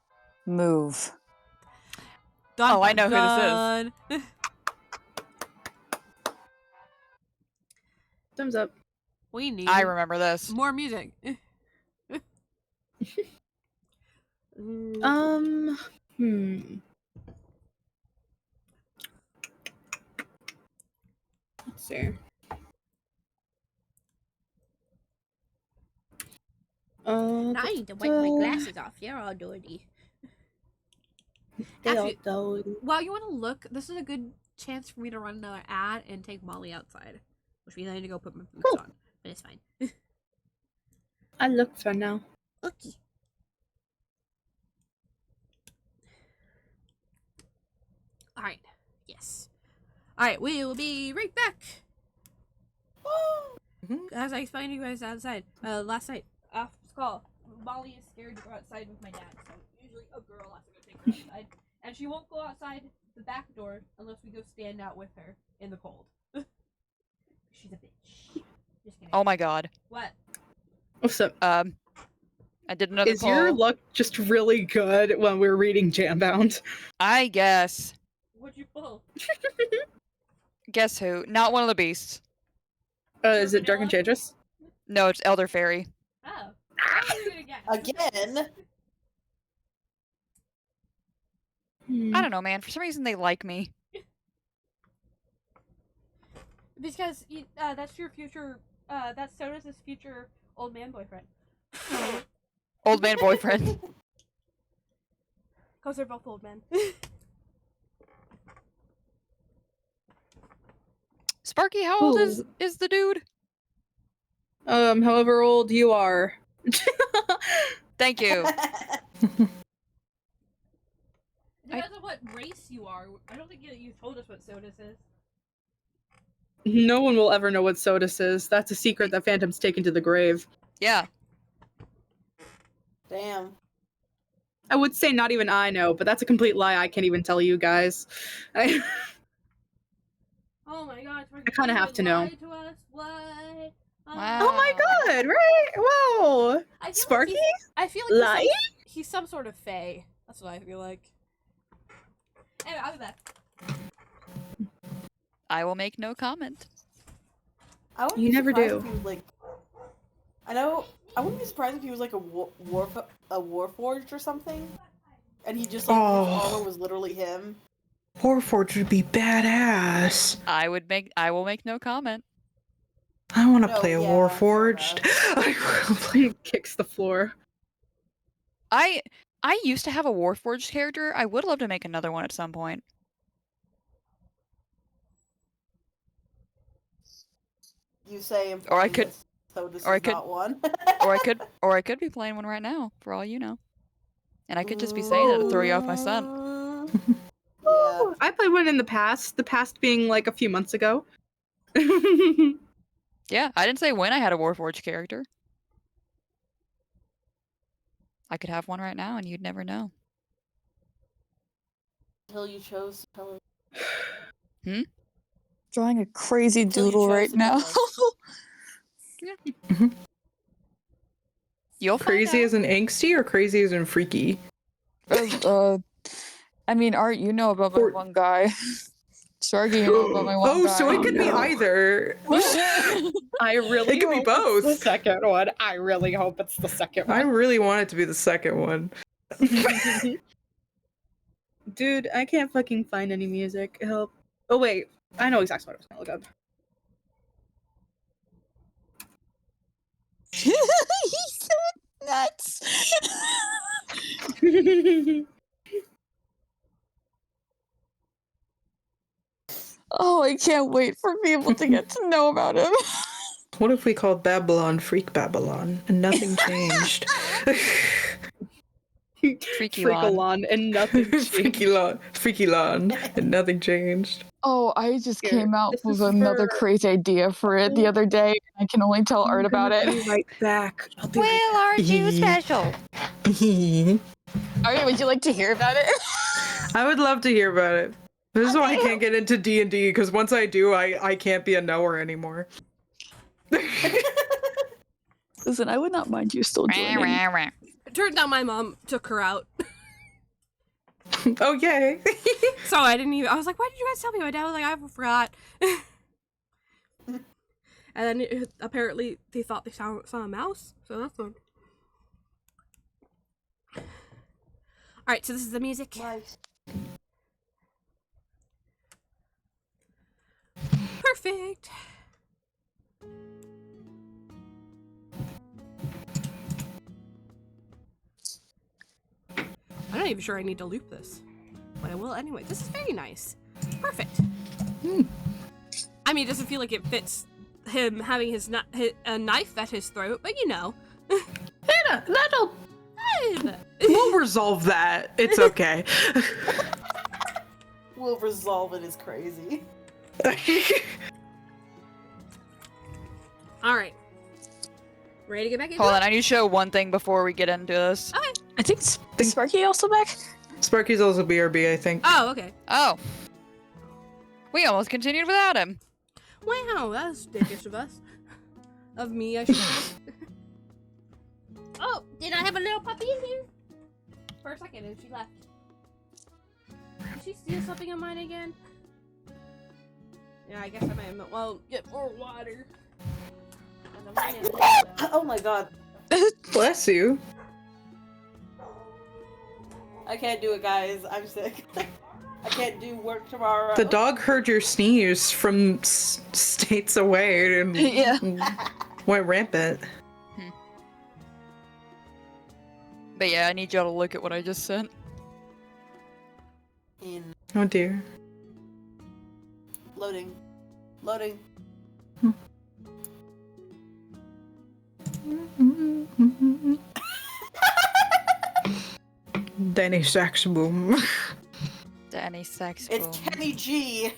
move. Dun, Oh, I know dun, who this is. Thumbs up. We need I remember this. more music. Let's see. I need to wipe my glasses off. They're all dirty. Actually, while you want to look, this is a good chance for me to run another ad and take Molly outside. Which means I need to go put my boots on. But it's fine. I look for now. Okay. Alright. Yes. Alright, we will be right back. As I explained to you guys outside, last night, off call, Molly is scared to go outside with my dad, so usually a girl has to go take her outside. And she won't go outside the back door unless we go stand out with her in the cold. She's a bitch. Just kidding. Oh my god. What? What's up? I did another Is poll. your luck just really good when we're reading Jambound? I guess. What'd you pull? Guess who? Not one of the beasts. Is it Dark Enchantress? No, it's Elder Fairy. Oh. What are you gonna guess? Again? I don't know, man. For some reason, they like me. Because that's your future. That's Soda's future old man boyfriend. Old man boyfriend. Because they're both old men. Sparky, how old is the dude? However old you are. Thank you. Depends on what race you are. I don't think you told us what Sodas is. No one will ever know what Sodus is. That's a secret that Phantom's taken to the grave. Yeah. Damn. I would say not even I know, but that's a complete lie. I can't even tell you guys. Oh my god. I kinda have to know. To us. What? Wow. Oh my god, right? Wow. I feel Sparky? Like I feel like Lying? he's some sort of fae. That's what I feel like. Anyway, I'll be back. I will make no comment. I wouldn't You be never surprised do. if he was, like, I wouldn't be surprised if he was like a Warforged or something, and he just like his armor was literally him. Warforged would be badass. I will make no comment. I want to No, play a yeah, Warforged. Kicks the floor. I used to have a Warforged character. I would love to make another one at some point. You say, Or I could- So this or I is could- not one. Or I could be playing one right now, for all you know. And I could just be saying it to throw you off my scent. Yeah. I played one in the past being like a few months ago. Yeah, I didn't say when I had a Warforged character. I could have one right now and you'd never know. Until you chose to tell Drawing a crazy Until you doodle chose right to now. tell us. You'll find Crazy out. as in angsty or crazy as in freaky? I mean, Art, you know about my Or- one guy. Sparky, you know about my one Oh, guy. so it could be no. either. I really It could be hope both. it's the second one. I really hope it's the second I one. really want it to be the second one. Dude, I can't fucking find any music. Help. Oh wait, I know exactly what I was gonna look up. He's so nuts. Oh, I can't wait for people to get to know about him. What if we called Babylon Freak Babylon and nothing changed? Freaky lawn. Freakalon and nothing changed. Freaky lawn, and nothing changed. Oh, I just Here, came out this with is another for- crazy idea for it the other day. I can only tell Art about it. I'll be right back. I'll be right Well, aren't you special? Art, would you like to hear about it? I would love to hear about it. This is why I can't get into D&D, because once I do, I can't be a knower anymore. Listen, I would not mind you still joining. It turns out my mom took her out. Oh, yay. So I didn't even. I was like, why did you guys tell me? My dad was like, I forgot. And then apparently they thought they saw a mouse. So that's fun. Alright, so this is the music. Nice. Perfect. I'm not even sure I need to loop this, but I will anyway. This is very nice. Perfect. I mean, it doesn't feel like it fits him having a knife at his throat, but you know. That'll... We'll resolve that. It's okay. We'll resolve it as crazy. All right. Ready to get back into Hold it? on, I need to show one thing before we get into this. Okay. I think Sparky also back. Sparky's also BRB, I think. Oh, okay. Oh. We almost continued without him. Wow, that was dickish of us. Of me, I should say. Oh, did I have a little puppy in here? For a second, and she left. Did she steal something of mine again? Yeah, I guess I might have. Well, get more water. Oh my god. Bless you. I can't do it, guys. I'm sick. I can't do work tomorrow. The dog heard your sneeze from states away and Yeah. went rampant. But yeah, I need y'all to look at what I just sent. In Oh dear. loading. Loading. Danny Saxboom. Danny Sex. It's Kenny G.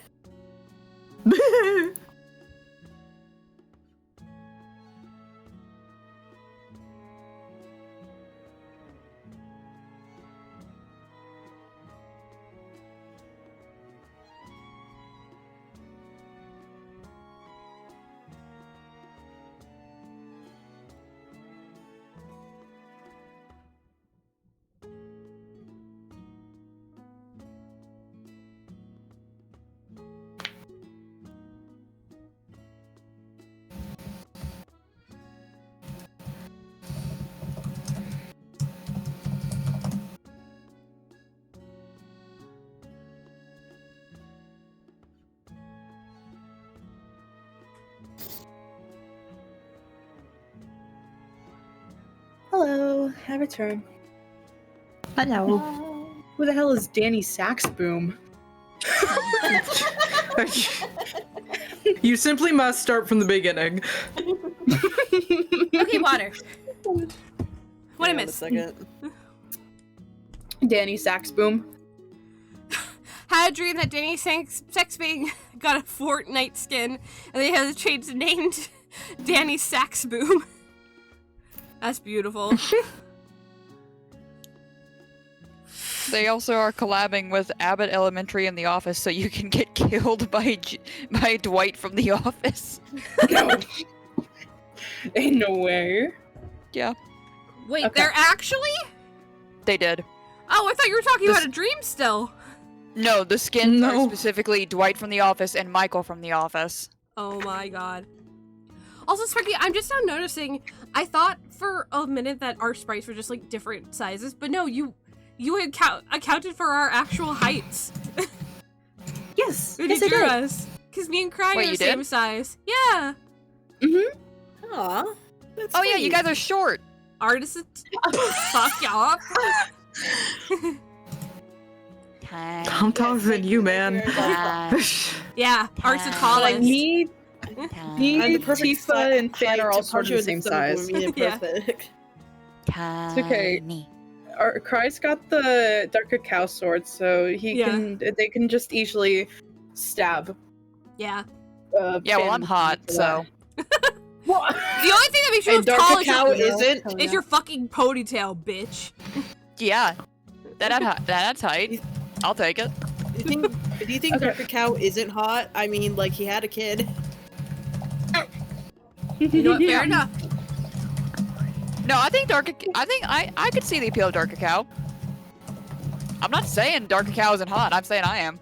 Hello, I return. Hello. Who the hell is Danny Saxboom? You simply must start from the beginning. Okay, water. What I missed? Second. Danny Saxboom. Had a dream that Danny Sexbing got a Fortnite skin, and they had to change the name to Danny Saxboom. That's beautiful. They also are collabing with Abbott Elementary in The Office, so you can get killed by Dwight from The Office. No. Ain't no way. Yeah, Wait, Okay. they're actually? they did. Oh, I thought you were talking This- about a dream still. No, the skins No. are specifically Dwight from The Office and Michael from The Office. Oh my god. Also, Sparky, I'm just now noticing, I thought for a minute that our sprites were just like different sizes, but no, you had accounted for our actual heights. Yes. When Yes, you I drew did. us. Because me and Cry Wait, are the you same did? size. Yeah. Aw. That's Oh yeah, you sweet. guys are short. Artists, fuck y'all. I'm taller than you, man. Yeah, artists are Like tallest. Me, I'm me, the perfect Tifa, and Fan height are to all sort punch of you the in same stomach size. when we're Yeah. perfect. It's okay. Cry's got the dark cacao sword, so they can just easily stab. Yeah. Yeah, well, I'm Fan hot, for so. that. The only thing that makes you And look dark tall is cacao your, isn't. is your fucking ponytail, bitch. Yeah, that's height. I'll take it. Do you think Okay. dark cacao isn't hot? I mean, like, he had a kid. You know what? Fair enough. No, I think I could see the appeal of dark cacao. I'm not saying dark cacao isn't hot. I'm saying I am.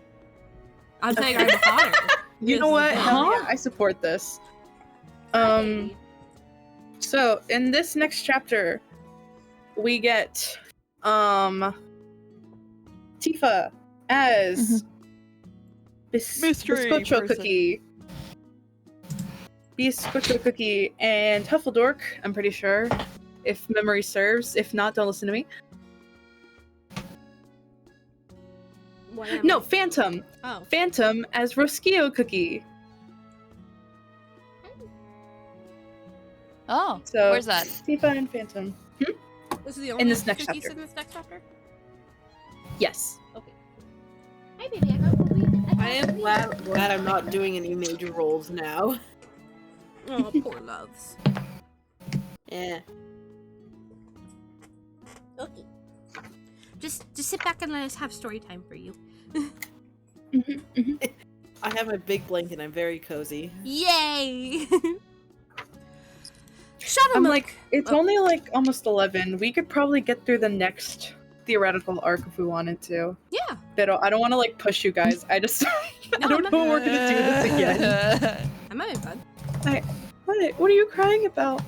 I'm saying I'm hotter. You know what? Hell yeah, I support this. So in this next chapter, we get Tifa as Mystery Biscocho person. Cookie. Biscocho Cookie and Huffledork, I'm pretty sure, if memory serves. If not, don't listen to me. Whatever. No, Phantom. Oh. Phantom as Rosquillo Cookie. Oh, So where's that? Tifa and Phantom. This is the only In this next cookies chapter. in this next chapter? Yes. Okay. Hi, baby. I got I am glad I'm not doing any major roles now. Oh, poor loves. Yeah. Okay. Just sit back and let us have story time for you. I have my big blanket. I'm very cozy. Yay! Shadow I'm Milk. like, it's only like almost 11. We could probably get through the next theoretical arc if we wanted to. Yeah. But I don't want to like push you guys. I just I don't know we're gonna do this again. I might have fun. What are you crying about?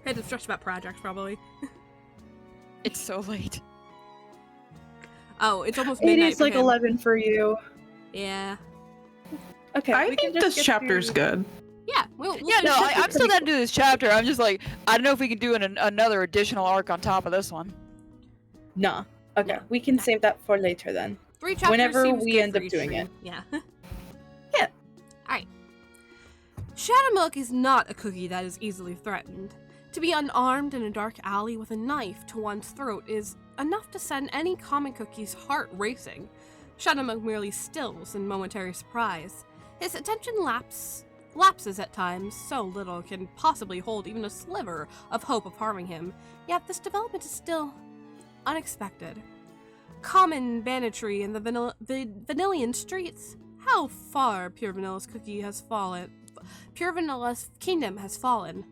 I had to stress about projects, probably. It's so late. Oh, it's almost It midnight. is like for him. 11 for you. Yeah. Okay. I we can think just this get chapter's through- good. Yeah. We'll Yeah, no, I'm still down to do this chapter. I'm just like, I don't know if we can do another additional arc on top of this one. Nah. Okay, we can save that for later then. 3 chapters whenever seems we good end for up each doing stream. it. Yeah. Yeah. Alright. Shadow Milk is not a cookie that is easily threatened. To be unarmed in a dark alley with a knife to one's throat is enough to send any common cookie's heart racing. Shadow Milk merely stills in momentary surprise. His attention lapses at times, so little can possibly hold even a sliver of hope of harming him, yet this development is still unexpected. Common banditry in the vanillian streets. How far Pure Vanilla's cookie has fallen. Pure Vanilla's kingdom has fallen.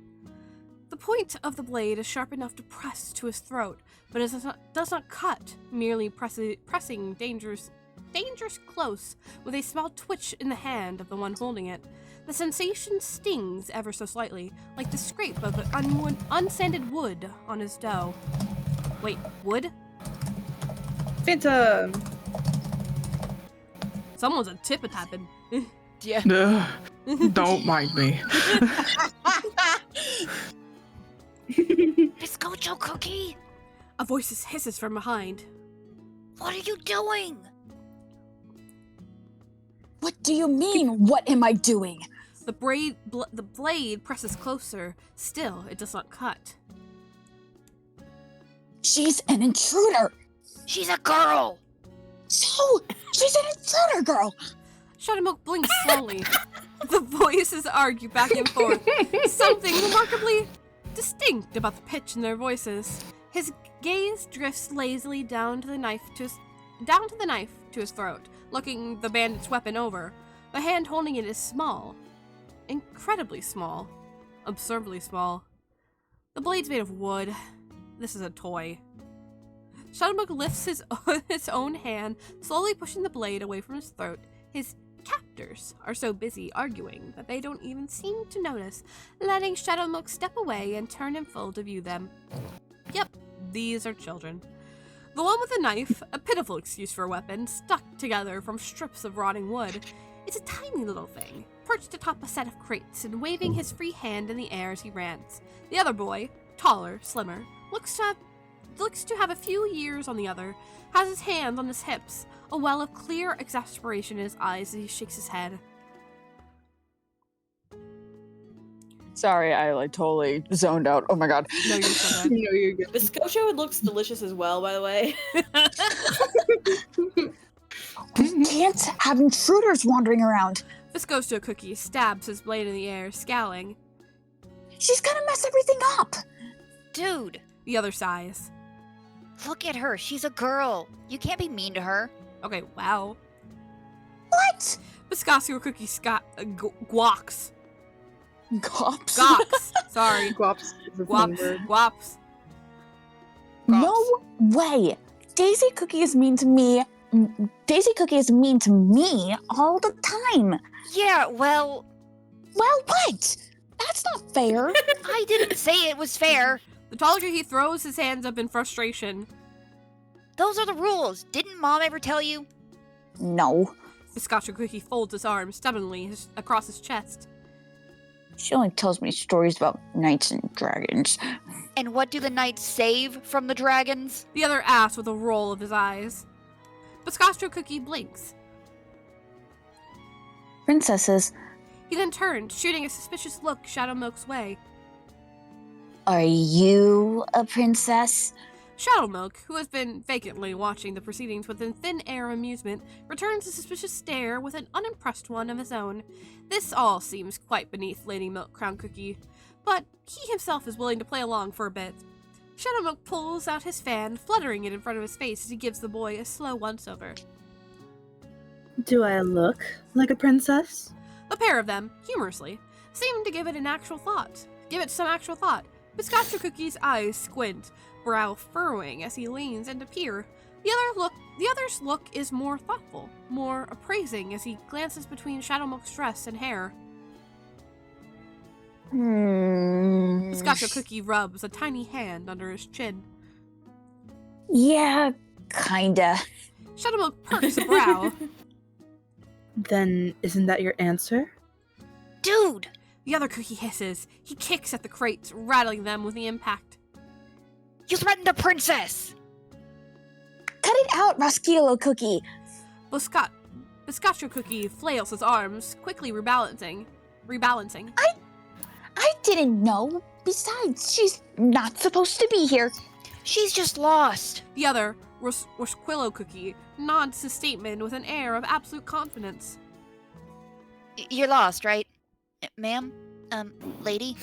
The point of the blade is sharp enough to press to his throat, but it does not cut, merely pressing dangerous close with a small twitch in the hand of the one holding it. The sensation stings ever so slightly, like the scrape of unsanded wood on his dough. Wait, wood? Phantom! Someone's a tip-a-tapping. Yeah. Ugh, don't mind me. Bizcocho cookie? A voice hisses from behind. What are you doing? What do you mean? What am I doing? The blade presses closer. Still, it does not cut. She's an intruder. She's a girl. So, she's an intruder, girl. Shadow Milk blinks slowly. The voices argue back and forth. Something remarkably distinct about the pitch in their voices. His gaze drifts lazily down to the knife to his throat, looking the bandit's weapon over. The hand holding it is small. Incredibly small. Absurdly small. The blade's made of wood. This is a toy. Shadowbug lifts his own hand, slowly pushing the blade away from his throat. His captors are so busy arguing that they don't even seem to notice, letting Shadowmilk step away and turn in full to view them. Yep, these are children. The one with the knife, a pitiful excuse for a weapon, stuck together from strips of rotting wood. It's a tiny little thing, perched atop a set of crates and waving his free hand in the air as he rants. The other boy, taller, slimmer, looks to have a few years on the other, has his hands on his hips, a well of clear exasperation in his eyes as he shakes his head. Sorry, I totally zoned out. Oh my god. No, you're so good. No, you're good. Bizcocho looks delicious as well, by the way. We can't have intruders wandering around. Viscoso Cookie stabs his blade in the air, scowling. She's gonna mess everything up. Dude, The other sighs. look at her. She's a girl. You can't be mean to her. Okay, wow. What? Viscosio Cookie guacs. Gops. Gops. Sorry. Guaps is a fun Guaps. word. Guaps. No way. Daisy Cookie is mean to me. Daisy Cookie is mean to me all the time. Yeah, well, Well, what? That's not fair. I didn't say it was fair. The taller he throws his hands up in frustration. Those are the rules. Didn't Mom ever tell you? No. Viscosio Cookie folds his arms stubbornly across his chest. She only tells me stories about knights and dragons. And what do the knights save from the dragons? The other asks with a roll of his eyes. Viscosio Cookie blinks. Princesses, He then turned, shooting a suspicious look Shadowmilk's way. are you a princess? Shadowmilk, who has been vacantly watching the proceedings with a thin air of amusement, returns a suspicious stare with an unimpressed one of his own. This all seems quite beneath Lady Milk Crown Cookie. but he himself is willing to play along for a bit. Shadowmilk pulls out his fan, fluttering it in front of his face as he gives the boy a slow once-over. Do I look like a princess? The pair of them, humorously, seem to give it some actual thought. Biscocho Cookie's eyes squint, brow furrowing as he leans in to peer. The other's look is more thoughtful, more appraising as he glances between Shadowmilk's dress and hair. Biscocho Cookie rubs a tiny hand under his chin. Yeah, kinda. Shadowmilk perks a brow. Then isn't that your answer? Dude! The other cookie hisses. He kicks at the crates, rattling them with the impact. You threatened a princess! Cut it out, Rascillo Cookie. Biscocho Cookie flails his arms, quickly rebalancing. I didn't know. Besides, she's not supposed to be here. She's just lost. The other, Rasquillo Cookie, nods his statement with an air of absolute confidence. You're lost, right? Ma'am? Lady?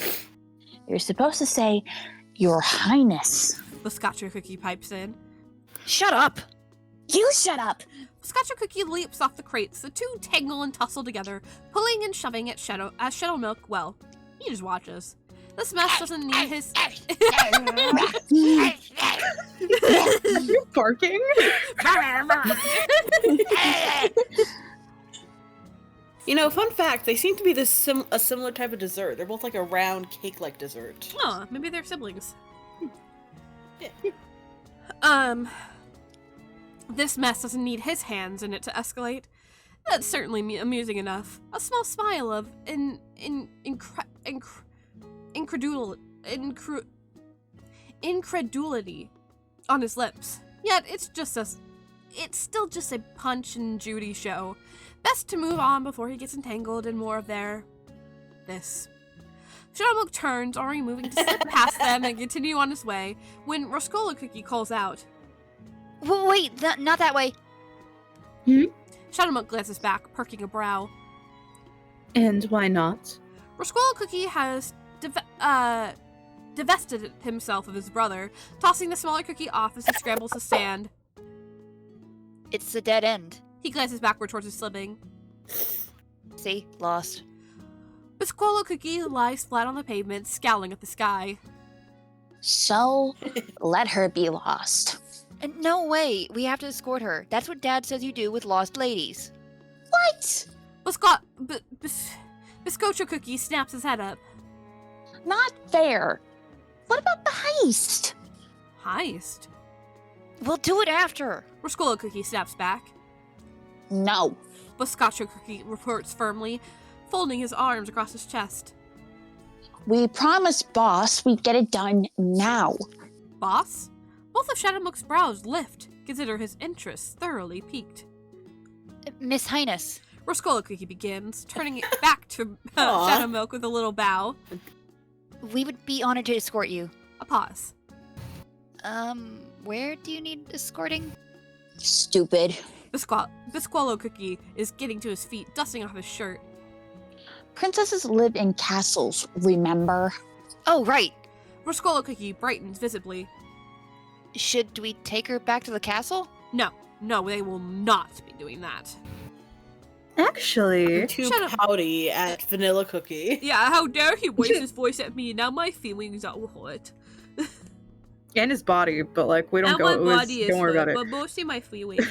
You're supposed to say, Your Highness. Biscocho Cookie pipes in. Shut up! You shut up! Biscocho Cookie leaps off the crates. The two tangle and tussle together, pulling and shoving at Shadowmilk, well, he just watches. This mess doesn't need his... Are you barking? You know, fun fact, they seem to be a similar type of dessert. They're both like a round cake-like dessert. Oh, maybe they're siblings. This mess doesn't need his hands in it to escalate. That's certainly amusing enough. A small smile of incredulity on his lips. Yet it's still just a Punch and Judy show. Best to move on before he gets entangled in more of this. Shadowmilk turns, already moving to slip past them and continue on his way, when Rascillo Cookie calls out. Wait, not that way. Shadowmilk glances back, perking a brow. And why not? Rasquillo Cookie has divested himself of his brother, tossing the smaller cookie off as he scrambles to stand. It's a dead end. He glances backward towards his sibling. See? Lost. Bisquillo Cookie lies flat on the pavement, scowling at the sky. So, let her be lost. No way. We have to escort her. That's what Dad says you do with lost ladies. What? Biscocho Cookie snaps his head up. Not fair. What about the heist? Heist? We'll do it after. Rasquillo Cookie snaps back. No. Biscocho Cookie reports firmly, folding his arms across his chest. We promised Boss we'd get it done now. Boss? Both of Shadowmilk's brows lift, consider his interest thoroughly piqued. Miss Highness. Rasquillo Cookie begins, turning it back to Shadowmilk with a little bow. We would be honored to escort you. A pause. Where do you need escorting? Stupid. Bisquillo Cookie is getting to his feet, dusting off his shirt. Princesses live in castles, remember? Oh, right. Rasquillo Cookie brightens visibly. Should we take her back to the castle? No, they will not be doing that. Actually, Too pouty at Vanilla Cookie. Yeah, how dare he raise his voice at me? Now my feelings are hurt. and his body, but like we don't Now go. my It was, body is don't worry hurt, about it. but mostly my feelings.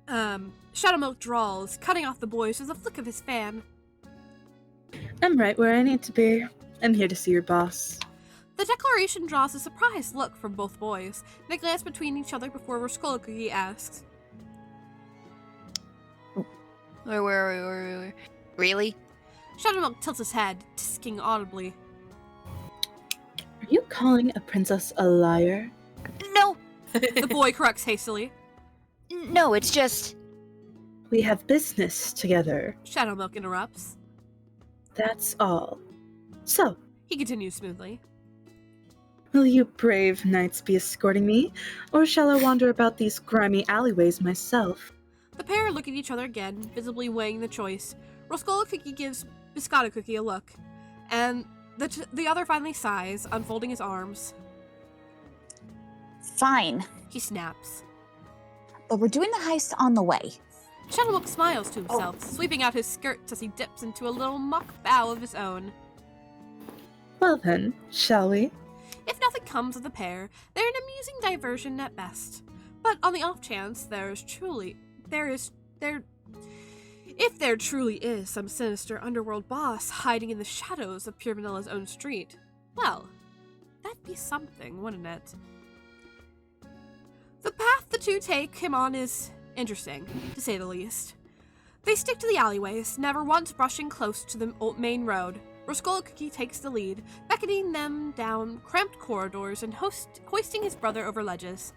Shadowmilk drawls, cutting off the boys with a flick of his fan. I'm right where I need to be. I'm here to see your boss. The declaration draws a surprised look from both boys. They glance between each other before Rasquillo Cookie asks, Where? Really? Shadowmilk tilts his head, tisking audibly. Are you calling a princess a liar? No! The boy corrects hastily. No, it's just... We have business together. Shadowmilk interrupts. That's all. So, He continues smoothly. will you brave knights be escorting me, or shall I wander about these grimy alleyways myself? The pair look at each other again, visibly weighing the choice. Rasquillo Cookie gives Biscotta Cookie a look, and the other finally sighs, unfolding his arms. Fine, He snaps. but we're doing the heist on the way. Shadowmilk smiles to himself, sweeping out his skirts as he dips into a little mock bow of his own. Well then, shall we? If nothing comes of the pair, they're an amusing diversion at best. But on the off chance if there truly is some sinister underworld boss hiding in the shadows of Pure Vanilla's own street, well, that'd be something, wouldn't it? The path the two take him on is interesting, to say the least. They stick to the alleyways, never once brushing close to the main road. Roscola Cookie takes the lead, beckoning them down cramped corridors and hoisting his brother over ledges.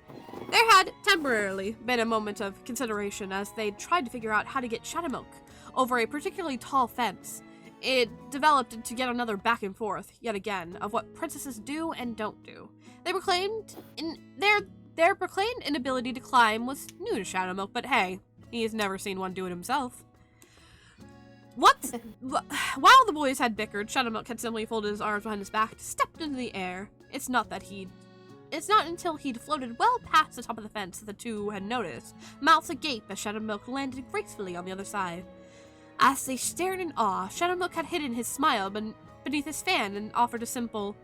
There had, temporarily, been a moment of consideration as they tried to figure out how to get Shadowmilk over a particularly tall fence. It developed into yet another back and forth, yet again, of what princesses do and don't do. They proclaimed their proclaimed inability to climb was new to Shadowmilk, but hey, he has never seen one do it himself. While the boys had bickered, Shadowmilk had simply folded his arms behind his back, stepped into the air. It's not until he'd floated well past the top of the fence that the two had noticed, mouths agape as Shadowmilk landed gracefully on the other side. As they stared in awe, Shadowmilk had hidden his smile beneath his fan and offered a simple,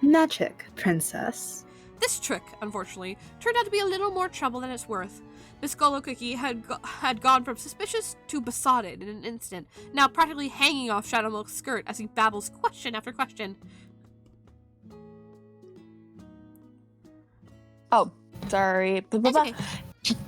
Magic, princess. This trick, unfortunately, turned out to be a little more trouble than it's worth. Biscola Cookie had gone from suspicious to besotted in an instant, now practically hanging off Shadowmilk's skirt as he babbles question after question. Oh, sorry. It's okay.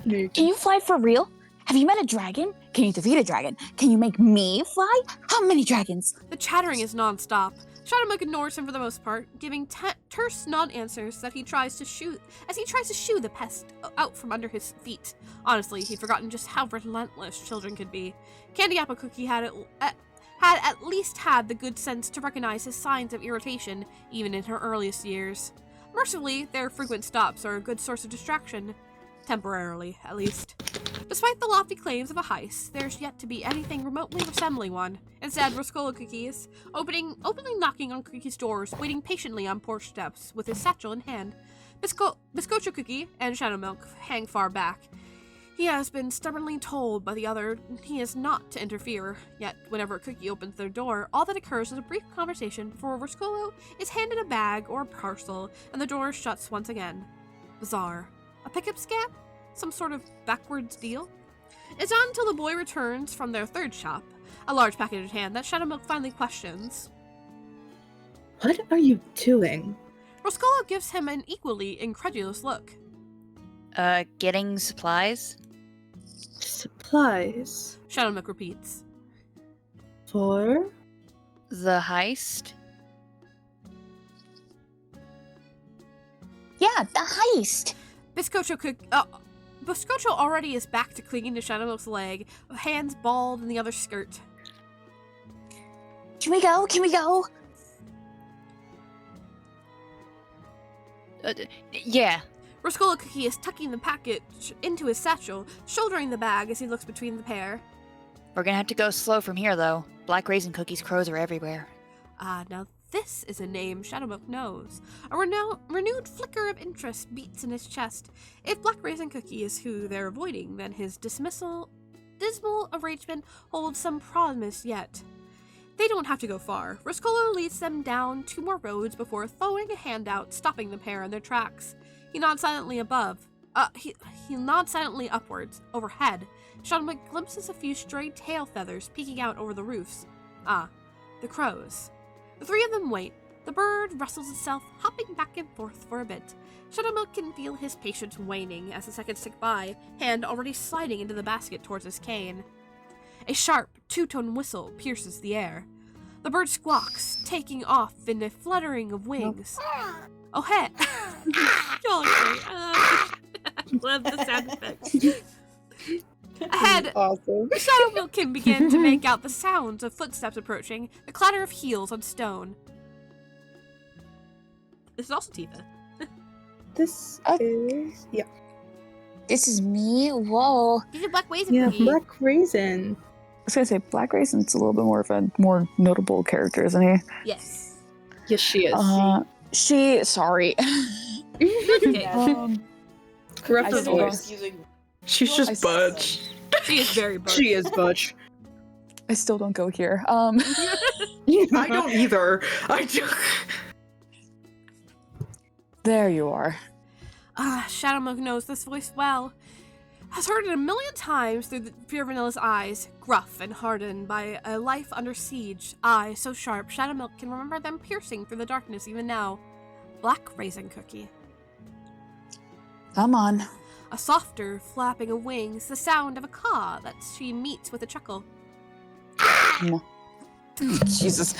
Can you fly for real? Have you met a dragon? Can you defeat a dragon? Can you make me fly? How many dragons? The chattering is non-stop. Shadowmilk ignores him for the most part, giving terse non-answers that he tries to shoo the pest out from under his feet. Honestly, he'd forgotten just how relentless children could be. Candy Apple Cookie had at least had the good sense to recognize his signs of irritation, even in her earliest years. Mercifully, their frequent stops are a good source of distraction. Temporarily, at least. Despite the lofty claims of a heist, there's yet to be anything remotely resembling one. Instead, Roscola Cookie is openly knocking on Cookie's doors, waiting patiently on porch steps with his satchel in hand. Biscocho Cookie and Shadowmilk hang far back. He has been stubbornly told by the other he is not to interfere, yet whenever Cookie opens their door, all that occurs is a brief conversation before Roscolo is handed a bag or a parcel and the door shuts once again. Bizarre. A pickup scam? Some sort of backwards deal? It's not until the boy returns from their third shop, a large package in hand, that Shadowmilk finally questions. What are you doing? Roscolo gives him an equally incredulous look. Getting supplies? Supplies? Shadowmilk repeats. For? The heist? Yeah, the heist. Biscocho already is back to clinging to Shadowmilk's leg, hands balled in the other skirt. Can we go? Can we go? Yeah. Roscola Cookie is tucking the package into his satchel, shouldering the bag as he looks between the pair. We're gonna have to go slow from here, though. Black Raisin Cookie's crows are everywhere. Now this is a name Shadowmilk knows. A renewed flicker of interest beats in his chest. If Black Raisin Cookie is who they're avoiding, then his dismal arrangement holds some promise yet. They don't have to go far. Roscolo leads them down 2 more roads before throwing a hand out, stopping the pair in their tracks. He nods silently he nods silently upwards. Overhead, Shadowmilk glimpses a few stray tail feathers peeking out over the roofs. The crows. The 3 of them wait. The bird rustles itself, hopping back and forth for a bit. Shadowmilk can feel his patience waning as the seconds tick by, hand already sliding into the basket towards his cane. A sharp, 2-tone whistle pierces the air. The bird squawks, taking off in a fluttering of wings. Oh, hey! Y'all are great. I love the sound effects. Ahead, Awesome. Shadowmilk can begin to make out the sounds of footsteps approaching, the clatter of heels on stone. This is also Tifa. This is... Yeah. This is me? Whoa. These are Black Raisin Yeah, Cookie. Black Raisin. was gonna say Black Raisin's a little bit more of a more notable character, isn't he? Yes. Yes, she is. Sorry. Okay. Rough I still voice. She's just Butch. She is very Butch. She is Butch. I still don't go here. I don't either. I do. There you are. Shadowmilk knows this voice well. Has heard it a million times through the Pure Vanilla's eyes, gruff and hardened by a life under siege. Eyes so sharp, Shadowmilk can remember them piercing through the darkness even now. Black Raisin Cookie. Come on. A softer flapping of wings, the sound of a caw that she meets with a chuckle. Jesus.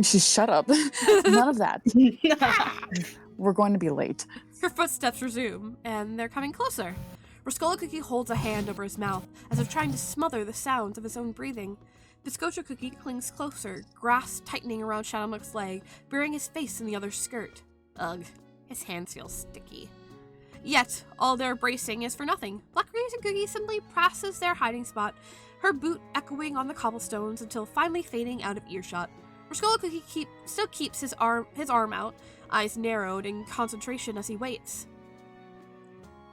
Shut up. None of that. We're going to be late. Her footsteps resume, and they're coming closer. Rascola Cookie holds a hand over his mouth, as if trying to smother the sounds of his own breathing. Biscocho Cookie clings closer, grasp tightening around Shadowmilk's leg, burying his face in the other's skirt. Ugh, his hands feel sticky. Yet, all their bracing is for nothing. Black Raisin Cookie simply passes their hiding spot, her boot echoing on the cobblestones until finally fading out of earshot. Rascola Cookie still keeps his arm out, eyes narrowed in concentration as he waits,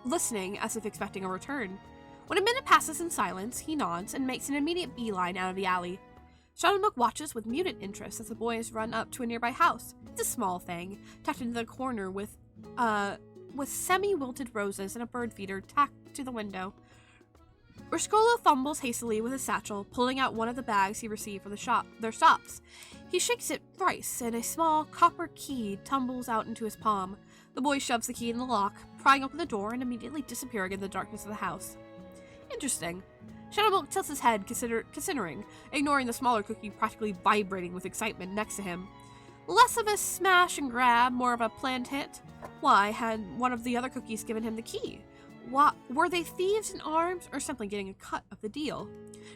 listening as if expecting a return. When a minute passes in silence, he nods and makes an immediate beeline out of the alley. Shadowmilk watches with muted interest as the boys run up to a nearby house. It's a small thing, tucked into the corner with semi-wilted roses and a bird feeder tacked to the window. Rascolo fumbles hastily with his satchel, pulling out one of the bags he received from their stops. He shakes it thrice, and a small copper key tumbles out into his palm. The boy shoves the key in the lock, prying open the door and immediately disappearing in the darkness of the house. Interesting. Shadowmilk tilts his head, considering, ignoring the smaller cookie practically vibrating with excitement next to him. Less of a smash and grab, more of a planned hit. Why had one of the other cookies given him the key? Were they thieves in arms, or simply getting a cut of the deal?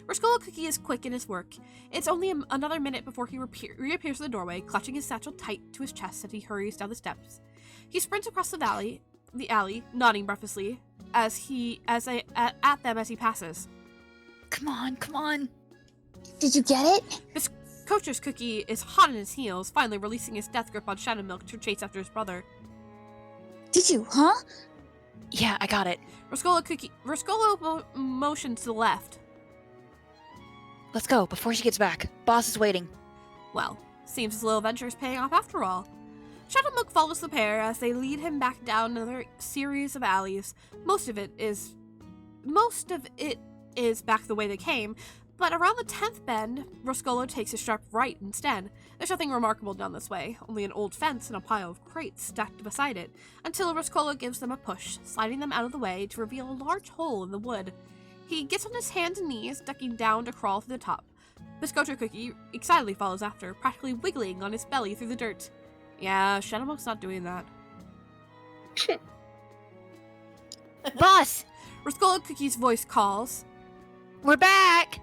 Rascola Cookie is quick in his work. It's only another minute before he reappears in the doorway, clutching his satchel tight to his chest as he hurries down the steps. He sprints across the alley, nodding breathlessly at them as he passes. Come on. Did you get it? Biscocho's Cookie is hot on his heels, finally releasing his death grip on Shadowmilk to chase after his brother. Did you, huh? Yeah, I got it. Rascolo motions to the left. Let's go, before she gets back. Boss is waiting. Well, seems his little venture is paying off after all. Shadowmilk follows the pair as they lead him back down another series of alleys. Most of it is back the way they came, but around the 10th bend, Rascolo takes a sharp right instead. There's nothing remarkable down this way, only an old fence and a pile of crates stacked beside it, until Rascolo gives them a push, sliding them out of the way to reveal a large hole in the wood. He gets on his hands and knees, ducking down to crawl to the top. Biscocho Cookie excitedly follows after, practically wiggling on his belly through the dirt. Yeah, Shadowmilk's not doing that. Boss, Rascolo Cookie's voice calls. we're back.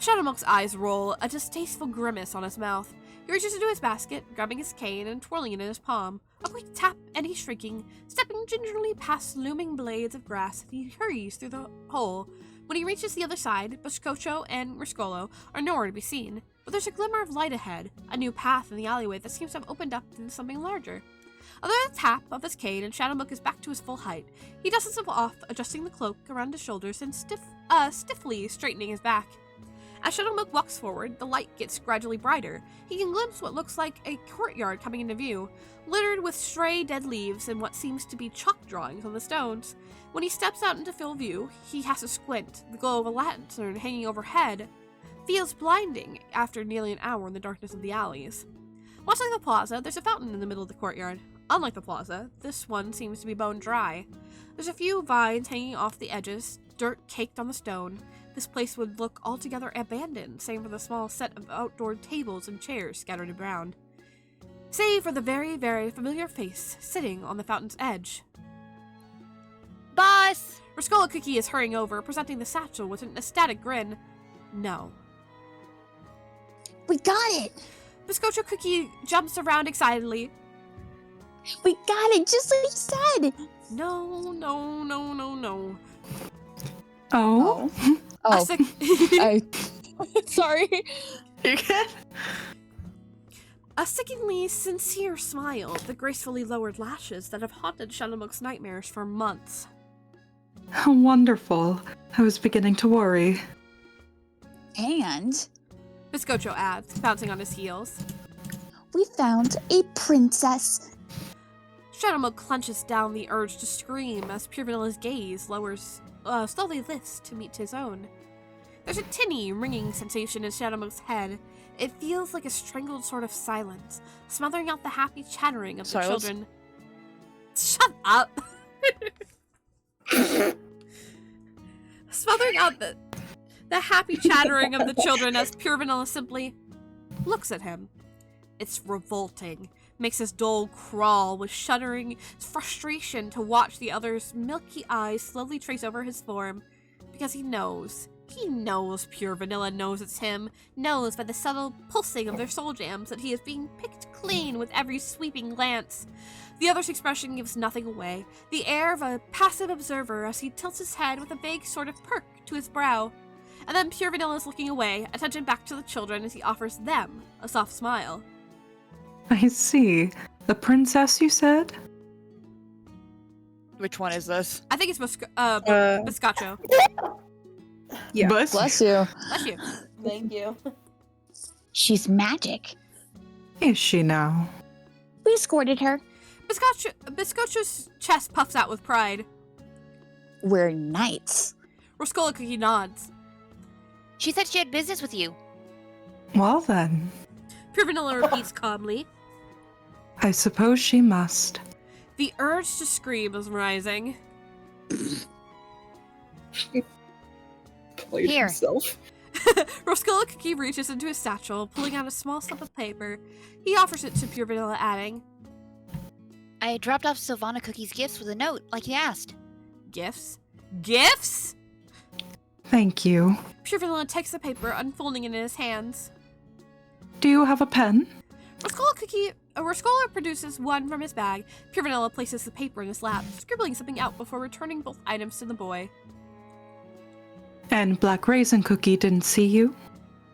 Shadowmilk's eyes roll, a distasteful grimace on his mouth. He reaches into his basket, grabbing his cane and twirling it in his palm. A quick tap, and he's shrinking, stepping gingerly past looming blades of grass as he hurries through the hole. When he reaches the other side, Biscocho and Rascolo are nowhere to be seen, but there's a glimmer of light ahead, a new path in the alleyway that seems to have opened up into something larger. Another tap of his cane, and Shadowmilk is back to his full height. He dusts himself off, adjusting the cloak around his shoulders and stiffly straightening his back. As Shadowmilk walks forward, the light gets gradually brighter. He can glimpse what looks like a courtyard coming into view, littered with stray dead leaves and what seems to be chalk drawings on the stones. When he steps out into full view, he has to squint. The glow of a lantern hanging overhead feels blinding after nearly an hour in the darkness of the alleys. Much like the plaza, there's a fountain in the middle of the courtyard. Unlike the plaza, this one seems to be bone dry. There's a few vines hanging off the edges, dirt caked on the stone. This place would look altogether abandoned, save for the small set of outdoor tables and chairs scattered around. Save for the very, very familiar face sitting on the fountain's edge. Boss! Rascolo Cookie is hurrying over, presenting the satchel with an ecstatic grin. No. We got it! Biscocho Cookie jumps around excitedly. We got it, just like you said! No. Oh? A Oh, sec- I. Sorry. You good? A sickeningly sincere smile, the gracefully lowered lashes that have haunted Shadowmook's nightmares for months. How wonderful. I was beginning to worry. And Biscocho adds, bouncing on his heels. we found a princess. Shadowmook clenches down the urge to scream as Pure Vanilla's gaze slowly lifts to meet his own. There's a tinny, ringing sensation in Shadowmook's head. It feels like a strangled sort of silence, smothering out the happy chattering of the Silence? children. Shut up! Smothering out the happy chattering of the children as Pure Vanilla simply looks at him. It's revolting. Makes his dole crawl with shuddering frustration to watch the other's milky eyes slowly trace over his form, because he knows Pure Vanilla knows it's him, knows by the subtle pulsing of their soul jams that he is being picked clean with every sweeping glance. The other's expression gives nothing away, the air of a passive observer as he tilts his head with a vague sort of perk to his brow. And then Pure Vanilla is looking away, attention back to the children as he offers them a soft smile. I see. The princess, you said? Which one is this? I think it's Biscocho. Yeah. Bus? Bless you. Bless you. Thank you. She's magic. Is she now? We escorted her. Biscocho's chest puffs out with pride. We're knights. Roscola Cookie nods. She said she had business with you. Well then, Pure Vanilla repeats calmly. I suppose she must. The urge to scream is rising. Played Here. himself. Roscola Cookie reaches into his satchel, pulling out a small slip of paper. He offers it to Pure Vanilla, adding, I dropped off Sylvana Cookie's gifts with a note, like you asked. Gifts? Gifts? Thank you. Pure Vanilla takes the paper, unfolding it in his hands. Do you have a pen? Roscola produces one from his bag. Pure Vanilla places the paper in his lap, scribbling something out before returning both items to the boy. And Black Raisin Cookie didn't see you?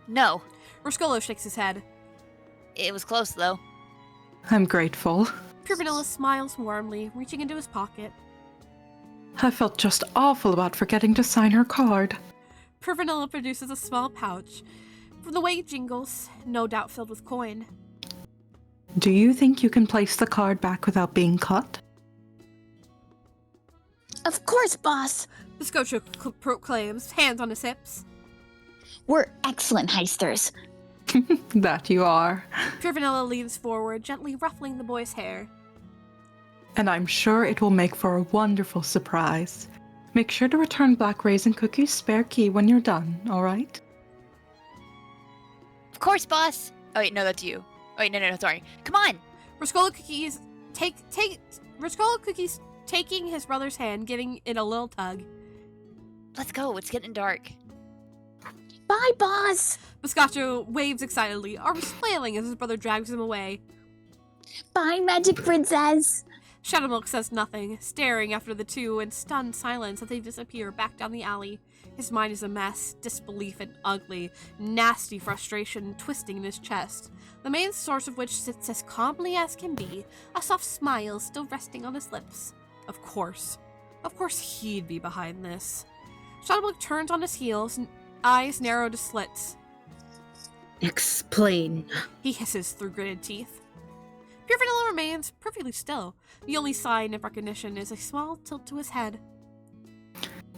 No. Roscola shakes his head. It was close, though. I'm grateful. Pure Vanilla smiles warmly, reaching into his pocket. I felt just awful about forgetting to sign her card. Pure Vanilla produces a small pouch. From the way it jingles, no doubt filled with coin. Do you think you can place the card back without being caught? Of course, boss. Biscocho proclaims, hands on his hips. We're excellent heisters. That you are. Pure Vanilla leans forward, gently ruffling the boy's hair. And I'm sure it will make for a wonderful surprise. Make sure to return Black Raisin Cookie's spare key when you're done, alright? Of course, boss. Oh, wait, no, that's you. Oh, wait, no, sorry. Come on. Roscola Cookie's taking his brother's hand, giving it a little tug. Let's go. It's getting dark. Bye, boss. Biscocho waves excitedly, arms flailing as his brother drags him away. Bye, magic princess. Shadowmilk says nothing, staring after the two in stunned silence as they disappear back down the alley. His mind is a mess, disbelief and ugly, nasty frustration twisting in his chest, the main source of which sits as calmly as can be, a soft smile still resting on his lips. Of course he'd be behind this. Shadowmilk turns on his heels, eyes narrow to slits. Explain. He hisses through gritted teeth. Pure Vanilla remains perfectly still. The only sign of recognition is a small tilt to his head.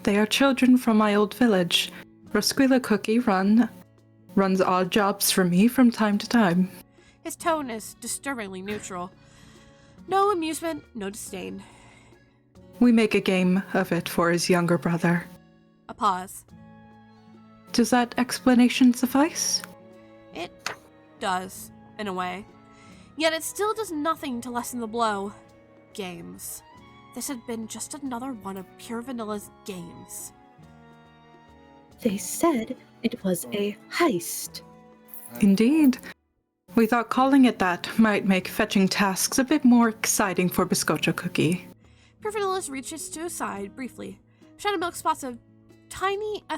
They are children from my old village. Rosquilla Cookie runs odd jobs for me from time to time. His tone is disturbingly neutral. No amusement, no disdain. We make a game of it for his younger brother. A pause. Does that explanation suffice? It does, in a way. Yet it still does nothing to lessen the blow. Games. This had been just another one of Pure Vanilla's games. They said it was a heist. Indeed. We thought calling it that might make fetching tasks a bit more exciting for Biscocho Cookie. Pure Vanilla reaches to his side briefly. Shadowmilk spots a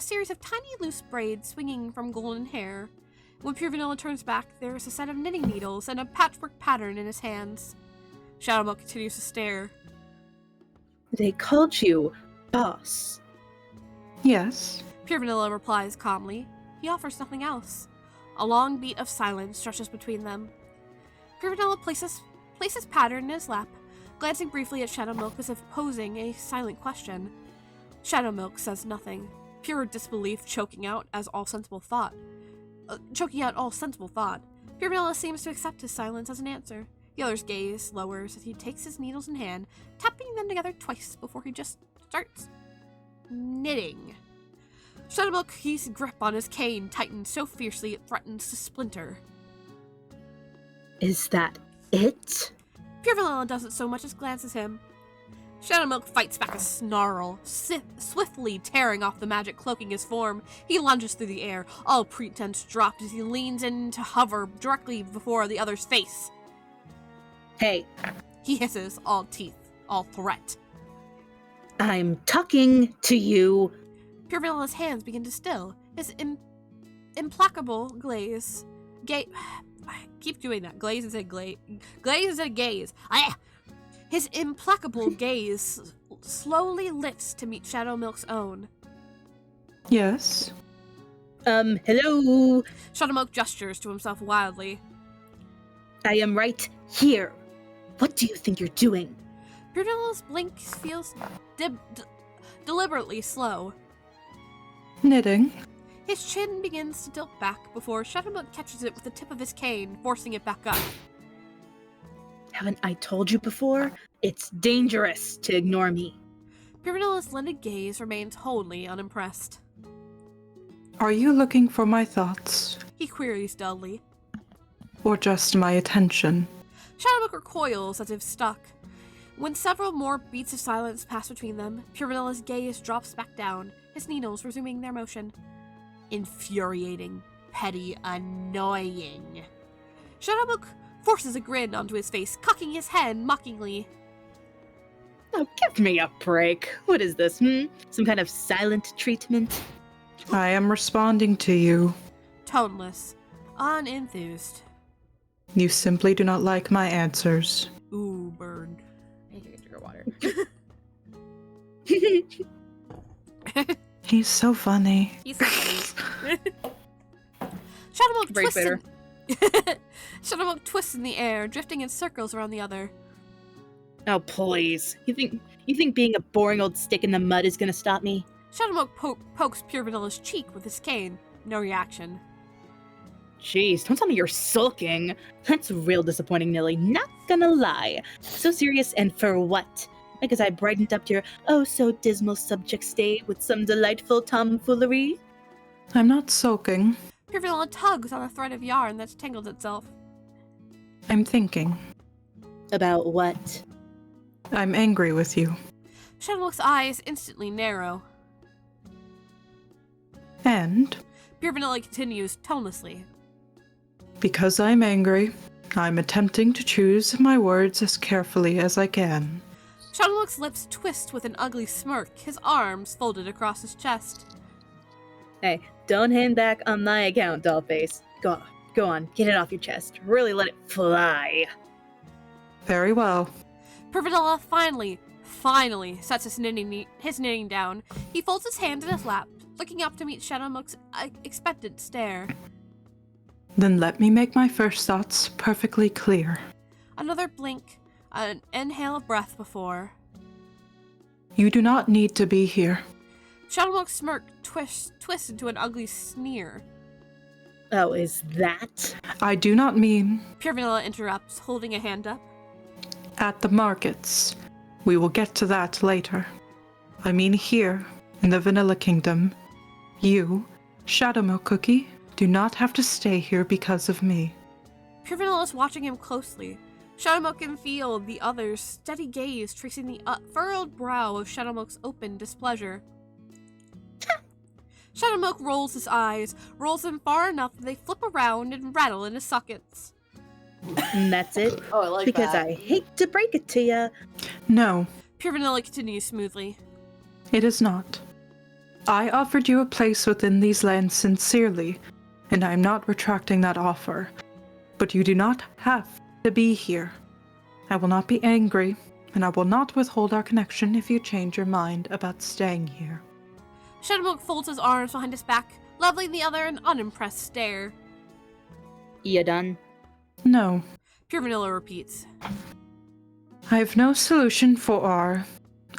series of tiny loose braids swinging from golden hair. When Pure Vanilla turns back, there is a set of knitting needles and a patchwork pattern in his hands. Shadowmilk continues to stare. They called you boss. Yes. Pure Vanilla replies calmly. He offers nothing else. A long beat of silence stretches between them. Pure Vanilla places pattern in his lap, glancing briefly at Shadowmilk as if posing a silent question. Shadowmilk says nothing, pure disbelief choking out all sensible thought. Pure Vanilla seems to accept his silence as an answer. The other's gaze lowers as he takes his needles in hand, tapping them together twice before he just starts knitting. Shadowmilk's grip on his cane tightens so fiercely it threatens to splinter. Is that it? Pure Vanilla doesn't so much as glance at him. Shadowmilk fights back a snarl, swiftly tearing off the magic cloaking his form. He lunges through the air, all pretense dropped as he leans in to hover directly before the other's face. Hey. He hisses, all teeth, all threat. I'm talking to you. Pure Vanilla's hands begin to still. His implacable glaze. I keep doing that. Glaze instead of glaze. Glaze instead of gaze. His implacable gaze slowly lifts to meet Shadowmilk's own. Yes. Hello? Shadowmilk gestures to himself wildly. I am right here. What do you think you're doing? Pure Vanilla's blink feels deliberately slow. Knitting. His chin begins to tilt back before Shadowmilk catches it with the tip of his cane, forcing it back up. Haven't I told you before? It's dangerous to ignore me. Pure Vanilla's lidded gaze remains wholly unimpressed. Are you looking for my thoughts? He queries dully. Or just my attention? Shadowmilk recoils as if stuck. When several more beats of silence pass between them, Pure Vanilla's gaze drops back down, his needles resuming their motion. Infuriating, petty, annoying. Shadowmilk forces a grin onto his face, cocking his head mockingly. Oh, give me a break. What is this, Some kind of silent treatment? I am responding to you. Toneless, unenthused. You simply do not like my answers. Ooh, bird. I need to drink water. He's so funny. He's so funny. Shadowmilk Shadowmilk twists in the air, drifting in circles around the other. Oh, please. You think being a boring old stick in the mud is gonna stop me? Shadowmilk pokes Pure Vanilla's cheek with his cane. No reaction. Jeez, don't tell me you're sulking. That's real disappointing, Nilly. Not gonna lie. So serious, and for what? Because I brightened up your oh-so-dismal subject state with some delightful tomfoolery? I'm not sulking. Pure Vanilla tugs on a thread of yarn that's tangled itself. I'm thinking. About what? I'm angry with you. Shadowmilk's eyes instantly narrow. And? Pure Vanilla continues tonelessly. Because I'm angry, I'm attempting to choose my words as carefully as I can. Shadowmilk's lips twist with an ugly smirk, his arms folded across his chest. Hey, don't hang back on my account, dollface. Go on, get it off your chest. Really let it fly. Very well. Pure Vanilla finally sets his knitting down. He folds his hands in his lap, looking up to meet Shadowmilk's expectant stare. Then let me make my first thoughts perfectly clear. Another blink, an inhale of breath before. You do not need to be here. Shadowmilk's smirk twists into an ugly sneer. Oh, is that? I do not mean... Pure Vanilla interrupts, holding a hand up. At the markets. We will get to that later. I mean here, in the Vanilla Kingdom. You, Shadowmilk Cookie, do not have to stay here because of me. Pure Vanilla is watching him closely. Shadowmilk can feel the other's steady gaze tracing the furrowed brow of Shadowmilk's open displeasure. Shadowmilk rolls his eyes, rolls them far enough that they flip around and rattle into sockets. And that's it? Oh, I like because that. I hate to break it to ya. No, Pure Vanilla continues smoothly. it is not. I offered you a place within these lands sincerely, and I am not retracting that offer. But you do not have to be here. I will not be angry, and I will not withhold our connection if you change your mind about staying here. Shadowmilk folds his arms behind his back, leveling the other an unimpressed stare. You done? No, Pure Vanilla repeats. I have no solution for our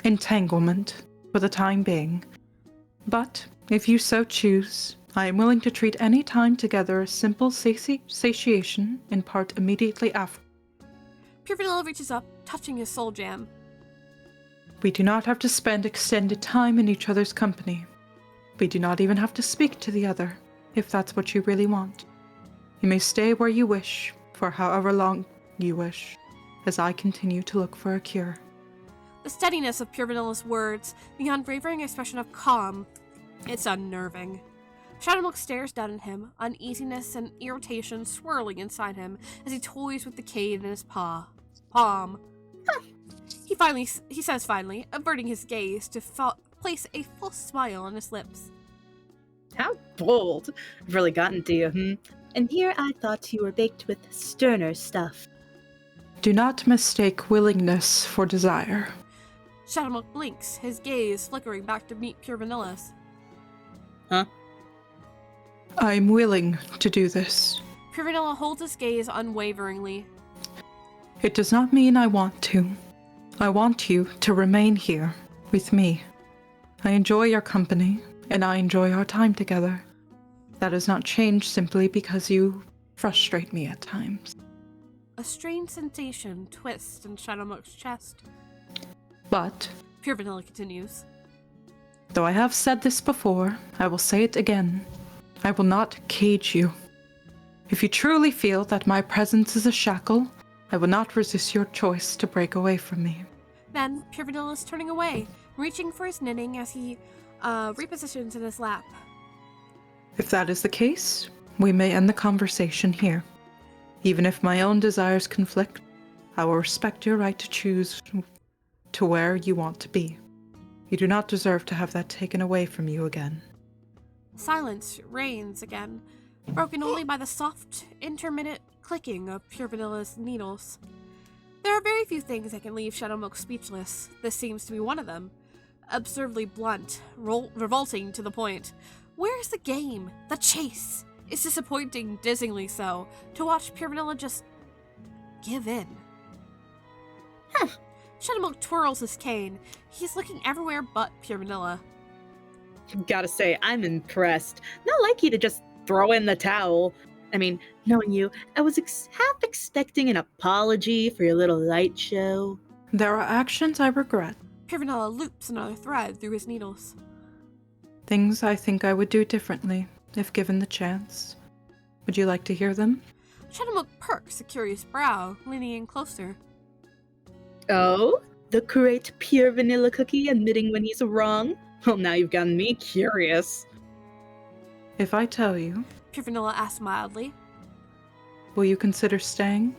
entanglement for the time being. But if you so choose, I am willing to treat any time together as simple satiation in part immediately after. Pure Vanilla reaches up, touching his soul gem. We do not have to spend extended time in each other's company. We do not even have to speak to the other, if that's what you really want. You may stay where you wish, for however long you wish, as I continue to look for a cure. The steadiness of Pure Vanilla's words, the unwavering expression of calm, it's unnerving. Shadowmilk stares down at him, uneasiness and irritation swirling inside him as he toys with the cane in his palm. He says finally, averting his gaze to place a full smile on his lips. How bold. I've really gotten to you, And here I thought you were baked with sterner stuff. Do not mistake willingness for desire. Shadowmilk blinks, his gaze flickering back to meet Pure Vanilla's. Huh? I'm willing to do this. Pure Vanilla holds his gaze unwaveringly. It does not mean I want to. I want you to remain here with me. I enjoy your company, and I enjoy our time together. That has not changed simply because you frustrate me at times. A strange sensation twists in Shadowmilk's chest. But, Pure Vanilla continues. though I have said this before, I will say it again. I will not cage you. If you truly feel that my presence is a shackle, I will not resist your choice to break away from me. Then, Pure Vanilla is turning away, reaching for his knitting as he repositions in his lap. If that is the case, we may end the conversation here. Even if my own desires conflict, I will respect your right to choose to where you want to be. You do not deserve to have that taken away from you again. Silence reigns again, broken only by the soft, intermittent clicking of Pure Vanilla's needles. There are very few things that can leave Shadowmilk speechless. This seems to be one of them. Absurdly blunt, revolting to the point. Where's the game? The chase? It's disappointing, dizzyingly so, to watch Pure Vanilla just give in. Shadowmilk twirls his cane. He's looking everywhere but Pure Vanilla. Gotta say, I'm impressed. Not like you to just throw in the towel. I mean, knowing you, I was half expecting an apology for your little light show. There are actions I regret. Pure Vanilla loops another thread through his needles. Things I think I would do differently, if given the chance. Would you like to hear them? Shadowmilk perks a curious brow, leaning in closer. Oh? The great Pure Vanilla Cookie admitting when he's wrong? Well, now you've gotten me curious. If I tell you, Pure Vanilla asks mildly. will you consider staying?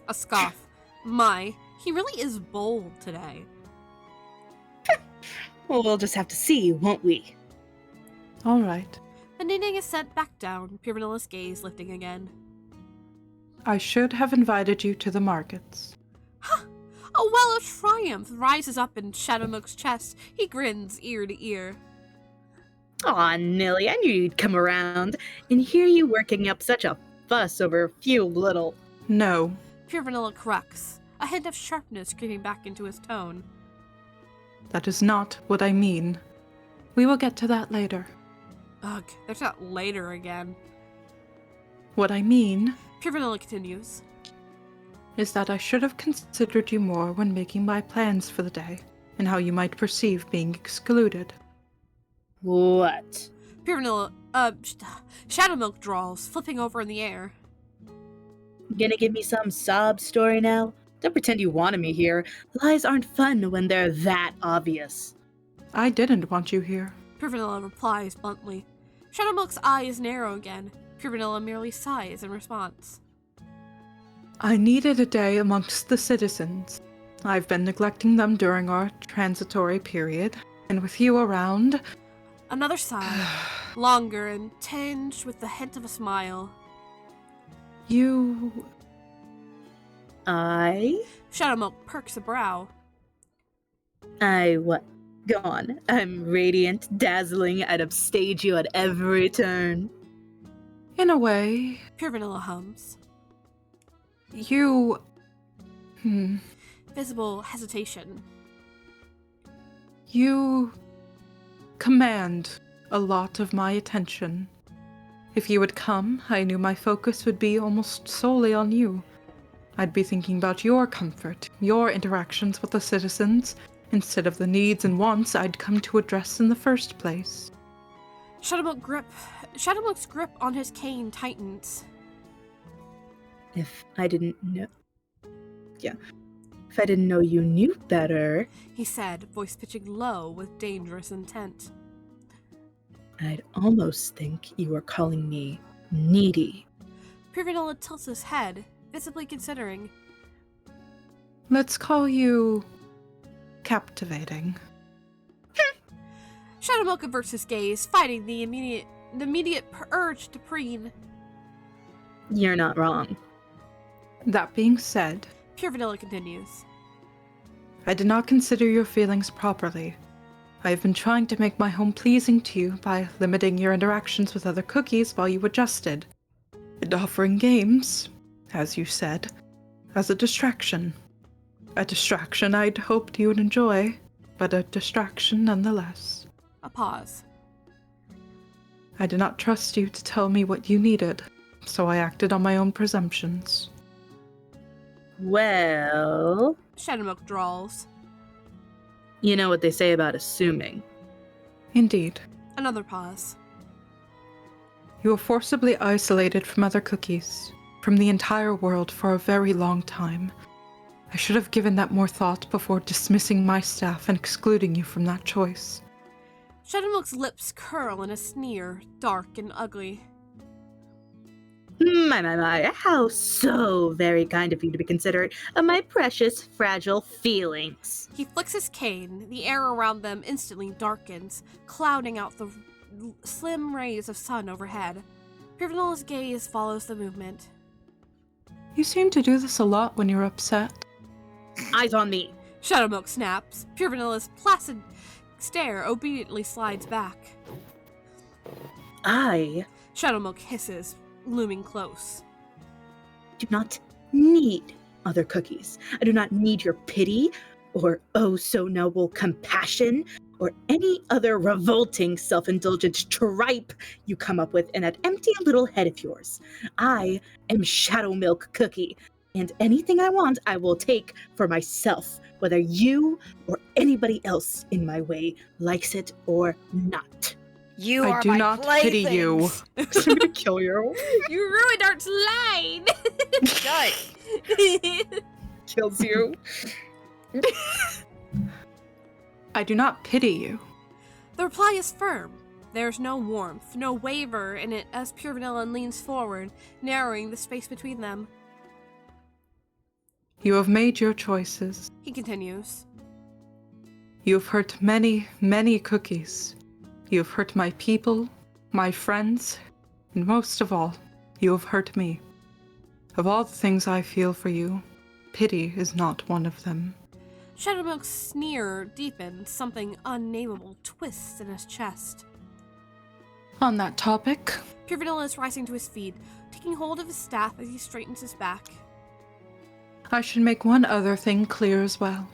A scoff. My, he really is bold today. Well, we'll just have to see, won't we? All right. The knitting is set back down, Pure Vanilla's gaze lifting again. I should have invited you to the markets. Ha! A well of triumph rises up in Shadowmilk's chest. He grins ear to ear. Aw, Nilly, I knew you'd come around. And here you working up such a fuss over a few little... No. Pure Vanilla corrects, a hint of sharpness creeping back into his tone. That is not what I mean. We will get to that later. Ugh, there's that later again. What I mean Pure Vanilla continues. is that I should have considered you more when making my plans for the day, and how you might perceive being excluded. What? Pure Vanilla, Shadowmilk drawls, flipping over in the air. Gonna give me some sob story now? Don't pretend you wanted me here. Lies aren't fun when they're that obvious. I didn't want you here. Pure Vanilla replies bluntly. Shadowmilk's eyes narrow again. Pure Vanilla merely sighs in response. I needed a day amongst the citizens. I've been neglecting them during our transitory period, and with you around, Another sigh, longer and tinged with the hint of a smile. Shadowmilk perks a brow. What? Go on. I'm radiant, dazzling, I'd upstage you at every turn. In a way, Pure Vanilla hums. you... Visible hesitation. You command a lot of my attention. If you would come, I knew my focus would be almost solely on you. I'd be thinking about your comfort, your interactions with the citizens, instead of the needs and wants I'd come to address in the first place. Shadowmilk's grip on his cane tightens. If I didn't know you knew better, He said, voice pitching low with dangerous intent. I'd almost think you were calling me needy. Pure Vanilla tilts his head, visibly considering. Let's call you... captivating. Shadowmilk averts his gaze, fighting the immediate urge to preen. You're not wrong. That being said, Pure Vanilla continues. I did not consider your feelings properly. I have been trying to make my home pleasing to you by limiting your interactions with other cookies while you adjusted, and offering games, as you said, as a distraction. A distraction I'd hoped you would enjoy, but a distraction nonetheless. A pause. I did not trust you to tell me what you needed, so I acted on my own presumptions. Well... Shadowmilk drawls. You know what they say about assuming. Indeed. Another pause. You were forcibly isolated from other cookies, from the entire world for a very long time. I should have given that more thought before dismissing my staff and excluding you from that choice. Shadowmilk's lips curl in a sneer, dark and ugly. My, how so very kind of you to be considerate of my precious, fragile feelings. He flicks his cane, the air around them instantly darkens, clouding out the slim rays of sun overhead. Pure Vanilla's gaze follows the movement. You seem to do this a lot when you're upset. Eyes on me. Shadowmilk snaps. Pure Vanilla's placid stare obediently slides back. Shadowmilk hisses, looming close. Do not need other cookies. I do not need your pity or oh so noble compassion or any other revolting self-indulgent tripe you come up with in that empty little head of yours. I am Shadowmilk Cookie, and anything I want I will take for myself, whether you or anybody else in my way likes it or not. You I are do my not pity you. playthings. I'm gonna kill you. You ruined Art's line! Shut. Kills you. I do not pity you. The reply is firm. There's no warmth, no waver in it as Pure Vanilla leans forward, narrowing the space between them. You have made your choices. He continues. You have hurt many, many cookies. You have hurt my people, my friends, and most of all, you have hurt me. Of all the things I feel for you, pity is not one of them. Shadowmilk's sneer deepens, something unnameable twists in his chest. On that topic, Pure Vanilla is rising to his feet, taking hold of his staff as he straightens his back. I should make one other thing clear as well.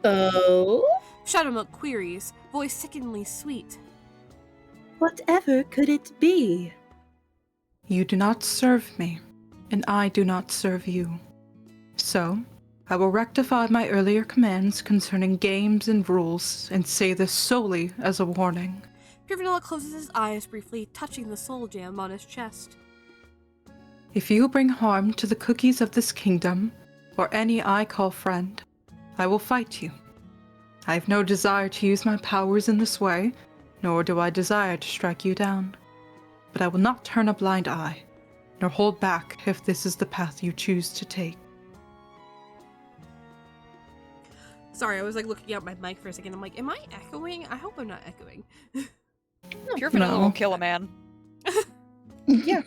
Oh? Shadowmilk queries, voice sickeningly sweet. Whatever could it be? You do not serve me, and I do not serve you. So, I will rectify my earlier commands concerning games and rules, and say this solely as a warning. Pure Vanilla closes his eyes briefly, touching the soul gem on his chest. If you bring harm to the cookies of this kingdom, or any I call friend, I will fight you. I have no desire to use my powers in this way, nor do I desire to strike you down. But I will not turn a blind eye, nor hold back if this is the path you choose to take. Sorry, I was like looking at my mic for a second. I'm like, am I echoing? I hope I'm not echoing. Pure vanilla No. will kill a man. Yeah.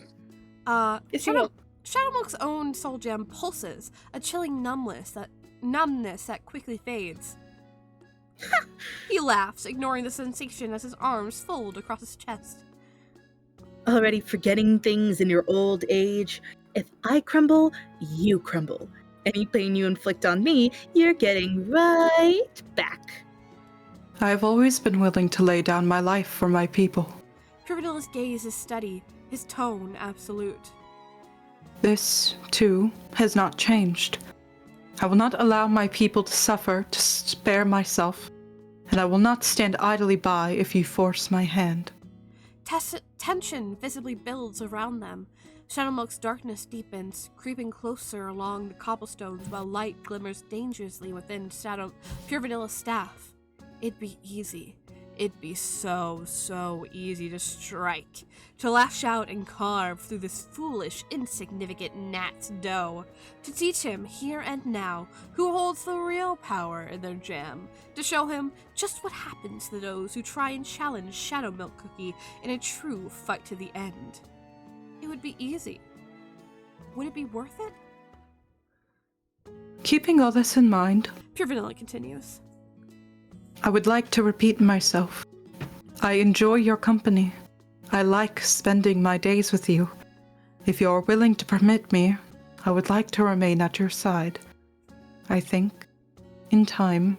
It's Shadowmonk's own soul gem pulses, a chilling numbness that quickly fades. He laughs, ignoring the sensation as his arms fold across his chest. Already forgetting things in your old age? If I crumble, you crumble. Any pain you inflict on me, you're getting right back. I've always been willing to lay down my life for my people. Pure Vanilla's gaze is steady, his tone absolute. This, too, has not changed. I will not allow my people to suffer to spare myself, and I will not stand idly by if you force my hand. Tension visibly builds around them. Shadowmonk's darkness deepens, creeping closer along the cobblestones while light glimmers dangerously within Pure Vanilla's staff. It'd be easy. It'd be so easy to strike, to lash out and carve through this foolish, insignificant gnat's dough, to teach him here and now who holds the real power in their jam, to show him just what happens to those who try and challenge Shadow Milk Cookie in a true fight to the end. It would be easy. Would it be worth it? Keeping all this in mind, Pure Vanilla continues. I would like to repeat myself. I enjoy your company. I like spending my days with you. If you are willing to permit me, I would like to remain at your side. I think, in time,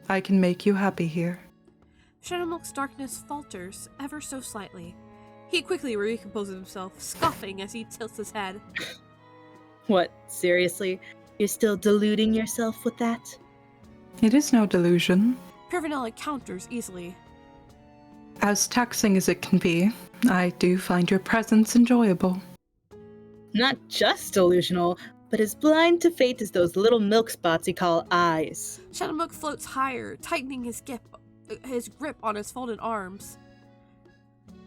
I can make you happy here. Shadowmilk's darkness falters ever so slightly. He quickly recomposes himself, scoffing as he tilts his head. What, seriously? You're still deluding yourself with that? It is no delusion. Pure Vanilla counters easily. As taxing as it can be, I do find your presence enjoyable. Not just delusional, but as blind to fate as those little milk spots you call eyes. Shadowmilk floats higher, tightening his grip on his folded arms.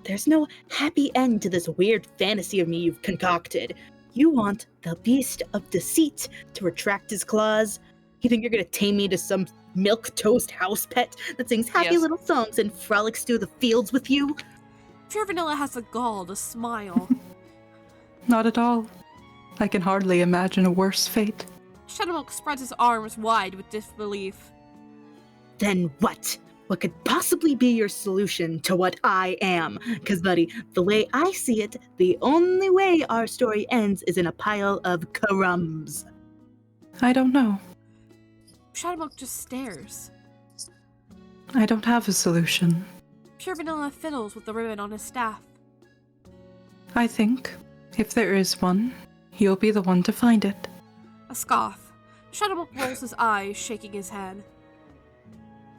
There's no happy end to this weird fantasy of me you've concocted. You want the beast of deceit to retract his claws? You think you're gonna tame me to some milk-toast house pet that sings happy little songs and frolics through the fields with you? Pure Vanilla has the gall to smile. Not at all. I can hardly imagine a worse fate. Shadowmilk spreads his arms wide with disbelief. Then what? What could possibly be your solution to what I am? Because, buddy, the way I see it, the only way our story ends is in a pile of crumbs. I don't know. Shadowmilk just stares. I don't have a solution. Pure Vanilla fiddles with the ribbon on his staff. I think, if there is one, you'll be the one to find it. A scoff. Shadowmilk rolls his eyes, shaking his head.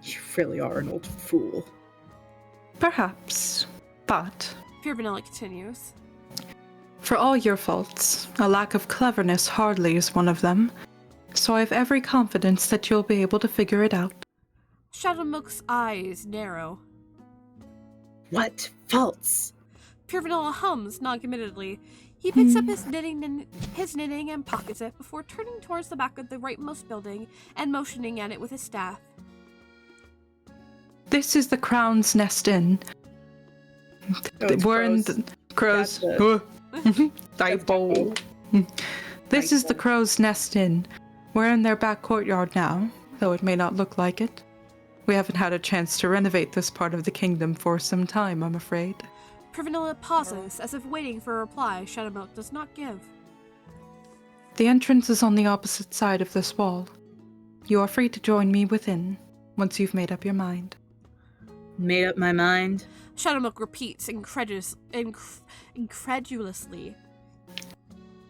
You really are an old fool. Perhaps, but Pure Vanilla continues. for all your faults, a lack of cleverness hardly is one of them, so I have every confidence that you'll be able to figure it out. Shadowmilk's eyes narrow. What faults? Pure Vanilla hums non-committedly. He picks up his knitting and pockets it before turning towards the back of the rightmost building and motioning at it with his staff. This is the Crown's Nest Inn. We're in the Crow's... Typo. This is the Crow's Nest Inn. We're in their back courtyard now, though it may not look like it. We haven't had a chance to renovate this part of the kingdom for some time, I'm afraid. Pure Vanilla pauses, as if waiting for a reply Shadowmilk does not give. The entrance is on the opposite side of this wall. You are free to join me within, once you've made up your mind. Made up my mind? Shadowmilk repeats incredulously.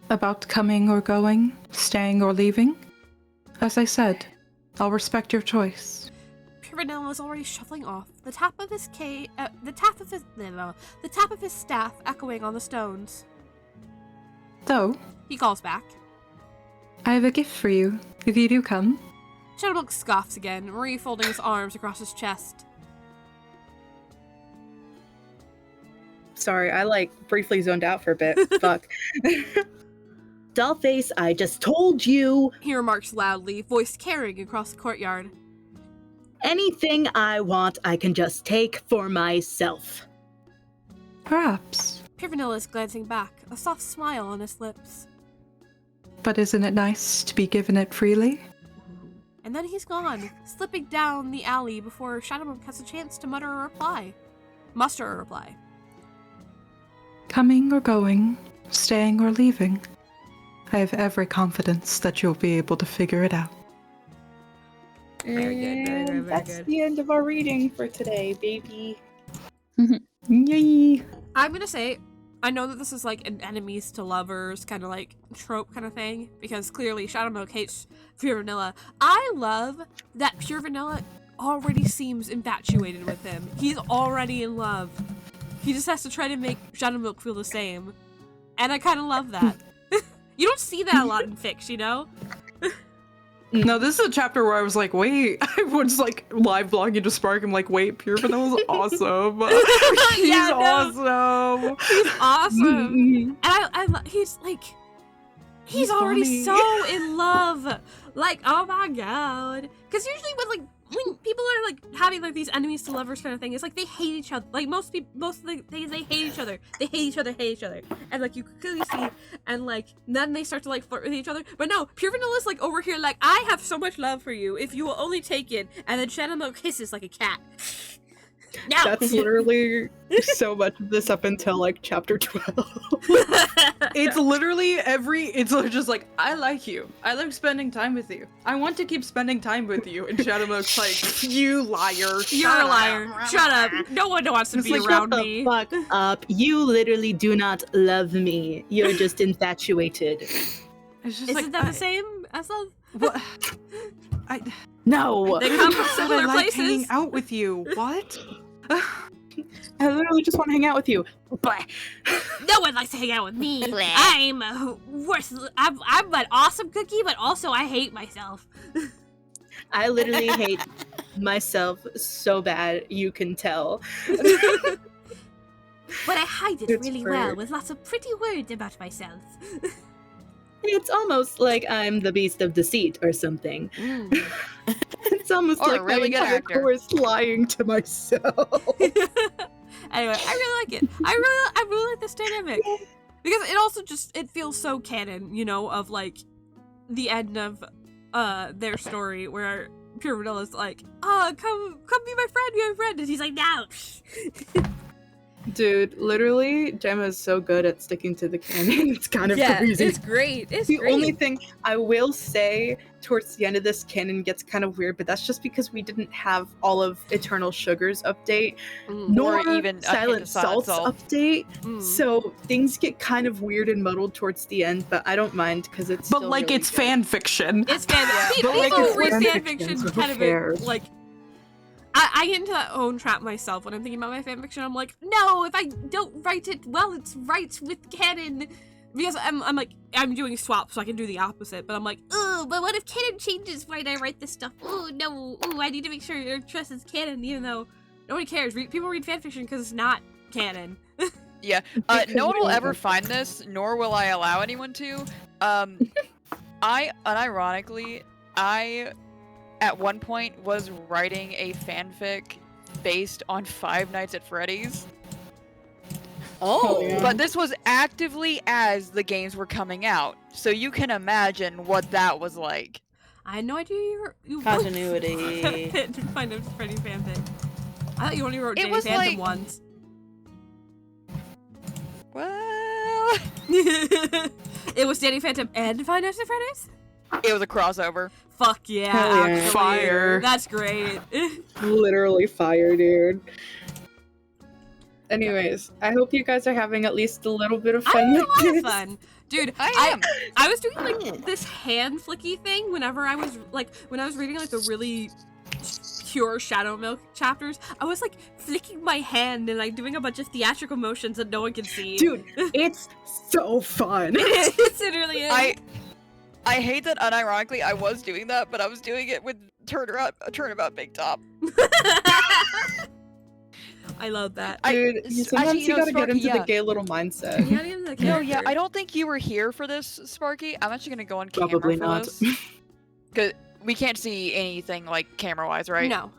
About coming or going, staying or leaving? As I said, I'll respect your choice. Pure Vanilla is already shuffling off, the tap of his staff echoing on the stones. Though, He calls back. I have a gift for you, if you do come. Shadowmilk scoffs again, refolding his arms across his chest. Sorry, I briefly zoned out for a bit. Fuck. Dollface, I just told you! He remarks loudly, voice carrying across the courtyard. anything I want, I can just take for myself. Perhaps. Pure Vanilla is glancing back, a soft smile on his lips. But isn't it nice to be given it freely? And then he's gone, slipping down the alley before Shadowmonk has a chance to muster a reply. Coming or going, staying or leaving, I have every confidence that you'll be able to figure it out. Very good, very, very, very That's good. the end of our reading for today, baby. Yay! I'm gonna say, I know that this is like an enemies to lovers kind of like trope kind of thing, because clearly Shadowmonk hates Pure Vanilla. I love that Pure Vanilla already seems infatuated with him. He's already in love. He just has to try to make Shadowmonk feel the same. And I kind of love that. You don't see that a lot in fics, you know? No, this is a chapter where I was like, wait, I was like live blogging to Spark. I'm like, wait, Pure Vanilla's awesome. He's Yeah, no. awesome. He's awesome. And he's like, he's already funny. so in love. Like, oh my god. Because usually when people are like having like these enemies to lovers kind of thing, it's like they hate each other. Like most of the things, they hate each other. They hate each other. And like you clearly see, and like then they start to like flirt with each other. But no, Pure Vanilla's like over here like, I have so much love for you if you will only take it. And then Shadowmonk hisses like a cat. No. That's literally so much of this up until like chapter 12. It's literally it's just like, I like you. I like spending time with you. I want to keep spending time with you. And Shadowmonk's like, you liar. You're a liar. Shut up. No one wants to It's be like, around Shut me. the fuck up. You literally do not love me. You're just infatuated. It's just Isn't like, that the same as love? What? No. They come from I said similar I like hanging places. out with you. What? I literally just want to hang out with you. But no one likes to hang out with me. Bleh. I'm worthless. I'm an awesome cookie, but also I hate myself. I literally hate myself so bad, you can tell. But I hide it It's really well with lots of pretty words about myself. It's almost like I'm the beast of deceit or something. It's almost Or a like really my good entire actor. course lying to myself. Anyway, I really like it. I really like this dynamic. Because it also it feels so canon, you know, of like the end of their story where Pure Vanilla's like, come be my friend, and he's like, no. Dude, literally, Gemma is so good at sticking to the canon. It's kind of crazy. it's great. It's The great. only thing I will say towards the end of this canon gets kind of weird, but that's just because we didn't have all of Eternal Sugar's update, nor Or even a hint Silent of Silent Salt's Salt. update. Mm. So things get kind of weird and muddled towards the end, but I don't mind because it's But still like, really it's good. fan fiction. It's fan. But, like, People it's read fan fan fiction, fiction so who kind of cares? like. I get into that own trap myself when I'm thinking about my fan fiction. I'm like, no, if I don't write it well, it's right with canon. Because I'm doing swaps, so I can do the opposite. But I'm like, oh, but what if canon changes when I write this stuff? Oh no, I need to make sure your trust is canon, even though nobody cares. People read fan fiction because it's not canon. Yeah, Because no one we will don't ever have find this, nor will I allow anyone to. Unironically, I at one point was writing a fanfic based on Five Nights at Freddy's. Oh, yeah. But this was actively as the games were coming out, so you can imagine what that was like. I had no idea you Continuity. to find a Freddy fanfic. I thought you only wrote It Danny was Phantom like- ones. Well, It was Danny Phantom and Five Nights at Freddy's? it was a crossover. Fuck yeah. Hell yeah. actually. Fire. That's great. Literally fire, dude. Anyways, I hope you guys are having at least a little bit of I fun had a with lot of this. fun. Dude, I am. I was doing like this hand flicky thing whenever I was reading like the really pure Shadow Milk chapters. I was like flicking my hand and like doing a bunch of theatrical motions that no one can see. Dude, it's so fun. It really is. I hate that unironically I was doing that, but I was doing it with Turnabout Big Top. I love that. Dude, Actually, sometimes you you know, gotta Sparky, get into yeah. the gay little mindset. Yeah, even the No, yeah, character. I don't think you were here for this, Sparky. I'm actually gonna go on camera Probably for not. this. Cause we can't see anything like camera-wise, right? No.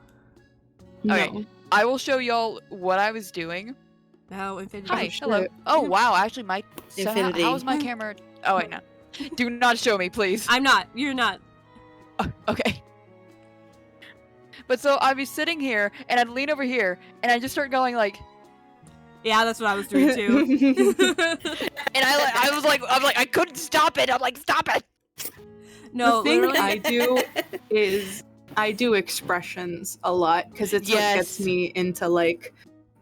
No. Okay. I will show y'all what I was doing. No, Infinity. Hi, shit. hello. Oh wow, actually my so Infinity. how is my camera? Oh wait, no. Do not show me, please. I'm not. You're not. Okay. But so I'd be sitting here and I'd lean over here and I'd just start going like, Yeah, that's what I was doing too. and I was like I couldn't stop it. I'm like, stop it. No, the thing literally. I do is I do expressions a lot because it's what gets Yes. me into like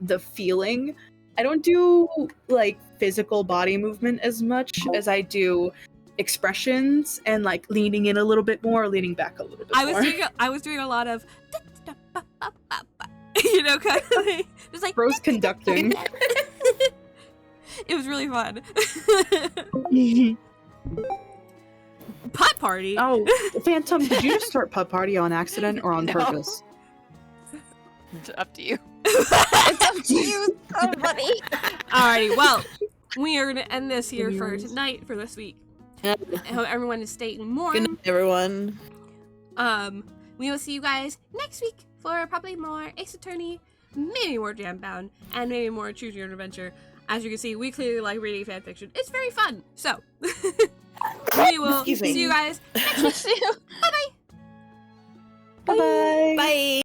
the feeling. I don't do like physical body movement as much as I do expressions and like leaning in a little bit more, or leaning back a little bit I more. was doing a lot of, you know, kind of like, just like Rose conducting. It was really fun. Putt party. Oh, Phantom, did you just start Putt Party on accident or on No. purpose? It's up to you. It's up to you, somebody. Alrighty, well, we are gonna end this here for Anyways. tonight, for this week. Yeah. I hope everyone is staying warm. Good night, everyone. We will see you guys next week for probably more Ace Attorney, maybe more Jambound, and maybe more Choose Your Own Adventure. As you can see, we clearly like reading fanfiction. It's very fun. So, we will Excuse me. see you guys next week. Bye-bye. Bye.